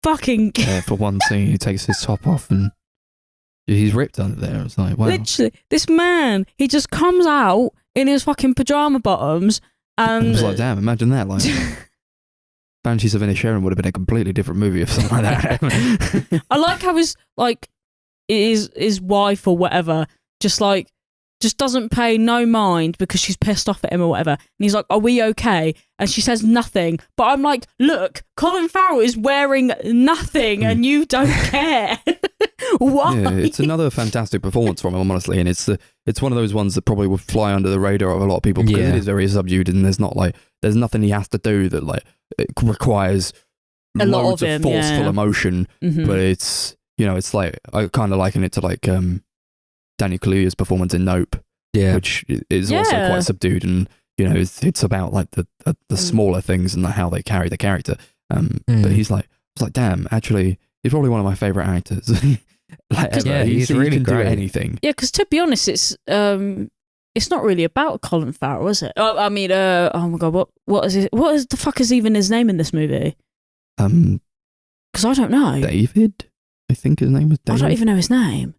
fucking. Yeah, for one scene, he takes his top off and he's ripped under there. It's like, wow. Literally, this man, he just comes out in his fucking pajama bottoms and. I was like, damn, imagine that. Like, Banshees of Inisherin would have been a completely different movie if something like that happened. I like how his wife or whatever just doesn't pay no mind because she's pissed off at him or whatever. And he's like, are we okay? And she says nothing. But I'm like, look, Colin Farrell is wearing nothing and you don't care. Why? Yeah, it's another fantastic performance from him, honestly. And it's one of those ones that probably would fly under the radar of a lot of people because it is very subdued and there's nothing he has to do that like it requires A lot loads of of him, forceful yeah. emotion. Mhm. But it's, it's like, I kind of liken it to like Daniel Kaluuya's performance in Nope, which is also quite subdued, and it's about like the smaller things and how they carry the character. But he's like, it's like, damn, actually, he's probably one of my favorite actors. Like ever. Yeah, he's he really can great. do anything. Yeah, because to be honest, it's not really about Colin Farrell, is it? Oh, I mean, oh my god, what is it? What is the fuck is even his name in this movie? Because I don't know. David, I think his name was David. I don't even know his name,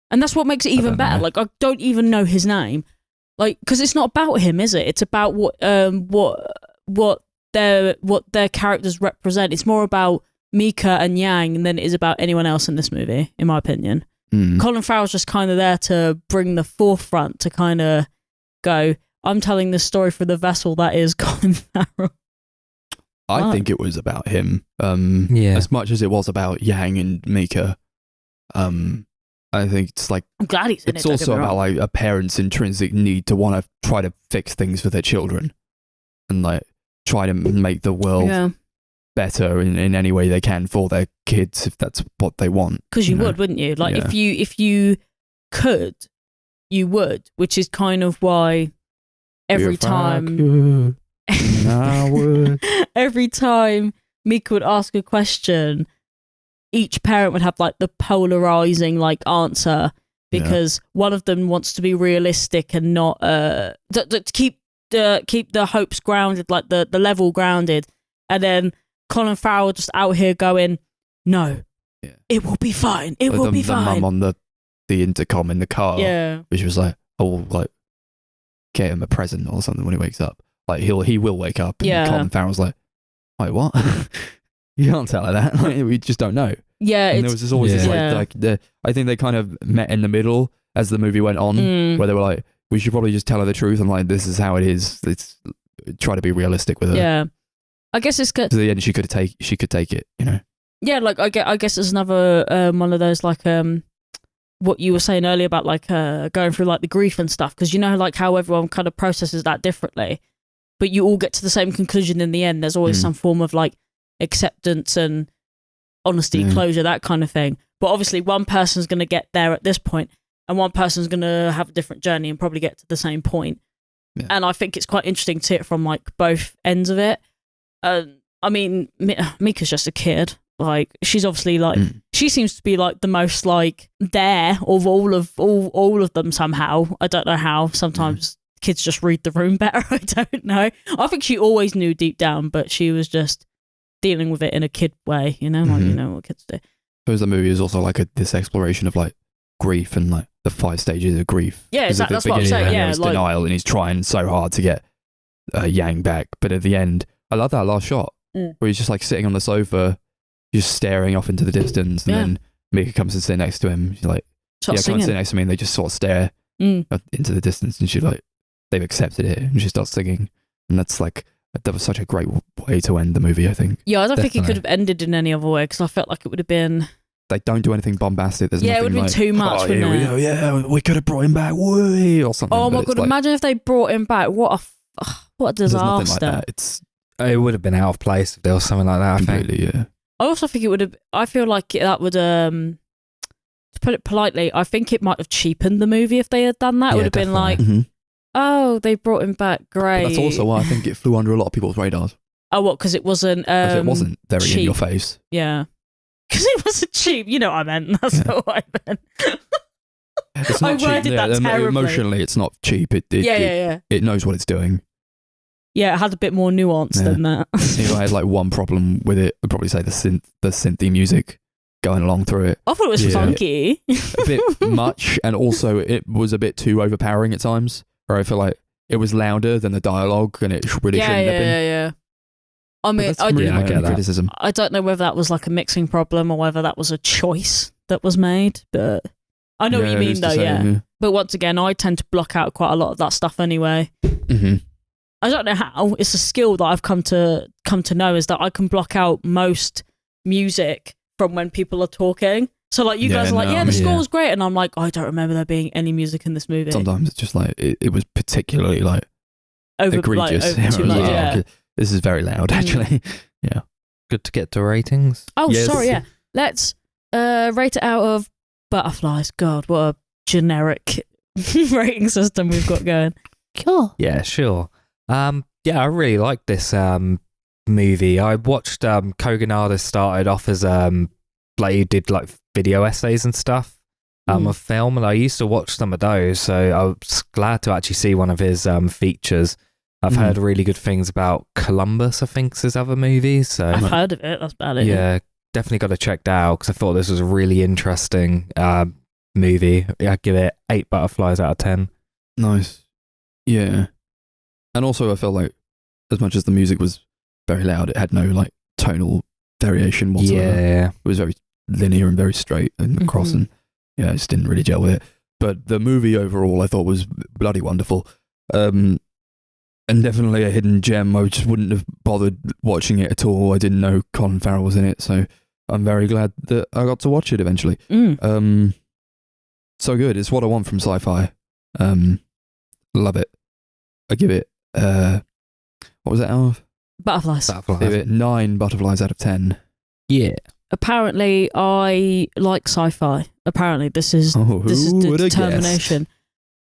and that's what makes it even better. know. Like I don't even know his name, like because it's not about him, is it? It's about what their characters represent. It's more about Mika and Yang than it is about anyone else in this movie, in my opinion. Colin Farrell's just kind of there to bring the forefront to kind of go, I'm telling this story for the vessel that is Colin Farrell. I think it was about him. As much as it was about Yang and Mika. I think it's like I'm glad he's in it. it's also about like a parent's intrinsic need to want to try to fix things for their children and like try to make the world better in any way they can for their kids if that's what they want. Because you would, wouldn't you? Like if you could, you would, which is kind of why every time every time Mika would ask a question, each parent would have like the polarizing like answer because one of them wants to be realistic and not to keep the hopes grounded, like the level grounded, and then Colin Farrell just out here going, no, it will be fine. It will be fine. The mum on the intercom in the car, which was like, oh, like get him a present or something when he wakes up. Like he will wake up. And Colin Farrell's like, wait, what? You can't tell her that. Like, we just don't know. Yeah, and there was always this I think they kind of met in the middle as the movie went on, where they were like, we should probably just tell her the truth and like this is how it is. Let's try to be realistic with her. Yeah, I guess it's good. To the end, she could take it. Yeah, like I guess it's another one of those like what you were saying earlier about like going through like the grief and stuff, because like how everyone kind of processes that differently, but you all get to the same conclusion in the end. There's always some form of like acceptance and honesty, closure, that kind of thing. But obviously one person's going to get there at this point and one person's going to have a different journey and probably get to the same point. And I think it's quite interesting to see it from like both ends of it. I mean, Mika's just a kid. Like she's obviously like she seems to be like the most like there of all of them somehow. I don't know how. Sometimes kids just read the room better. I don't know. I think she always knew deep down, but she was just dealing with it in a kid way. Like you know what kids do. I suppose the movie is also like this exploration of like grief and like the 5 stages of grief. Yeah, exactly. That's what I'm saying. Yeah, like denial, and he's trying so hard to get Yang back, but at the end, I love that last shot where he's just like sitting on the sofa just staring off into the distance, and then Mika comes and sits next to him. She's like, come and sit next to me, and they just sort of stare into the distance, and she's like, they've accepted it, and she starts singing, and that was such a great way to end the movie, I think. Yeah, I don't think it could have ended in any other way, because I felt like it would have been... They don't do anything bombastic. There's it nothing would have been too much, wouldn't it? We could have brought him back, or something. Oh my God, imagine if they brought him back. What a disaster. There's nothing like that. It would have been out of place if there was something like that, I think. Yeah. I also think it would have... I feel like that would... to put it politely, I think it might have cheapened the movie if they had done that. It would have been like, oh, they brought him back, great. But that's also why I think it flew under a lot of people's radars. Oh, what? Because it wasn't... it wasn't very cheap. in your face. Yeah. Because it wasn't cheap. You know what I meant. That's not what I meant. It's not I worded cheap. that terribly. Emotionally, it's not cheap. It knows what it's doing. Yeah, it had a bit more nuance than that. If I had like one problem with it, I'd probably say the synthy music going along through it. I thought it was funky. A bit much, and also it was a bit too overpowering at times, where I feel like it was louder than the dialogue, and it really shouldn't have been. Yeah. I mean, I get criticism. I don't know whether that was like a mixing problem or whether that was a choice that was made, but I know what you mean, though. But once again, I tend to block out quite a lot of that stuff anyway. Mm-hmm. I don't know how. It's a skill that I've come to know, is that I can block out most music from when people are talking. So like you guys are like, the score's great, and I'm like, I don't remember there being any music in this movie. Sometimes it's just like it was particularly like egregious. Too much, This is very loud, actually. Yeah. Good to get to ratings. Oh, yes. Sorry, yeah. Let's rate it out of butterflies. God, what a generic rating system we've got going. Cool. Yeah, sure. I really like this movie. I watched Kogonada started off as like he did like video essays and stuff of film, and I used to watch some of those, so I was glad to actually see one of his features. I've heard really good things about Columbus, I think, is his other movies. So I've heard of it. That's about it. Yeah, definitely got to check that out, because I thought this was a really interesting movie. I'd give it 8 butterflies out of 10. Nice. Yeah. And also I felt like, as much as the music was very loud, it had no like tonal variation whatsoever. Yeah. It was very linear and very straight and across, and I just didn't really gel with it. But the movie overall I thought was bloody wonderful. And definitely a hidden gem. I just wouldn't have bothered watching it at all. I didn't know Colin Farrell was in it, so I'm very glad that I got to watch it eventually. So good. It's what I want from sci-fi. Love it. I give it what was it out of? Butterflies. I give it 9 butterflies out of 10. Yeah. Apparently I like sci-fi. Apparently this is the determination.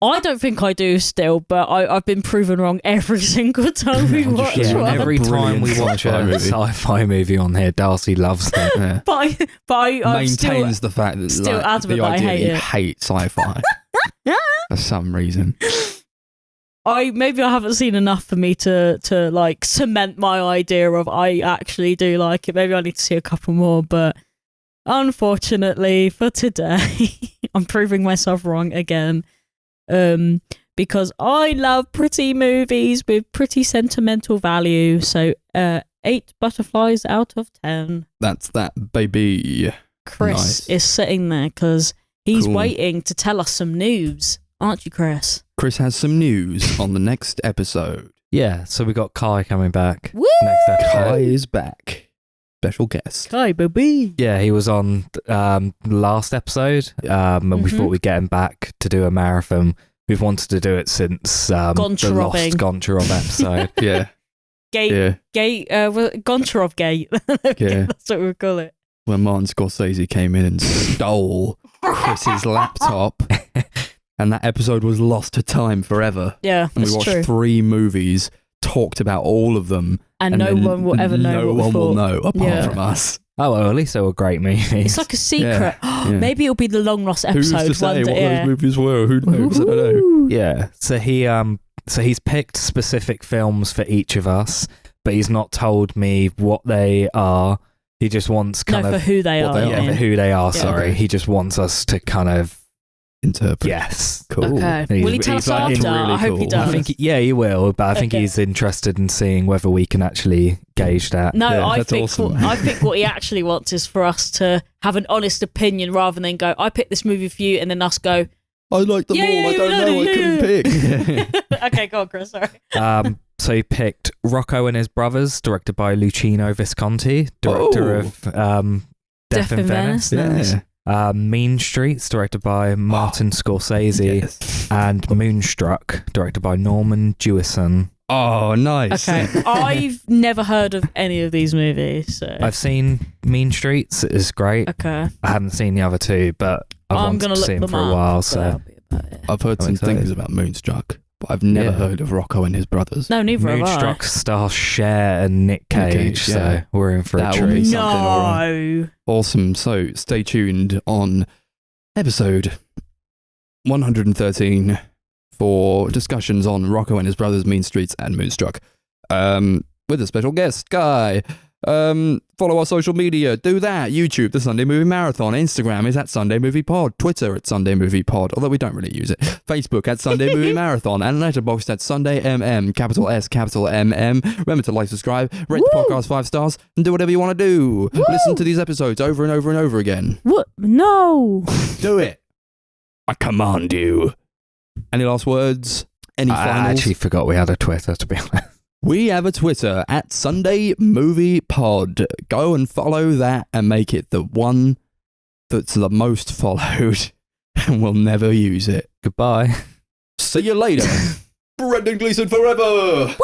I don't think I do still, but I've been proven wrong every single time we watch one. Every time we watch a sci-fi movie on here, Darcy loves them. Yeah. But I maintains the fact that still adamant that I hate sci-fi for some reason. Maybe I haven't seen enough for me to like cement my idea of I actually do like it. Maybe I need to see a couple more, but unfortunately for today, I'm proving myself wrong again. Because I love pretty movies with pretty sentimental value. So 8 butterflies out of 10. That's that, baby. Chris is sitting there because he's waiting to tell us some news. Aren't you, Chris? Chris has some news on the next episode. Yeah, so we got Kai coming back. Woo! Next episode. Kai is back. Special guest. Kai, baby. Yeah, he was on last episode, and we thought we'd get him back to do a marathon. We've wanted to do it since the lost Goncharov'd episode. Yeah. Goncharov'd gate. Yeah. That's what we call it. When Martin Scorsese came in and stole Chris's laptop, and that episode was lost to time forever. Yeah, and we watched 3 movies, talked about all of them, and no one will ever know. No one will know apart from us. Oh, well, at least they were great movies. It's like a secret. Yeah. Maybe it'll be the long lost episode. Who's to say what those movies were? Who knows? I don't know. Yeah. So he's picked specific films for each of us, but he's not told me what they are. He just wants for who they are. Yeah, for who they are. Sorry, he just wants us to kind of interpret. Yes. Cool. Okay. He's- Will he tell he's us like- after? really I hope he cool. does. I think, he will, but I think Okay. he's interested in seeing whether we can actually gauge that. No, Yeah, I that's think awesome. I think what he actually wants is for us to have an honest opinion rather than go, I picked this movie for you, and then us go, I like them Yeah, all. yeah, I don't yeah, know. I yeah, couldn't pick. okay, go on, Chris, sorry. So he picked Rocco and His Brothers, directed by Luchino Visconti, director Oh. of Death in Venice. Nice. Yeah. Mean Streets, directed by Martin Scorsese, Yes. and Moonstruck, directed by Norman Jewison. Oh, nice. Okay, I've never heard of any of these movies, so I've seen Mean Streets; it's great. okay. I haven't seen the other two, but I've I'm wanted gonna to look see them them for a up, while. but So that'll be about it. I've heard I'm some excited. things about Moonstruck, but I've never Yeah. heard of Rocco and His Brothers. No, neither have I. Moonstruck stars Cher and Nick Nick Cage, Cage, so yeah. we're in for a That will be treat. something, all No. Awesome. So stay tuned on episode 113 for discussions on Rocco and His Brothers, Mean Streets, and Moonstruck. With a special guest, Guy. Follow our social media. Do that. YouTube, The Sunday Movie Marathon. Instagram is at Sunday Movie Pod. Twitter at Sunday Movie Pod, although we don't really use it. Facebook at Sunday Movie Marathon. And Letterboxd at Sunday MM. Capital S, capital MM. Remember to like, subscribe, rate the Woo! podcast 5 stars, and do whatever you want to do. Woo! Listen to these episodes over and over and over again. What? No. Do it. I command you. Any last words? Any I finals? actually forgot we had a Twitter, to be honest. We have a Twitter at Sunday Movie Pod. Go and follow that and make it the one that's the most followed, and we'll never use it. Goodbye. See you later. Brendan Gleeson forever.